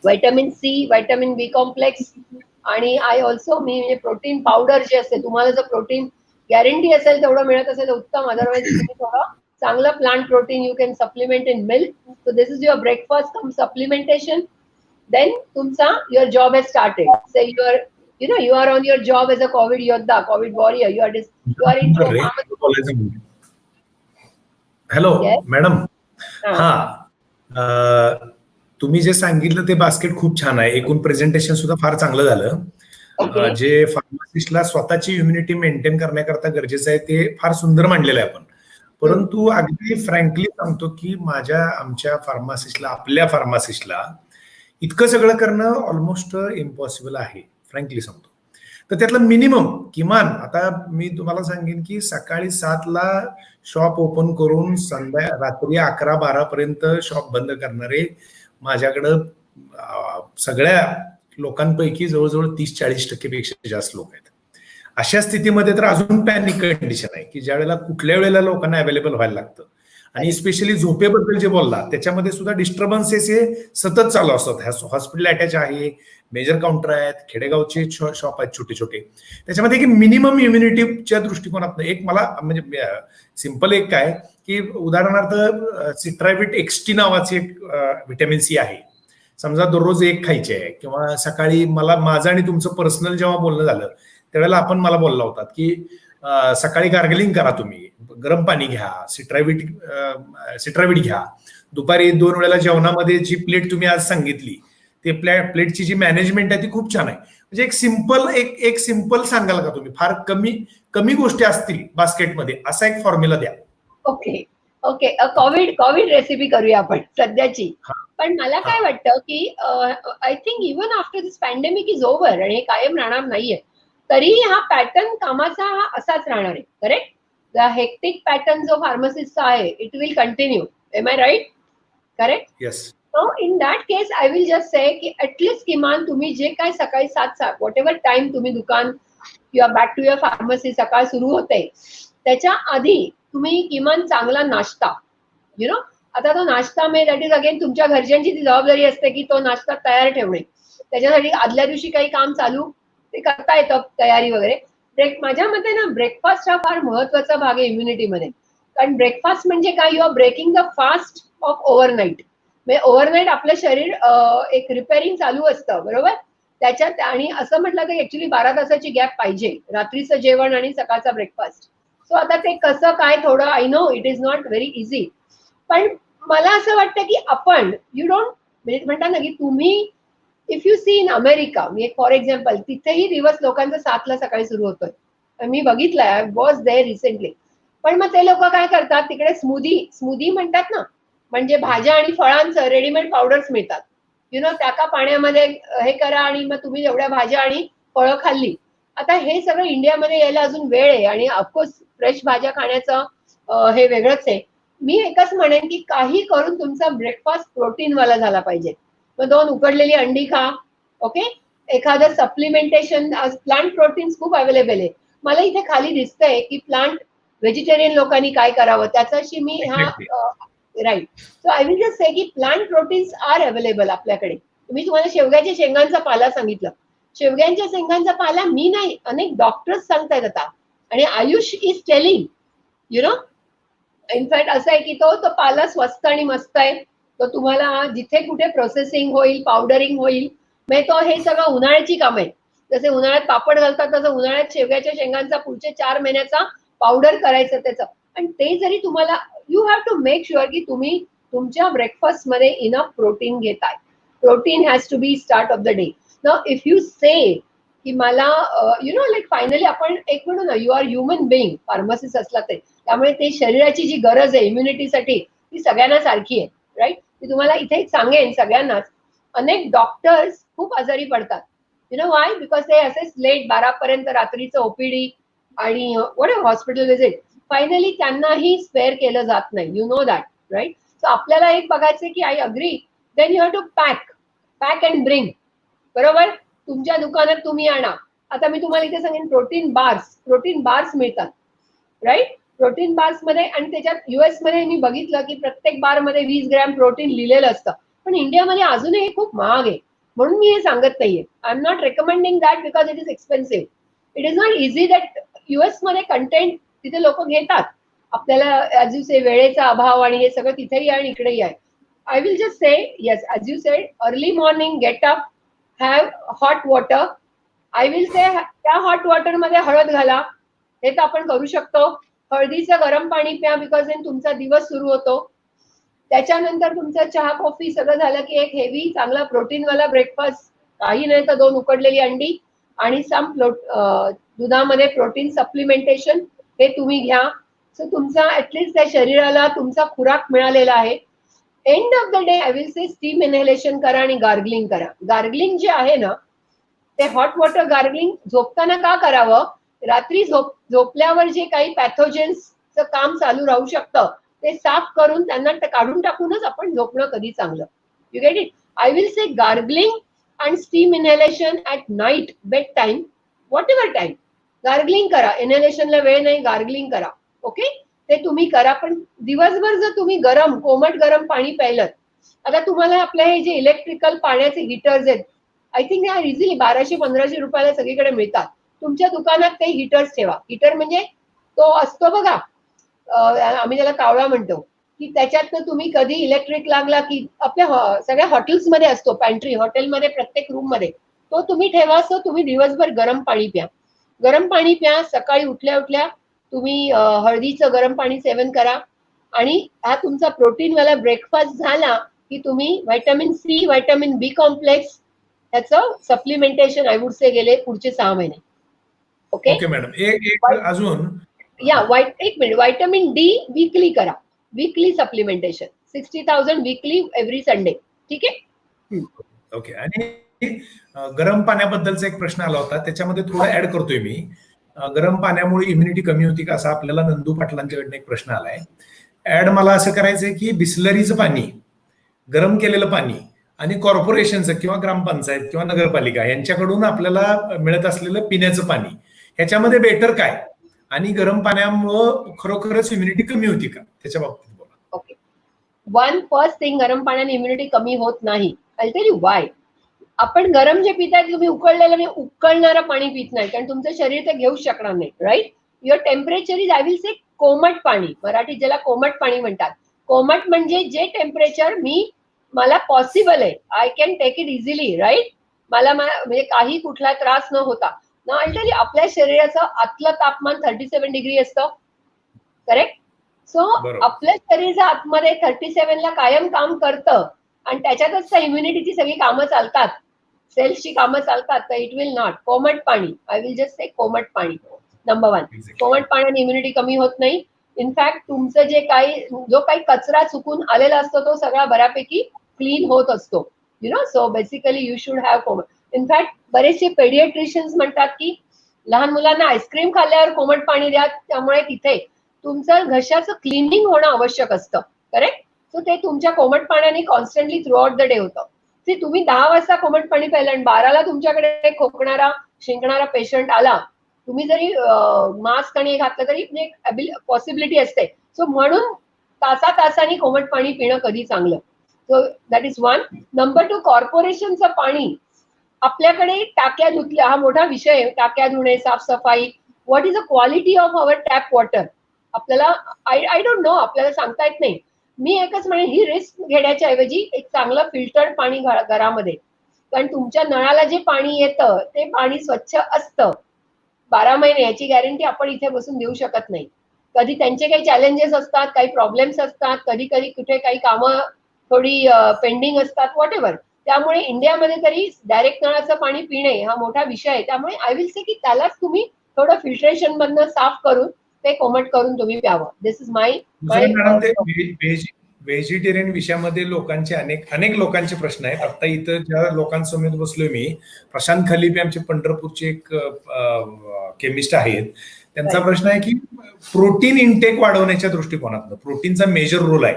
vitamin C, vitamin B complex, आणि आय ऑल्सो मी म्हणजे प्रोटीन पावडर जे असते, तुम्हाला जर प्रोटीन गॅरंटी असेल तेवढं मिळत असेल तर उत्तम. अदरवाईज तुम्ही थोडं चांगलं plant protein you can supplement in milk. So this is your breakfast cum supplementation. Then तुमचा your job has started. Say you are on your job as a Covid योद्धा, Covid warrior. You are in hello madam. हा, तुम्ही जे सांगितलं ते basket खूप छान आहे. एकूण प्रेझेंटेशन सुद्धा फार चांगलं झालं. जे फार्मासिस्टला स्वतःची इम्युनिटी मेंटेन करण्याकरता गरजेचं आहे ते फार सुंदर मांडलेलं आहे आपण. परंतु अगदी फ्रँकली सांगतो की आमच्या फार्मासिस्टला, आपल्या फार्मासिस्टला इतकं सगळं करणं ऑलमोस्ट इम्पॉसिबल आहे, फ्रँकली सांगतो. तर त्यातलं मिनिमम किमान आता मी तुम्हाला सांगेन की सकाळी 7ला शॉप ओपन करून रात्री 11-12 पर्यंत शॉप बंद करणारे माझ्याकडं सगळ्या लोकांपैकी जवळजवळ 30-40% पेक्षा जास्त लोक आहेत. अशा स्थितीमध्ये तर अजून पॅनिक कंडिशन आहे की ज्या वेळेला कुठल्या वेळेला लोकांना अवेलेबल व्हायला लागतं. आणि स्पेशली झोपेबद्दल जे बोलला त्याच्यामध्ये सुद्धा डिस्टर्बन्सेस हे सतत चालू असतात. हॉस्पिटल अटॅच आहे, मेजर काउंटर आहेत, खेडेगावचे शॉप आहेत छोटे छोटे. त्याच्यामध्ये मिनिमम इम्युनिटीच्या दृष्टिकोनातून एक मला म्हणजे सिंपल एक काय की उदाहरणार्थ सिट्रायविट एक्सटी नावाचे एक व्हिटॅमिन सी आहे. समजा दररोज एक खायचे आहे किंवा सकाळी माझं आणि तुमचं पर्सनल जेव्हा बोलणं झालं त्यावेळेला आपण मला बोलला होता की सकाळी गार्गलिंग करा, तुम्ही गरम पाणी घ्या, सिट्राविट घ्या. दुपारी 2 वेळेला जेवणामध्ये जी प्लेट तुम्ही आज सांगितली ते प्लेटची जी मॅनेजमेंट आहे ती खूप छान आहे. म्हणजे एक सिंपल सांगाल का तुम्ही, फार कमी गोष्टी असतील बास्केटमध्ये असा एक फॉर्म्युला द्या. ओके कोविड रेसिपी करूया आपण सध्याची. पण मला काय वाटतं की I think even after this pandemic is over आणि हे कायम राहणार नाहीये, तरी हा पॅटर्न कामाचा हा असाच राहणार आहे. करेक्ट? द हेक्टिक पॅटर्न जो फार्मसिस्टचा आहे it will continue. Am I right? Correct? Yes. So in that case I will just say की ऍटलीस्ट किमान तुम्ही जे काय सकाळी 7 वॉट एव्हर टाइम तुम्ही दुकान किंवा बॅक टू युअर फार्मसी सकाळ सुरू होते त्याच्या आधी तुम्ही किमान चांगला नाश्ता आता तो नाश्ता दॅट इज अगेन तुमच्या घरच्यांची ती जबाबदारी असते की तो नाश्ता तयार ठेवणे. त्याच्यासाठी आदल्या दिवशी काही काम चालू ते करता येतं तयारी वगैरे. माझ्या मते ना ब्रेकफास्ट हा फार महत्वाचा भाग आहे इम्युनिटीमध्ये. कारण ब्रेकफास्ट म्हणजे काय, you are breaking the fast of overnight. म्हणजे ओव्हरनाईट आपलं शरीर एक रिपेअरिंग चालू असतं बरोबर त्याच्यात. आणि असं म्हटलं तर ऍक्च्युली 12 तासाची गॅप पाहिजे रात्रीचं जेवण आणि सकाळचा ब्रेकफास्ट. सो आता ते कसं काय थोडं I know it is not very easy. पण मला असं वाटतं की आपण यू डोंट म्हणता ना की तुम्ही if you see in America, मी एक फॉर एक्झाम्पल तिथेही दिवस लोकांचा 7ला सकाळी सुरू होतोय. मी बघितलंय, आय वॉज देअर रिसेंटली. पण मग ते लोक काय करतात तिकडे स्मूदी म्हणतात ना, म्हणजे भाज्या आणि फळांचं रेडीमेड पावडर्स मिळतात. त्या का पाण्यामध्ये हे करा आणि मग तुम्ही एवढ्या भाज्या आणि फळं खाल्ली. आता हे सगळं इंडियामध्ये यायला अजून वेळ आहे आणि ऑफकोर्स फ्रेश भाज्या खाण्याचं हे वेगळंच आहे. मी एकच म्हणेन की काही करून तुमचा ब्रेकफास्ट प्रोटीनवाला झाला पाहिजे. मग 2 उकडलेली अंडी खा. ओके, एखादं सप्लिमेंटेशन, प्लांट प्रोटीन्स खूप अवेलेबल आहे. मला इथे खाली दिसतंय की प्लांट व्हेजिटेरियन लोकांनी काय करावं त्याच्याशी मी right. So I will just say की प्लांट प्रोटीन्स आर अवेलेबल आपल्याकडे. मी तुम्हाला शेवग्याच्या शेंगांचा पाला सांगितलं. शेवग्यांच्या शेंगांचा पाला मी नाही, अनेक डॉक्टर्स सांगतायत आता. आणि आयुष इज टेलिंग इनफॅक्ट असं आहे की तो पाला स्वस्त आणि मस्त आहे. तो तुम्हाला जिथे कुठे प्रोसेसिंग होईल, पावडरिंग होईल, म्हणजे तो हे सगळं उन्हाळ्याची काम आहे. जसे उन्हाळ्यात पापड घालतात तसं उन्हाळ्यात शेवग्याच्या शेंगांचा पुढचे 4 महिन्याचा पावडर करायचं त्याचं. आणि ते जरी तुम्हाला you have to make sure की तुम्ही तुमच्या ब्रेकफास्ट मध्ये इनफ प्रोटीन घेताय. Protein has to be start of the day. Now if you say की मला लाईक फायनली आपण एक म्हणू ना, you are human being, pharmacist असला ते, त्यामुळे ते शरीराची जी गरज आहे इम्युनिटीसाठी ती सगळ्यांना सारखी आहे. राईट? मी तुम्हाला इथे सांगेन सगळ्यांनाच, अनेक डॉक्टर्स खूप आजारी पडतात. वाय? बिकॉज ते असेच लेट 12 पर्यंत रात्रीचं ओपीडी आणि हॉस्पिटल व्हिजिट, फायनली त्यांनाही स्पेअर केलं जात नाही. You know that, right? So आपल्याला एक बघायचं की I agree, then you have to pack and bring. बरोबर? तुमच्या दुकानात तुम्ही आणा. आता मी तुम्हाला इथे सांगेन प्रोटीन बार्स मिळतात. राईट? प्रोटीन बार्स मध्ये आणि त्याच्यात US मध्ये मी बघितलं की प्रत्येक बार मध्ये 20 ग्रॅम प्रोटीन लिहिलेलं असतं. पण इंडियामध्ये अजूनही हे खूप महाग आहे, म्हणून मी हे सांगत नाहीये. I am not recommending that because it is expensive. It is not easy that US मध्ये कंटेंट तिथे लोक घेतात. आपल्याला ऍज यू से वेळेचा अभाव आणि हे सगळं तिथेही आहे आणि इकडेही आहे. I will just say yes, as you sed, early morning get up, have hot water. I will से त्या हॉट वॉटर मध्ये हळद घाला. हे तर आपण करू शकतो. हळदीचं गरम पाणी प्या बिकॉज तुमचा दिवस सुरू होतो. त्याच्यानंतर तुमचं चहा कॉफी सगळं झालं की एक हेवी चांगला प्रोटीनवाला ब्रेकफास्ट, काही नाही तर 2 उकडलेली अंडी आणि सम दुधामध्ये प्रोटीन सप्लिमेंटेशन हे तुम्ही घ्या. सो तुमचा ऍटलीस्ट त्या शरीराला तुमचा खुराक मिळालेला आहे. End of the day I will say steam inhalation करा आणि गार्गलिंग करा. गार्गलिंग जे आहे ना ते हॉट वॉटर गार्गलिंग झोपताना का करावं? रात्री झोपल्यावर जे काही पॅथोजेन्सचं काम चालू राहू शकतं ते साफ करून त्यांना काढून टाकूनच आपण झोपणं कधी चांगलं. You get it? I will say gargling and steam inhalation at night bed time, what ever time. Gargling करा, इनहेलेशनला वेळ नाही, गार्गलिंग करा. ओके, ते तुम्ही करा. पण दिवसभर जर तुम्ही कोमट गरम पाणी प्यायलं, आता तुम्हाला आपल्या हे जे इलेक्ट्रिकल पाण्याचे हिटर्स आहेत, आय थिंक ह्या इझिली 1200-1500 रुपयाला सगळीकडे मिळतात. तुमच्या दुकानात काही हिटर्स ठेवा. हिटर म्हणजे तो असतो बघा, आम्ही त्याला कावळा म्हणतो, की त्याच्यातनं तुम्ही कधी इलेक्ट्रिक लागला की आपल्या सगळ्या हॉटेल्समध्ये असतो, पॅन्ट्री हॉटेलमध्ये प्रत्येक रूम मध्ये तो तुम्ही ठेवा. असं तुम्ही दिवसभर गरम पाणी प्या. गरम पाणी प्या. सकाळी उठल्या उठल्या तुम्ही हळदीचं गरम पाणी सेवन करा. आणि हा तुमचा प्रोटीनवाला ब्रेकफास्ट झाला की तुम्ही vitamin C, vitamin B complex ह्याचं सप्लिमेंटेशन आय वुड से गेले पुढचे 6 महिने. Okay okay madam. एक अजून एक मिनिट, व्हायटामिन डी वीकली करा. Weekly supplementation 60,000 weekly every Sunday. ठीक आहे. ओके. आणि गरम पाण्याबद्दलचा एक प्रश्न आला होता, त्याच्यामध्ये थोडं ऍड करतोय मी. गरम पाण्यामुळे इम्युनिटी कमी होती का, असा आपल्याला नंदू पाटलांच्याकडनं एक प्रश्न आलाय. ऍड मला असं करायचंय की बिस्लरीचं पाणी, गरम केलेलं पाणी आणि कॉर्पोरेशनचं किंवा ग्रामपंचायत किंवा नगरपालिका यांच्याकडून आपल्याला मिळत असलेलं पिण्याचं पाणी, ह्याच्यामध्ये बेटर काय, आणि गरम पाण्यामुळं खरोखरच इम्युनिटी कमी होती का, त्याच्या बाबतीत बोला. ओके, फर्स्ट थिंग, गरम पाण्याने इम्युनिटी कमी होत नाही. I tell you Y. आपण गरम जे पिताय तुम्ही उकळलेलं उकळणारं पाणी पित नाही, कारण तुमचं शरीर ते घेऊ शकणार नाही. Right. Your temperature is, I will say कोमट पाणी, मराठीत ज्याला कोमट पाणी म्हणतात. कोमट म्हणजे जे टेम्परेचर मला पॉसिबल आहे, I can take it easily. Right. मला म्हणजे काही कुठला त्रास न होता ना. अल्टली आपल्या शरीराचं आतलं तापमान 37 डिग्री असतं. करेक्ट. सो आपल्या शरीराच्या आतमध्ये 37 ला कायम काम करतं आणि त्याच्यातच इम्युनिटीची सगळी कामं चालतात, सेल्सची कामं चालतात. तर इट विल नॉट. कोमट पाणी, आय विल जस्ट से कोमट पाणी. नंबर 1, कोमट पाण्याने इम्युनिटी कमी होत नाही. इनफॅक्ट तुमचं जो काही कचरा चुकून आलेला असतो तो सगळा बऱ्यापैकी क्लीन होत असतो. U know, so basically you should have कोमट. इनफॅक्ट बरेचसे पेडियाट्रिशियन्स म्हणतात की लहान मुलांना आईस्क्रीम खाल्ल्यावर कोमट पाणी द्या, त्यामुळे तिथे तुमचं घशाचं क्लिनिंग होणं आवश्यक असतं. करेक्ट. सो ते तुमच्या कोमट पाण्याने constantly through out the day होतं. ते तुम्ही 10 वाजता कोमट पाणी प्यायलं आणि 12ला तुमच्याकडे खोकणारा शिंकणारा पेशंट आला, तुम्ही जरी मास्क आणि घातलं तरी पॉसिबिलिटी असते. सो म्हणून तासातासांनी कोमट पाणी पिणं कधी चांगलं. So that is 1. नंबर 2, कॉर्पोरेशनचं पाणी. आपल्याकडे टाक्या धुतल्या, हा मोठा विषय, टाक्या धुणे, साफसफाई. What is the quality of our tap water? आपल्याला आय डोंट नो, आपल्याला सांगता येत नाही. मी एकच म्हणेन, ही रिस्क घेण्याच्या ऐवजी एक चांगलं फिल्टर्ड पाणी घरामध्ये, कारण तुमच्या नळाला जे पाणी येतं ते पाणी स्वच्छ असतं 12 महिने. याची गॅरंटी आपण इथे बसून देऊ शकत नाही. कधी त्यांचे काही चॅलेंजेस असतात, काही प्रॉब्लेम्स असतात, कधी कधी कुठे काही कामं थोडी पेंडिंग असतात, व्हॉट एव्हर. त्यामुळे इंडियामध्ये तरी डायरेक्ट नळाचं पाणी पिणे हा मोठा विषय आहे. त्यामुळे आय विल से की त्यालाच तुम्ही थोडं फिल्ट्रेशन मधनं साफ करून ते कोमट करून तुम्ही प्यावं. दिस इज माय. व्हेजिटेरियन विषयामध्ये लोकांचे अनेक लोकांचे प्रश्न आहेत. आता इथं ज्या लोकांसमोर बसलोय मी, प्रशांत खलिपे आमचे पंढरपूरचे एक केमिस्ट आहेत, त्यांचा प्रश्न आहे की प्रोटीन इंटेक वाढवण्याच्या दृष्टिकोनातून प्रोटीनचा मेजर रोल आहे,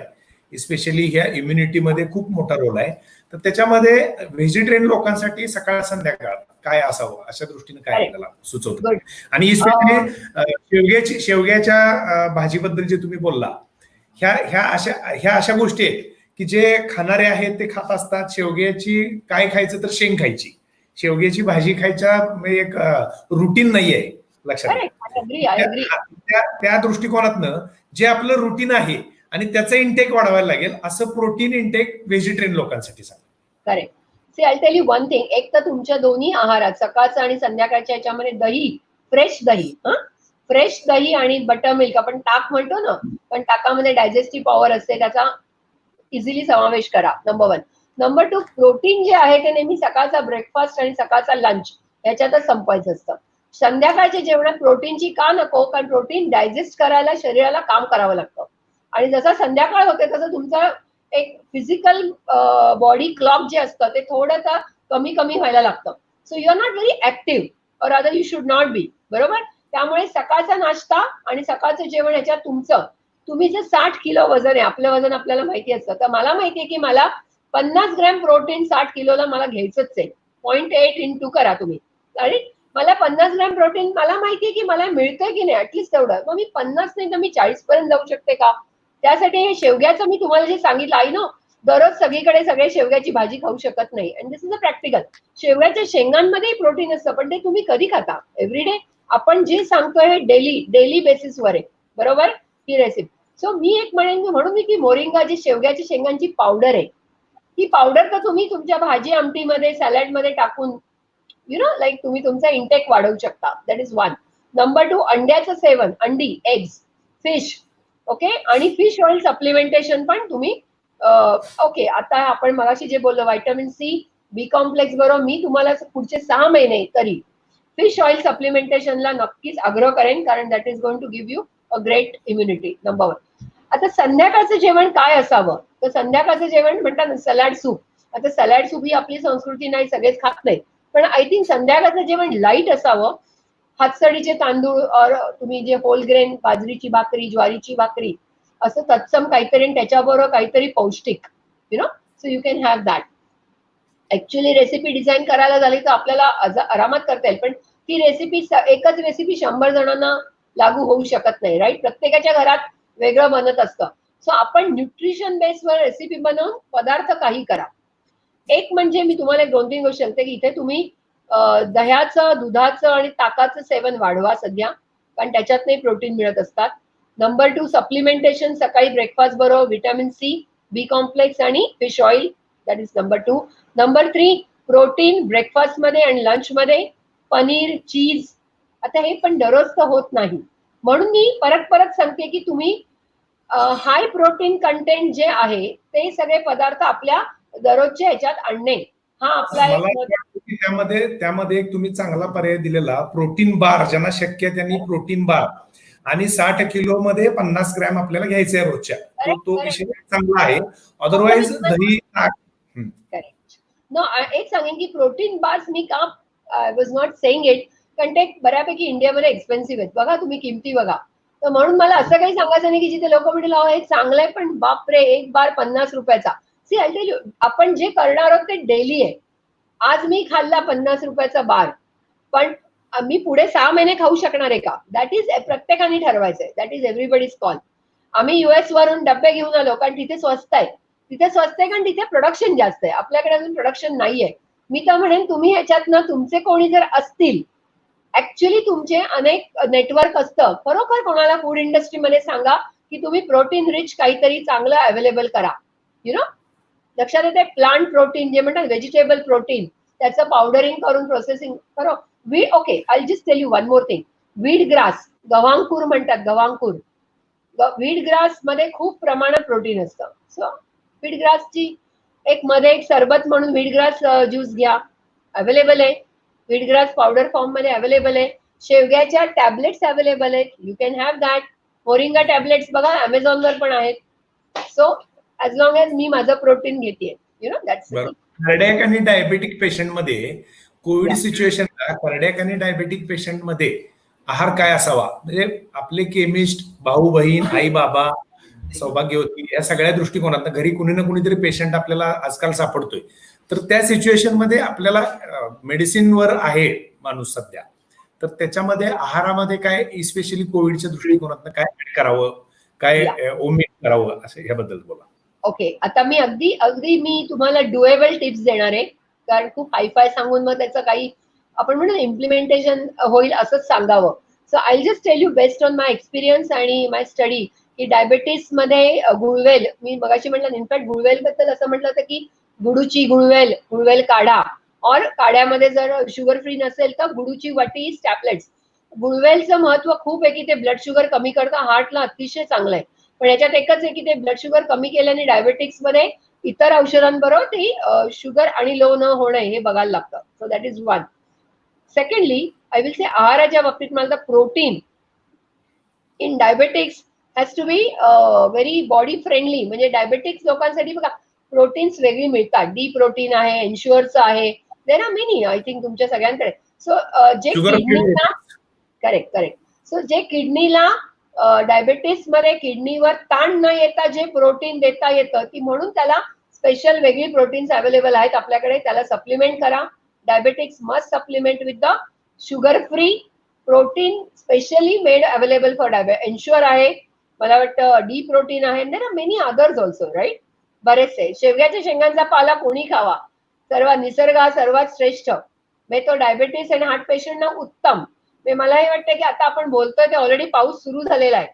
स्पेशली ह्या इम्युनिटीमध्ये खूप मोठा रोल आहे. तर त्याच्यामध्ये व्हेजिटेरियन लोकांसाठी सकाळ संध्याकाळ काय असावं अशा दृष्टीने काय आपल्याला सुचवतं? आणि स्पेशली शेवग्याच्या भाजीबद्दल जे तुम्ही बोलला, ह्या अशा गोष्टी आहेत की जे खाणारे आहेत ते खात असतात. शेवग्याची काय खायचं तर शेंग खायची, शेवग्याची भाजी खायच्या एक रुटीन नाहीये लक्षात. त्या दृष्टिकोनातनं जे आपलं रुटीन आहे आणि त्याचं इंटेक वाढवायला लागेल असं प्रोटीन इंटेक व्हेजिटेरियन लोकांसाठी सांगा. Correct. See I tell you one thing. एक तर तुमच्या दोन्ही आहारात सकाळचं आणि संध्याकाळच्या याच्यामध्ये दही, फ्रेश दही आणि बटर मिल्क, आपण ताक म्हणतो ना, पण ताकामध्ये डायजेस्टिव्ह पॉवर असते, त्याचा इझिली समावेश करा. नंबर 1. नंबर 2, प्रोटीन जे आहे ते नेहमी सकाळचा ब्रेकफास्ट आणि सकाळचा लंच याच्यातच संपवायचं असतं. संध्याकाळच्या जेवणात प्रोटीनची का नको? कारण प्रोटीन डायजेस्ट करायला शरीराला काम करावं लागतं आणि जसं संध्याकाळ होते तसं तुमचं एक फिजिकल बॉडी क्लॉक जे असतं ते थोडंसं कमी व्हायला लागतं. So you are not very active और other you should not be, बरोबर. त्यामुळे सकाळचा नाश्ता आणि सकाळचं जेवण ह्याच्यात तुमचं, तुम्ही जर 60 किलो वजन आहे, आपलं वजन आपल्याला माहिती असतं, तर मला माहिती आहे की मला 50 ग्रॅम प्रोटीन 60 किलोला मला घ्यायचंच आहे. 0.8 इंटू करा तुम्ही, आणि मला 50 ग्रॅम प्रोटीन मला माहिती आहे की मला मिळतंय की नाही ऍटलीस्ट तेवढं, मग मी 50 नाही तर मी 40 पर्यंत जाऊ शकते का. त्यासाठी हे शेवग्याचं मी तुम्हाला जे सांगितलं आहे ना, दररोज सगळीकडे सगळे शेवग्याची भाजी खाऊ शकत नाही, and this is a practical. शेवग्याच्या शेंगांमध्ये प्रोटीन असतं, पण ते तुम्ही कधी खाता, एव्हरीडे. आपण जे सांगतोय हे डेली बेसिसवर आहे, बरोबर, ही रेसिपी. सो मी एक म्हणेन म्हणून मी की मोरिंगा जी शेवग्याच्या शेंगांची पावडर आहे, ही पावडर तर तुम्ही तुमच्या भाजी आमटीमध्ये सॅलडमध्ये टाकून यु नो लाईक तुम्ही तुमचा इंटेक वाढवू शकता. That is one. नंबर 2, अंड्याचं सेवन, अंडी, एग्स, फिश, ओके. आणि फिश ऑइल सप्लिमेंटेशन पण तुम्ही ओके. आता आपण मगाशी जे बोललो व्हिटॅमिन सी, बी कॉम्प्लेक्स बरोबर, मी तुम्हाला पुढचे 6 महिने तरी फिश ऑइल सप्लिमेंटेशनला नक्कीच आग्रह करेन, कारण that is going to give you a great immunity. Number 1. आता संध्याकाळचं जेवण काय असावं, तर संध्याकाळचं जेवण म्हणतात ना सलाड सूप. आता सलाड सूप ही आपली संस्कृती नाही, सगळेच खात नाही, पण आय थिंक संध्याकाळचं जेवण लाईट असावं. हातसडीचे तांदूळ और तुम्ही जे होल ग्रेन, बाजरीची भाकरी, ज्वारीची भाकरी, असं तत्सम काहीतरी, आणि त्याच्याबरोबर काहीतरी पौष्टिक, U know, so you can have that. Actually recipe design करायला झाली तर आपल्याला आरामात करता येईल, पण ती रेसिपी एकच रेसिपी 100 जणांना लागू होऊ शकत नाही, राईट. प्रत्येकाच्या घरात वेगळं बनत असतं. सो आपण न्यूट्रिशन बेसवर रेसिपी बनवून पदार्थ काही करा. एक म्हणजे मी तुम्हाला 2-3 गोष्टी सांगते की इथे तुम्ही दह्याचं, दुधाचं आणि ताकाचं सेवन वाढवा सध्या, कारण त्याच्यातही प्रोटीन मिळत असतात. नंबर 2, सप्लिमेंटेशन सकाळी ब्रेकफास्ट बरोबर व्हिटॅमिन सी, बी कॉम्प्लेक्स आणि fish oil, that is number 2. Number 3, protein breakfast मध्ये आणि लंच मध्ये, पनीर, चीज. आता हे पण दररोज तर होत नाही, म्हणून मी परत सांगते की तुम्ही हाय प्रोटीन कंटेंट जे आहे ते सगळे पदार्थ आपल्या दररोजच्या ह्याच्यात आणणे, हा आपला मला एक. वाटतं की त्यामध्ये एक तुम्ही चांगला पर्याय दिलेला, प्रोटीन बार. ज्यांना शक्य आहे त्यांनी प्रोटीन बार, आणि 60 किलो मध्ये 50 ग्रॅम आपल्याला घ्यायचे आहे रोजच्या. तो विषय चांगला आहे. अदरवाईज दही, करेक्ट. नो, एक सांगेन की प्रोटीन बार्स मी का I was not saying it, कारण ते बऱ्यापैकी इंडियामध्ये एक्सपेन्सिव्ह आहेत, बघा तुम्ही किमती बघा. तर म्हणून मला असं काही सांगायचं नाही की जिथे लोक म्हणतील हे चांगलं आहे, पण बापरे एक बार 50 रुपयाचा. सी आय टेल यू, आपण जे करणार आहोत ते डेली आहे. आज मी खाल्ला 50 रुपयाचा बार, पण मी पुढे 6 महिने खाऊ शकणार आहे का, दॅट इज प्रत्येकाने ठरवायचंय. That is everybody's call. आम्ही US वरून डबे घेऊन आलो, कारण तिथे स्वस्त आहे. तिथे स्वस्त आहे कारण तिथे प्रोडक्शन जास्त आहे, आपल्याकडे अजून प्रोडक्शन नाहीये. मी तर म्हणेन तुम्ही ह्याच्यातनं तुमचे कोणी जर असतील, ऍक्च्युली तुमचे अनेक नेटवर्क असतं, खरोखर कोणाला फूड इंडस्ट्रीमध्ये सांगा की तुम्ही प्रोटीन रिच काहीतरी चांगलं अवेलेबल करा. यु नो, लक्षात येते. प्लांट प्रोटीन जे म्हणतात, व्हेजिटेबल प्रोटीन, त्याचं पावडरिंग करून प्रोसेसिंग करो. Okay, I just tell you one more thing. Wheat grass, गव्हांकूर म्हणतात, गव्हांकूर. वीट ग्रास मध्ये खूप प्रमाणात प्रोटीन असतं. सो वीट ग्रासची एक सरबत म्हणून वीट ग्रास ज्यूस घ्या, अवेलेबल आहे. वीट ग्रास पावडर फॉर्म मध्ये अवेलेबल आहे. शेवग्याच्या टॅबलेट्स अवेलेबल आहेत, you can have that. Moringa tablets बघा अमेझॉनवर पण आहेत. सो ऍज लॉंग एज मी माझं प्रोटीन घेते, यु नो, दॅट्स. कार्डियाक आणि डायबेटिक पेशंट मध्ये, कोविड सिच्युएशनला कार्डियाक आणि डायबेटिक पेशंट मध्ये आहार काय असावा, म्हणजे आपले केमिस्ट, भाऊ बहीण, आई बाबा, सौभाग्यवती, या सगळ्या दृष्टिकोनात घरी कुणी ना कुणीतरी पेशंट आपल्याला आजकाल सापडतोय, तर त्या सिच्युएशन मध्ये आपल्याला मेडिसिनवर आहे माणूस सध्या, तर त्याच्यामध्ये आहारामध्ये काय इस्पेशली कोविडच्या दृष्टिकोनातनं काय करावं, काय ओमिट करावं, असं ह्याबद्दल बोला. ओके, आता मी अगदी मी तुम्हाला डुएबल टिप्स देणार आहे, कारण खूप हायफाय सांगून मग त्याचं काही आपण म्हणतो इम्प्लिमेंटेशन होईल असंच सांगावं. So I just tell you based on my experience आणि माय स्टडी की डायबेटीस मध्ये गुळवेल, मी मगाशी म्हटलं, इनफॅक्ट गुळवेल बद्दल असं म्हटलं होतं की गुळवेल काढा, और काढ्यामध्ये जर शुगर फ्री नसेल तर गुडूची वटी, टॅबलेट्स. गुळवेलचं महत्व खूप आहे की ते ब्लड शुगर कमी करतं, हार्टला अतिशय चांगलं आहे. पण याच्यात एकच आहे की ते ब्लड शुगर कमी केल्याने डायबेटिक्स मध्ये इतर औषधांबरोबर ती शुगर आणि लो न होणं हे बघायला लागतं. So that is one. Secondly, I will say आहाराच्या बाबतीत मला protein in diabetics has to be very body friendly. म्हणजे डायबेटिक्स लोकांसाठी बघा प्रोटीन्स वेगळी मिळतात. डी प्रोटीन आहे, एन्श्युअरचं आहे, there are many I think तुमच्या सगळ्यांकडे. सो जे शुगर किडनीला करेक्ट सो जे किडनीला डायबेटीस मध्ये किडनीवर ताण न येता जे प्रोटीन देता येतं ती म्हणून त्याला स्पेशल वेगळी प्रोटीन्स अवेलेबल आहेत आपल्याकडे. त्याला सप्लिमेंट करा. Diabetics must supplement with the sugar free protein specially made available for diabetes. Ensure आहे, मला वाटतं डी प्रोटीन आहे. There are many others also right. बरेचसे शेवग्याच्या शेंगांचा पाला कोणी खावा, निसर्ग हा सर्वात श्रेष्ठ. तो डायबेटीस आणि हार्ट पेशंटना उत्तम. मला हे वाटतं की आता आपण बोलतोय ते ऑलरेडी पाऊस सुरू झालेला आहे,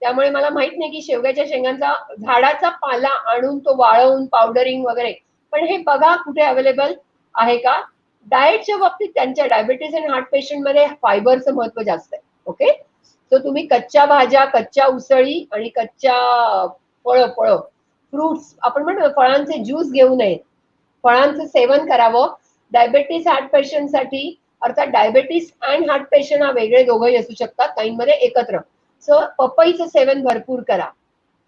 त्यामुळे मला माहित नाही की शेवग्याच्या शेंगांचा झाडाचा पाला आणून तो वाळवून पावडरिंग वगैरे, पण हे बघा कुठे अवेलेबल आहे का. डाएटच्या बाबतीत त्यांच्या डायबेटीस आणि हार्ट पेशंट मध्ये फायबरचं महत्व जास्त आहे. ओके, सो तुम्ही कच्च्या भाज्या, कच्च्या उसळी आणि कच्च्या फळं फ्रुट्स, आपण म्हणतो फळांचे ज्यूस घेऊ नये, फळांचं सेवन करावं. डायबेटीस हार्ट पेशंटसाठी, अर्थात डायबेटीस अँड हार्ट पेशंट हा वेगळे दोघंही असू शकतात, काहींमध्ये एकत्र. सो पपईचं सेवन भरपूर करा.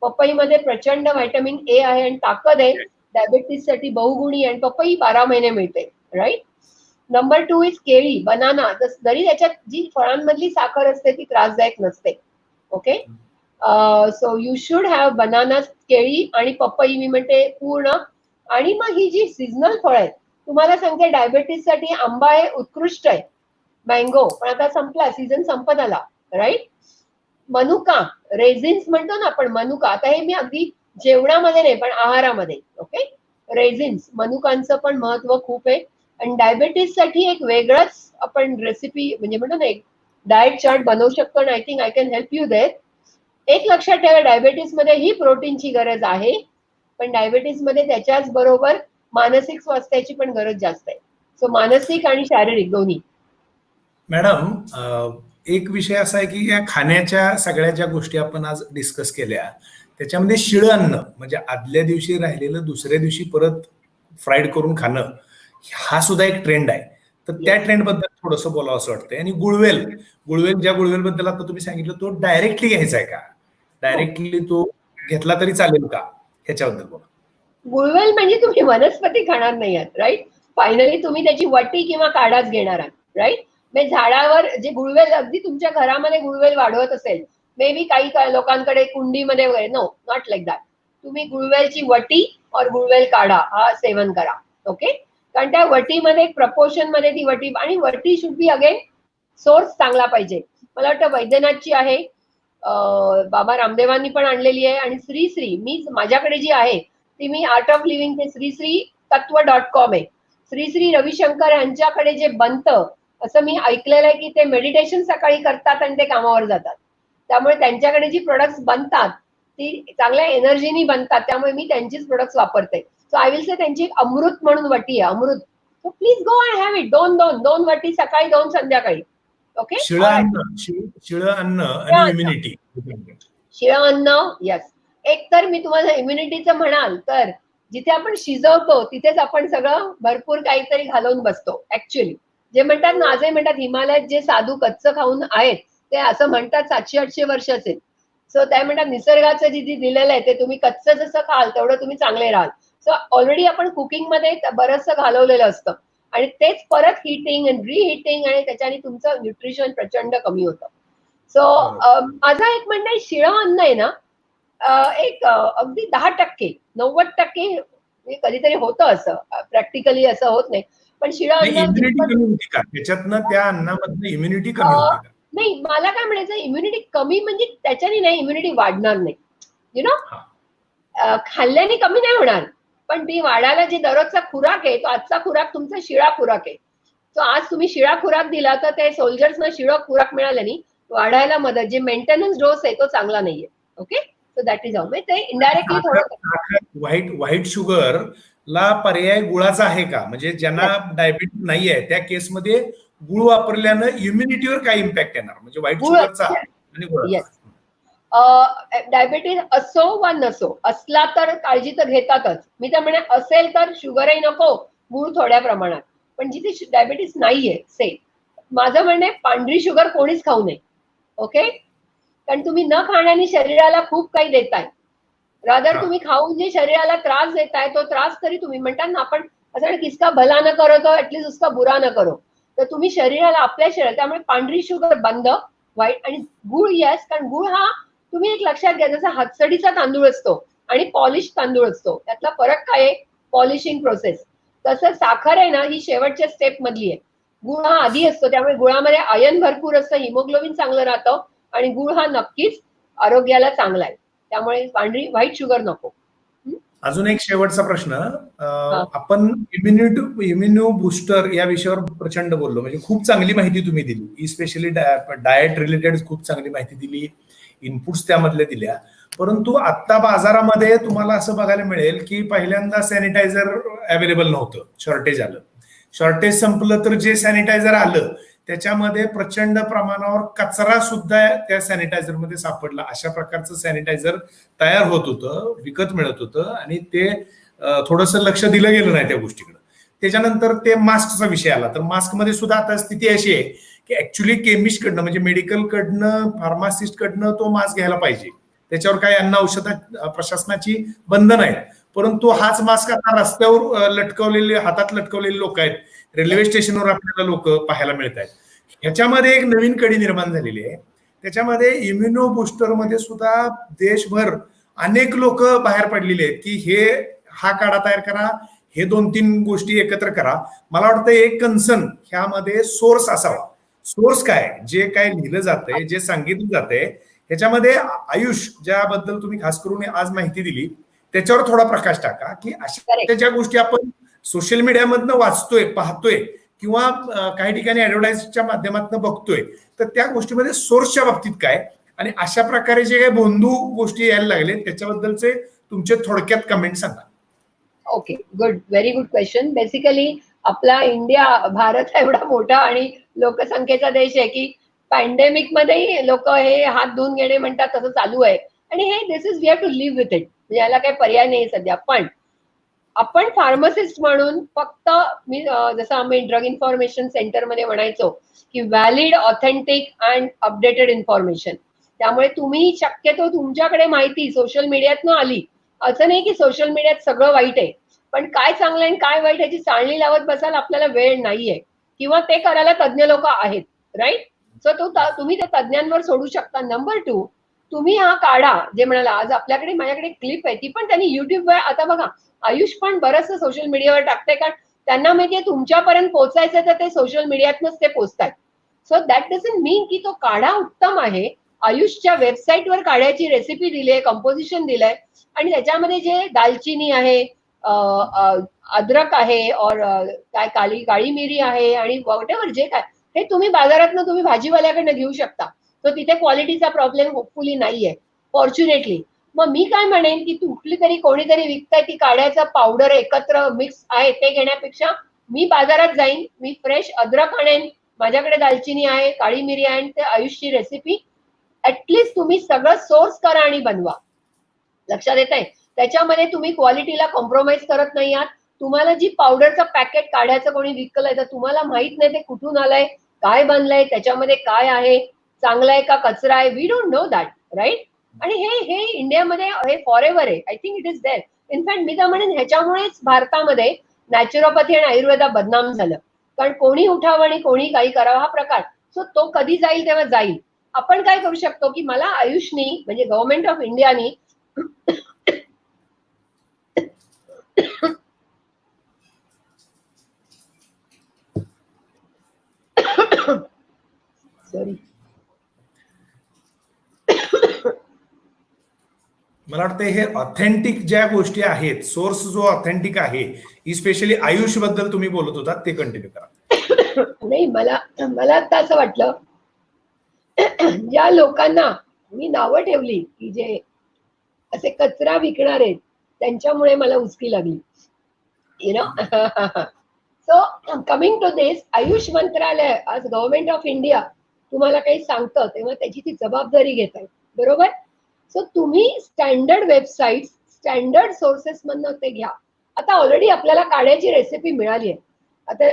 पपईमध्ये प्रचंड व्हायटमिन ए आहे आणि ताकद आहे. डायबेटीस साठी बहुगुणी, आणि पपई 12 महिने मिळते, राईट. नंबर 2 इज केळी, बनाना. जरी त्याच्यात जी फळांमधली साखर असते ती त्रासदायक नसते. Okay, so you should have banana, केळी आणि पपई मी म्हणते पूर्ण. आणि मग ही जी सीझनल फळ आहेत, तुम्हाला सांगते डायबेटीस साठी आंबा हे उत्कृष्ट आहे, मँगो, पण आता संपला, सीझन संपत आला, राईट. मनुका, रेझिन्स म्हणतो ना आपण, मनुका. आता हे मी अगदी जेवणामध्ये नाही पण आहारामध्ये. ओके, रेझिन्स, मनुकांचं पण महत्व खूप आहे. आणि डायबेटीस साठी एक वेगळंच आपण रेसिपी म्हणजे म्हणतो ना एक डाएट चार्ट बनवू शकतो, आणि I think I can help you there. एक लक्षात ठेवा, डायबेटीस मध्ये ही प्रोटीनची गरज आहे, पण डायबेटीस मध्ये त्याच्याच बरोबर मानसिक स्वास्थ्याची पण गरज जास्त आहे. सो मानसिक आणि शारीरिक दोन्ही. मॅडम, एक विषय असा आहे की या खाण्याच्या सगळ्या ज्या गोष्टी आपण आज डिस्कस केल्या त्याच्यामध्ये शिळं अन्न म्हणजे आदल्या दिवशी राहिलेलं दुसऱ्या दिवशी परत फ्राईड करून खाणं, हा सुद्धा एक ट्रेंड आहे. तर त्या ट्रेंड बद्दल थोडंसं बोलावं असं वाटतंय. आणि गुळवेल ज्या गुळवेल बद्दल आता तुम्ही सांगितलं, तो डायरेक्टली घ्यायचा आहे का, डायरेक्टली तो घेतला तरी चालेल का, ह्याच्याबद्दल बोला. गुळवेल म्हणजे तुम्ही वनस्पती खाणार नाही आहात, राईट. फायनली तुम्ही त्याची वटी किंवा काढाच घेणार आहात, राईट. म्हणजे झाडावर जे गुळवेल, अगदी तुमच्या घरामध्ये गुळवेल वाढवत असेल, मे बी काही लोकांकडे कुंडीमध्ये वगैरे, नो, नॉट लाईक दॅट. तुम्ही गुळवेलची वटी और गुळवेल काढा हा सेवन करा. ओके, कारण त्या वटीमध्ये एक प्रपोर्शन मध्ये ती वटी, आणि वटी शुड बी अगेन सोर्स चांगला पाहिजे. मला वाटतं वैद्यनाथची आहे, बाबा रामदेवांनी पण आणलेली आहे, आणि श्री मी माझ्याकडे जी आहे ती मी आर्ट ऑफ लिव्हिंग ते श्रीश्रीतत्व.com आहे. श्री रविशंकर यांच्याकडे जे बनतं, असं मी ऐकलेलं आहे की ते मेडिटेशन सकाळी करतात आणि ते कामावर जातात, त्यामुळे त्यांच्याकडे जी प्रोडक्ट्स बनतात ती चांगल्या एनर्जीनी बनतात, त्यामुळे मी त्यांचीच प्रोडक्ट्स वापरते. सो आय विल से त्यांची अमृत म्हणून वटी आहे, अमृत. So please go and have it. दोन वटी सकाळी, 2 संध्याकाळी. ओके, शिळं अन्न आणि इम्युनिटी. शिळं अन्न, यस. एक तर मी तुम्हाला इम्युनिटीचं म्हणाल तर जिथे आपण शिजवतो तिथेच आपण सगळं भरपूर काहीतरी घालवून बसतो. ऍक्च्युअली जे म्हणतात ना, आजही म्हणतात हिमालयात जे साधू कच्चं खाऊन आहेत ते असं म्हणतात 700-800 वर्षाचे. सो त्या म्हणतात निसर्गाचं जे दिलेलं आहे ते तुम्ही कच्चं जसं खाल तेवढं तुम्ही चांगले राहाल. सो ऑलरेडी आपण कुकिंग मध्ये बरंचसं घालवलेलं असतं, आणि तेच परत हिटिंग आणि रिहिटिंग, आणि त्याच्याने तुमचं न्यूट्रिशन प्रचंड कमी होतं. सो माझं एक म्हणणं आहे, शिळं अन्न आहे ना, एक अगदी 10%, 90% कधीतरी होतं असं, प्रॅक्टिकली असं होत नाही, पण शिळं अन्न इम्युनिटी कमी होती का त्याच्यातनं, त्या अन्नामधनं इम्युनिटी कमी होती का? नाही, मला काय म्हणायचं, इम्युनिटी कमी म्हणजे त्याच्याने नाही, इम्युनिटी वाढणार नाही. यु नो, खाल्ल्याने कमी नाही होणार, पण ती वाढायला जी दररोजचा खुराक आहे तो आजचा खुराक तुमचा शिळा खुराक आहे. सो आज तुम्ही शिळा खुराक दिला तर ते सोल्जर्सना शिळा खुराक मिळाल्याने वाढायला मदत, जे मेंटेनन्स डोस आहे तो चांगला नाहीये. Okay, so that is how. ते इनडायरेक्टली थोडं व्हाईट शुगर ला पर्याय गुळाचा आहे का, म्हणजे ज्यांना डायबिटीस नाही आहे त्या केसमध्ये गुळ वापरल्यानं इम्युनिटीवर काय इम्पॅक्ट येणार, म्हणजे व्हाईट शुगरचा आणि गुळाचा? डायबिटीस असो वा नसो, असला तर काळजी तर घेतातच. मी तर म्हणे असेल तर शुगरही नको, गुळ थोड्या प्रमाणात. पण जिथे डायबिटीस नाहीये, से माझं म्हणणं आहे पांढरी शुगर कोणीच खाऊ नये. ओके, कारण तुम्ही न खाण्याने शरीराला खूप काही देताय. रादर तुम्ही खाऊन जे शरीराला त्रास देताय तो त्रास तरी तुम्ही म्हणतात ना, आपण असं ना, किसका भला न करो तो ऍटलीस्ट उसका बुरा न करो. तर तुम्ही शरीराला, आपल्या शरीराला, त्यामुळे पांढरी शुगर बंद, वाईट. आणि गुळ येस, कारण गुळ हा तुम्ही एक लक्षात घ्या, जसा हातसडीचा तांदूळ असतो आणि पॉलिश तांदूळ असतो, त्यातला फरक काय आहे? Polishing process. तसं साखर आहे ना, ही शेवटच्या स्टेप मधली आहे. गुळ हा आधी असतो, त्यामुळे गुळामध्ये आयर्न भरपूर असतं, हिमोग्लोबिन चांगलं राहतं, आणि गुळ हा नक्कीच आरोग्याला चांगला आहे. त्यामुळे पांढरी व्हाईट शुगर नको. अजून एक शेवटचा प्रश्न. आपण इम्युनो बुस्टर या विषयावर प्रचंड बोललो, म्हणजे खूप चांगली माहिती तुम्ही दिली, स्पेशली डाएट रिलेटेड खूप चांगली माहिती दिली, इनपुट्स त्यामधले दिल्या. परंतु आता बाजारामध्ये तुम्हाला असं बघायला मिळेल की पहिल्यांदा सॅनिटायझर अवेलेबल नव्हतं, शॉर्टेज आलं. शॉर्टेज संपलं तर जे सॅनिटायझर आलं त्याच्यामध्ये प्रचंड प्रमाणावर कचरा सुद्धा त्या सॅनिटायझर मध्ये सापडला. अशा प्रकारचं सॅनिटायझर तयार होत होतं, विकत मिळत होतं, आणि ते थोडंसं लक्ष दिलं गेलं नाही त्या गोष्टीकडे. त्याच्यानंतर ते मास्कचा विषय आला, तर मास्क मध्ये सुद्धा आता स्थिती अशी आहे की ऍक्च्युली केमिस्ट कडनं, म्हणजे मेडिकल कडनं, फार्मासिस्ट कडनं तो मास्क घ्यायला पाहिजे. त्याच्यावर काही अन्न औषध प्रशासनाची बंधन आहेत, परंतु हाच मास्क आता रस्त्यावर लटकवलेले, हातात लटकवलेले लोक आहेत, रेल्वे स्टेशनवर आपल्याला लोक पाहायला मिळत आहेत. ह्याच्यामध्ये एक नवीन कडी निर्माण झालेली आहे. त्याच्यामध्ये इम्युनो बुस्टर मध्ये सुद्धा देशभर अनेक लोक बाहेर पडलेले आहेत की हा काढा तयार करा, हे 2-3 गोष्टी एकत्र करा. मला वाटतं एक कन्सर्न ह्यामध्ये सोर्स असावा. सोर्स काय, जे काय लिहिलं जातंय, जे सांगितलं जातंय, ह्याच्यामध्ये आयुष, ज्याबद्दल तुम्ही खास करून आज माहिती दिली, त्याच्यावर थोडा प्रकाश टाका की अशा ज्या गोष्टी आपण सोशल मीडियामधनं वाचतोय, पाहतोय, किंवा काही ठिकाणी ऍडव्हर्टाईजच्या माध्यमातून बघतोय, तर त्या गोष्टीमध्ये सोर्सच्या बाबतीत काय, आणि अशा प्रकारे जे काही बोंधू गोष्टी यायला लागले त्याच्याबद्दलचे तुमचे थोडक्यात कमेंट सांगा. Okay, good, very good question. Basically आपला इंडिया, भारत एवढा मोठा आणि लोकसंख्येचा देश आहे की पॅन्डेमिक मध्येही लोक हे हात धुवून घेणे म्हणतात, तसं चालू आहे. आणि हे this is we have to live with it, याला काही पर्याय नाही सध्या. पण आपण फार्मासिस्ट म्हणून फक्त, मी जसं आम्ही ड्रग इन्फॉर्मेशन सेंटर मध्ये म्हणायचो की valid, authentic and updated information. त्यामुळे तुम्ही शक्यतो तुमच्याकडे माहिती सोशल मीडियातनं आली, असं नाही की सोशल मीडियात सगळं वाईट आहे, पण काय चांगलं आणि काय वाईट याची चाळणी लावत बसायला आपल्याला वेळ नाहीये, किंवा ते करायला तज्ज्ञ लोक आहेत, राईट. सो तुम्ही त्या तज्ज्ञांवर सोडू शकता. नंबर 2, तुम्ही हा काढा, जे म्हणाला, आज आपल्याकडे, माझ्याकडे क्लिप आहे, ती पण त्यांनी युट्यूबवर, आता बघा आयुष पण बरंचसं सोशल मीडियावर टाकते, कारण त्यांना माहितीये तुमच्यापर्यंत पोहोचायचं, तर ते सोशल मीडियातनंच ते पोहोचतात. सो दॅट डझंट मीन की तो काढा उत्तम आहे. आयुषच्या वेबसाईटवर काढ्याची रेसिपी दिली आहे, कंपोजिशन दिलंय, आणि त्याच्यामध्ये जे दालचिनी आहे, अद्रक आहे, और काय काळी मिरी आहे, आणि व्हॉटेवर जे काय, हे तुम्ही बाजारातनं, तुम्ही भाजीवाल्याकडनं घेऊ शकता. तर तिथे क्वालिटीचा प्रॉब्लेम होपफुली नाहीये, फॉर्च्युनेटली. मग मी काय म्हणेन की कुठली तरी कोणीतरी विकताय ती काढ्याचं पावडर एकत्र मिक्स आहे, ते घेण्यापेक्षा मी बाजारात जाईन, मी फ्रेश अद्रक आणेन, माझ्याकडे दालचिनी आहे, काळी मिरी आहे, ते आयुषची रेसिपी ऍटलीस्ट तुम्ही सगळं सोर्स करा आणि बनवा. लक्षात येत आहे? त्याच्यामध्ये तुम्ही क्वालिटीला कॉम्प्रोमाइज करत नाही आहात. तुम्हाला जी पावडरचं पॅकेट काढ्याचं कोणी विकलंय, तर तुम्हाला माहित नाही ते कुठून आलंय, काय बनलंय, त्याच्यामध्ये काय आहे, चांगलं आहे का कचरा आहे, we don't know that, right. आणि हे इंडियामध्ये हे फॉरएव्हर आहे. I think it is there. In fact मी तर म्हणेन ह्याच्यामुळेच भारतामध्ये नॅचरोपॅथी आणि आयुर्वेदा बदनाम झालं, कारण कोणी उठावं आणि कोणी काही करावं हा प्रकार. सो तो कधी जाईल तेव्हा जाईल. आपण काय करू शकतो की मला आयुषनी, म्हणजे गव्हर्नमेंट ऑफ इंडियानी सॉरी, मला वाटतं हे ऑथेंटिक ज्या गोष्टी आहेत, सोर्स जो ऑथेंटिक आहे, स्पेशली आयुष बद्दल तुम्ही बोलत होता, ते कंटिन्यू करा. नाही, मला आता असं वाटलं, ज्या लोकांना मी नावं ठेवली की जे असे कचरा विकणार आहेत, त्यांच्यामुळे मला उचकी लागली, you know. So coming to this, Ayush मंत्रालय आज गव्हर्नमेंट ऑफ इंडिया तुम्हाला काही सांगतं तेव्हा त्याची ती जबाबदारी घेत आहे, बरोबर. सो तुम्ही स्टँडर्ड वेबसाईट, स्टँडर्ड सोर्सेस मधनं ते घ्या. आता ऑलरेडी आपल्याला काढ्याची रेसिपी मिळाली आहे. आता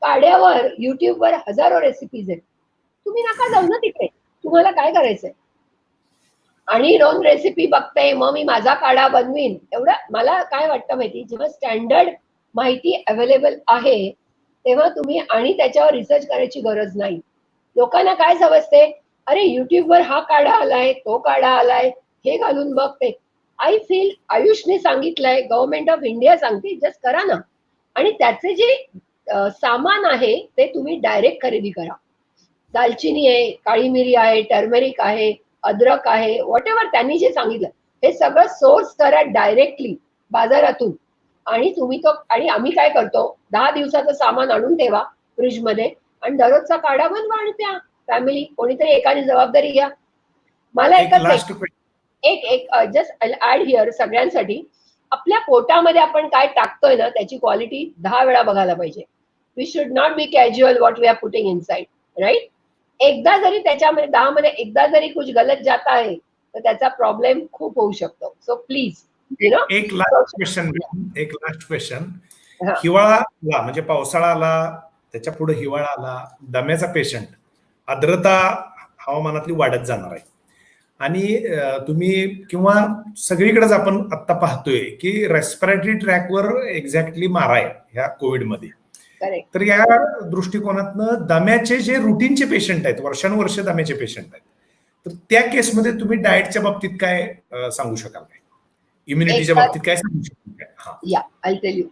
काढ्यावर, युट्यूबवर हजारो रेसिपीज आहेत, तुम्ही नका जाऊ ना तिकडे, तुम्हाला काय करायचंय. आणि 2 रेसिपी बघते, मग मी माझा काढा बनवीन, एवढं मला काय वाटतं माहिती, जेव्हा स्टँडर्ड माहिती अवेलेबल आहे तेव्हा तुम्ही आणि त्याच्यावर रिसर्च करायची गरज नाही. लोकांना काय समजते, अरे युट्यूबवर हा काढा आलाय, तो काढा आलाय, हे घालून बघते. आय फील आयुषने सांगितलंय, गव्हर्नमेंट ऑफ इंडिया सांगते, जस्ट करा ना. आणि त्याचे जे सामान आहे ते तुम्ही डायरेक्ट खरेदी करा. दालचिनी आहे, काळी मिरी आहे, टर्मेरिक आहे, अद्रक आहे, व्हॉट एव्हर त्यांनी जे सांगितलं हे सगळं सोर्स करा डायरेक्टली बाजारातून. आणि तुम्ही तो, आणि आम्ही काय करतो, 10 दिवसाचं सामान आणून ठेवा फ्रीजमध्ये आणि दररोजचा काढा बनवा आणि प्या. फॅमिली कोणीतरी एकाने जबाबदारी घ्या. मला लास्ट एक जस्ट ऍड हिअर सगळ्यांसाठी, आपल्या पोटामध्ये आपण काय टाकतोय ना त्याची क्वालिटी 10 वेळा बघायला पाहिजे. We should not be casual what we are putting inside, right. एकदा जरी त्याच्यामध्ये 10 मध्ये एकदा जरी कुछ गलत जाता आहे तर त्याचा प्रॉब्लेम खूप होऊ शकतो. सो प्लीज एक लास्ट क्वेश्चन. हिवाळा आला म्हणजे पावसाळा आला, त्याच्या पुढे हिवाळा आला, दम्याचा पेशंट, आर्द्रता हवामानातली वाढत जाणार आहे आणि तुम्ही किंवा सगळीकडेच आपण आता पाहतोय की रेस्पिरेटरी ट्रॅकवर एक्झॅक्टली मारा आहे ह्या कोविडमध्ये. तर या दृष्टिकोनातनं दम्याचे जे रुटीनचे पेशंट आहेत, वर्षानुवर्ष दम्याचे पेशंट आहेत, तर त्या केसमध्ये तुम्ही डाएटच्या बाबतीत काय सांगू शकाल काय, इम्युनिटीच्या बाबतीत काय सांगू शकाल काय? या आय टेल यू,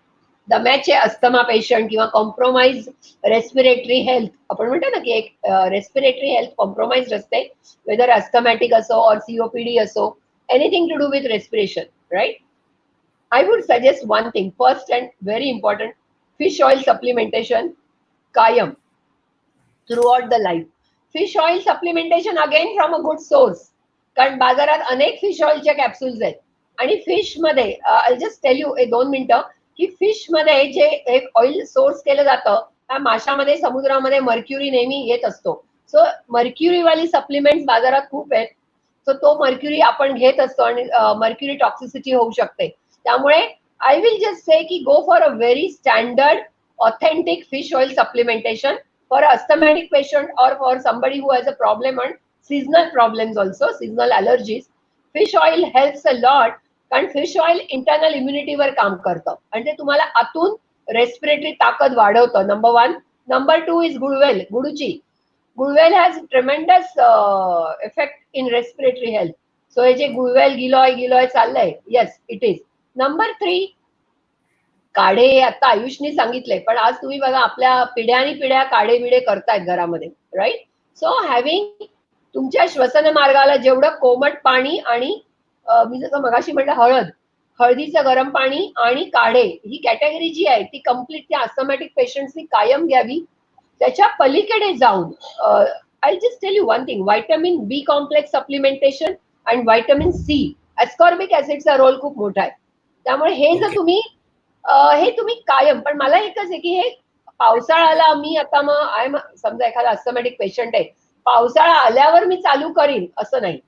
दम्याचे अस्थमा पेशंट किंवा कॉम्प्रोमाइज रेस्पिरेटरी हेल्थ, आपण म्हणतो ना की एक रेस्पिरेटरी हेल्थ कॉम्प्रोमाइज असते, वेदर अस्थमॅटिक असो और सीओपीडी असो, anything to do with respiration, right. I would suggest one thing, first and very important, fish oil supplementation kayam throughout the life. Fish oil supplementation again from a good source. कारण बाजारात अनेक fish ऑइलच्या capsules आहेत आणि fish मध्ये I just tell you 2 मिनिटं की fish मध्ये जे एक ऑइल सोर्स केलं जातं त्या माशामध्ये समुद्रामध्ये मर्क्युरी नेहमी येत असतो. सो मर्क्युरी वाली सप्लिमेंट बाजारात खूप आहेत. सो तो मर्क्युरी आपण घेत असतो आणि मर्क्युरी टॉक्सिसिटी होऊ शकते. त्यामुळे आय विल जस्ट से की go for a very standard authentic fish oil supplementation for asthmatic patient और for somebody who has a problem and seasonal problems also, seasonal allergies. Fish oil helps a lot, कारण fish oil internal इम्युनिटीवर काम करतं आणि ते तुम्हाला आतून respiratory ताकद वाढवतं. नंबर 1. नंबर 2 इज गुळवेल, गुडूची. गुळवेल has tremendous effect in respiratory health. So हे जे गुळवेल गिलॉय चाललंय, येस इट इज. नंबर 3, काढे आता आयुषनी सांगितले, पण आज तुम्ही बघा आपल्या पिढ्या काढे बिडे करतायत घरामध्ये, राईट. सो हॅव्हिंग तुमच्या श्वसन मार्गाला जेवढं कोमट पाणी आणि मी जसं मगाशी म्हटलं हळदीचं गरम पाणी आणि काढे, ही कॅटेगरी जी आहे ती कम्प्लीट त्या अस्थमॅटिक पेशंट्सनी कायम घ्यावी. त्याच्या पलीकडे जाऊन I just tell you one thing, vitamin B complex supplementation आणि व्हायटमिन सी, एस्कॉर्बिक ऍसिडचा रोल खूप मोठा आहे. त्यामुळे हे जर तुम्ही कायम, पण मला एकच आहे की हे पावसाळ्याला मी आता मग समजा एखादा अस्थमॅटिक पेशंट आहे, पावसाळा आल्यावर मी चालू करीन असं नाही.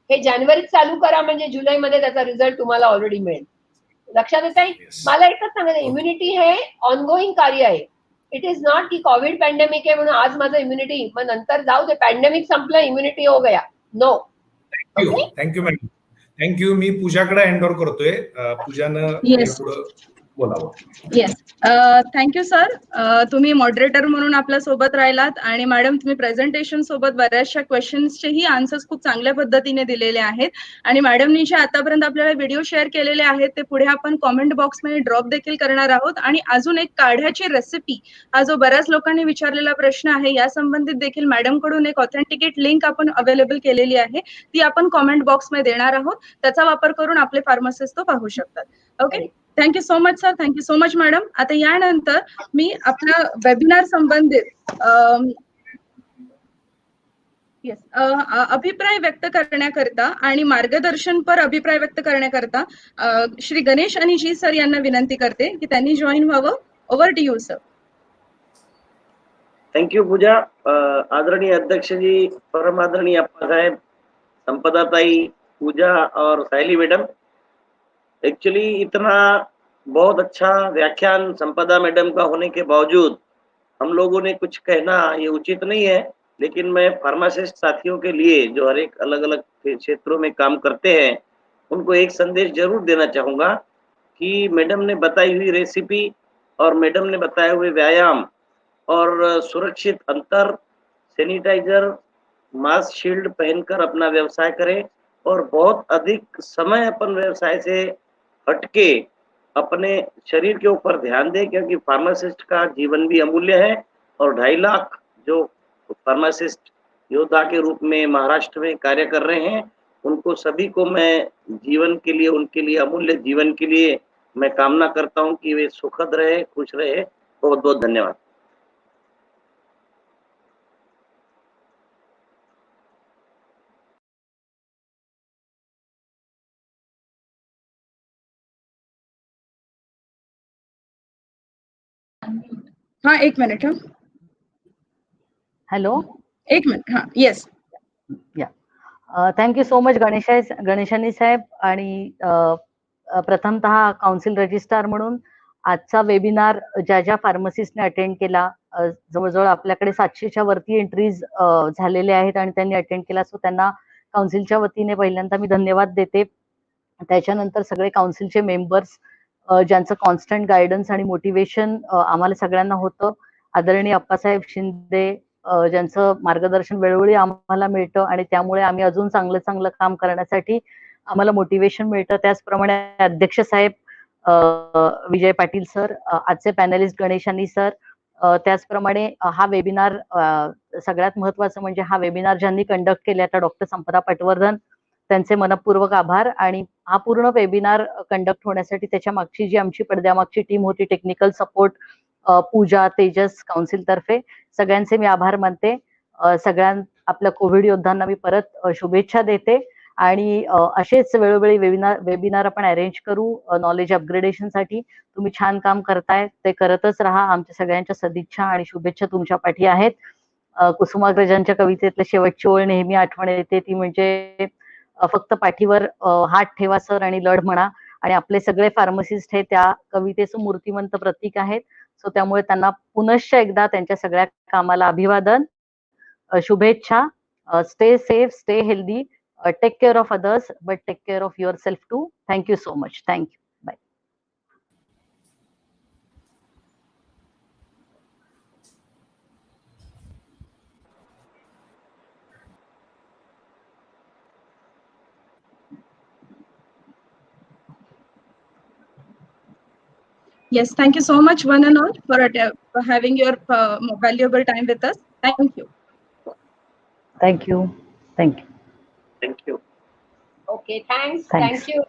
हे जानेवारीत चालू करा म्हणजे जुलैमध्ये त्याचा रिझल्ट तुम्हाला ऑलरेडी मिळेल. लक्षात येत आहे. मला एकच सांगायचं, इम्युनिटी हे ऑनगोईंग कार्य आहे. इट इज नॉट की कोविड पॅन्डेमिक आहे म्हणून आज माझं इम्युनिटी, मग नंतर जाऊ दे पॅन्डेमिक संपलं इम्युनिटी हो गया, नो. Thank you madam, thank you. मी पूजाकडे हँड ओव्हर करतोय. पूजानं बोलावं. Yes, thank you sir. तुम्ही मॉडरेटर म्हणून आपल्या सोबत राहिलात आणि मॅडम तुम्ही प्रेझेंटेशन सोबत बऱ्याचशा क्वेश्चन्सचेही आन्सर्स खूप चांगल्या पद्धतीने दिलेले आहेत आणि मॅडमनी जे आतापर्यंत आपल्याला व्हिडिओ शेअर केलेले आहेत ते पुढे आपण कॉमेंट बॉक्समध्ये ड्रॉप देखील करणार आहोत. आणि अजून एक काढ्याची रेसिपी, हा जो बऱ्याच लोकांनी विचारलेला प्रश्न आहे, या संबंधित देखील मॅडम कडून एक ऑथेंटिकेट लिंक आपण अवेलेबल केलेली आहे, ती आपण कॉमेंट बॉक्समध्ये देणार आहोत. त्याचा वापर करून आपले फार्मासिस्ट तो पाहू शकतात. Okay, thank you so much sir, thank you so much madam. आता यानंतर मी आपला वेबिनार संबंधित अभिप्राय व्यक्त करण्याकरता आणि मार्गदर्शनपर अभिप्राय व्यक्त करण्याकरता श्री गणेश आणि जी सर यांना विनंती करते की त्यांनी जॉईन व्हावं. Over to you sir. Thank you Pooja. आदरणीय अध्यक्ष जी, परम आदरणीय अप्पा साहेब, संपदा ताई, पूजा और सायली मैडम, एक्चुअली इतना बहुत अच्छा व्याख्यान संपदा मैडम का होने के बावजूद हम लोगों ने कुछ कहना ये उचित नहीं है, लेकिन मैं फार्मासिस्ट साथियों के लिए जो हर एक अलग अलग क्षेत्रों में काम करते हैं उनको एक संदेश जरूर देना चाहूँगा कि मैडम ने बताई हुई रेसिपी और मैडम ने बताए हुए व्यायाम और सुरक्षित अंतर, सैनिटाइजर, मास्क, शील्ड पहनकर अपना व्यवसाय करें और बहुत अधिक समय अपन व्यवसाय से हटके अपने शरीर के ऊपर ध्यान दें, क्योंकि फार्मासिस्ट का जीवन भी अमूल्य है और 2.5 लाख जो फार्मासिस्ट योद्धा के रूप में महाराष्ट्र में कार्य कर रहे हैं, उनको सभी को मैं जीवन के लिए, उनके लिए अमूल्य जीवन के लिए मैं कामना करता हूं कि वे सुखद रहे, खुश रहे। बहुत बहुत धन्यवाद। हाँ, एक मिनिट. हाँ, हॅलो. एक मिनिट. हाँ, येस. या थँक्यू सो मच गणेशानी साहेब. आणि प्रथमतः काउन्सिल रजिस्ट्रार म्हणून आजचा वेबिनार ज्या ज्या फार्मसिस्टने अटेंड केला, जवळजवळ आपल्याकडे 700च्या वरती एंट्रीज झालेले आहेत आणि त्यांनी अटेंड केला. सो त्यांना काउन्सिलच्या वतीने पहिल्यांदा मी धन्यवाद देते. त्याच्यानंतर सगळे काउन्सिलचे मेंबर्स ज्यांचं कॉन्स्टंट गायडन्स आणि मोटिवेशन आम्हाला सगळ्यांना होतं. आदरणीय अप्पासाहेब शिंदे ज्यांचं मार्गदर्शन वेळोवेळी आम्हाला मिळतं आणि त्यामुळे आम्ही अजून चांगलं काम करण्यासाठी आम्हाला मोटिवेशन मिळतं. त्याचप्रमाणे अध्यक्ष साहेब विजय पाटील सर, आजचे पॅनलिस्ट गणेशानी सर, त्याचप्रमाणे हा वेबिनार सगळ्यात महत्वाचं म्हणजे हा वेबिनार ज्यांनी कंडक्ट केला आता डॉक्टर संपदा पटवर्धन, त्यांचे मनपूर्वक आभार. आणि हा पूर्ण वेबिनार कंडक्ट होण्यासाठी त्याच्या मागची जी आमची पडद्यामागची टीम होती, टेक्निकल सपोर्ट पूजा, तेजस काउन्सिल तर्फे, सगळ्यांचे मी आभार मानते. आपल्या कोविड योद्धांना मी परत शुभेच्छा देते आणि असेच वेळोवेळी वेबिनार आपण अरेंज करू नॉलेज अपग्रेडेशन साठी. तुम्ही छान काम करताय, ते करतच राहा. आमच्या सगळ्यांच्या सदिच्छा आणि शुभेच्छा तुमच्या पाठी आहेत. कुसुमाग्रजांच्या कवितेतलं शेवटची ओळ नेहमी आठवण येते, ती म्हणजे फक्त पाठीवर हात ठेवा सर आणि लढ म्हणा. आणि आपले सगळे फार्मसिस्ट हे त्या कवितेचं मूर्तिमंत प्रतीक आहेत. सो त्यामुळे त्यांना पुनश्च एकदा त्यांच्या सगळ्या कामाला अभिवादन, शुभेच्छा. Stay safe, stay healthy, take care of others, but take care of yourself too. Thank you so much. Thank you. Bye. Yes, thank you so much, one and all, for having your valuable time with us. Thank you. Thank you. Thank you. Thank you. Okay, thanks. Thanks. Thank you.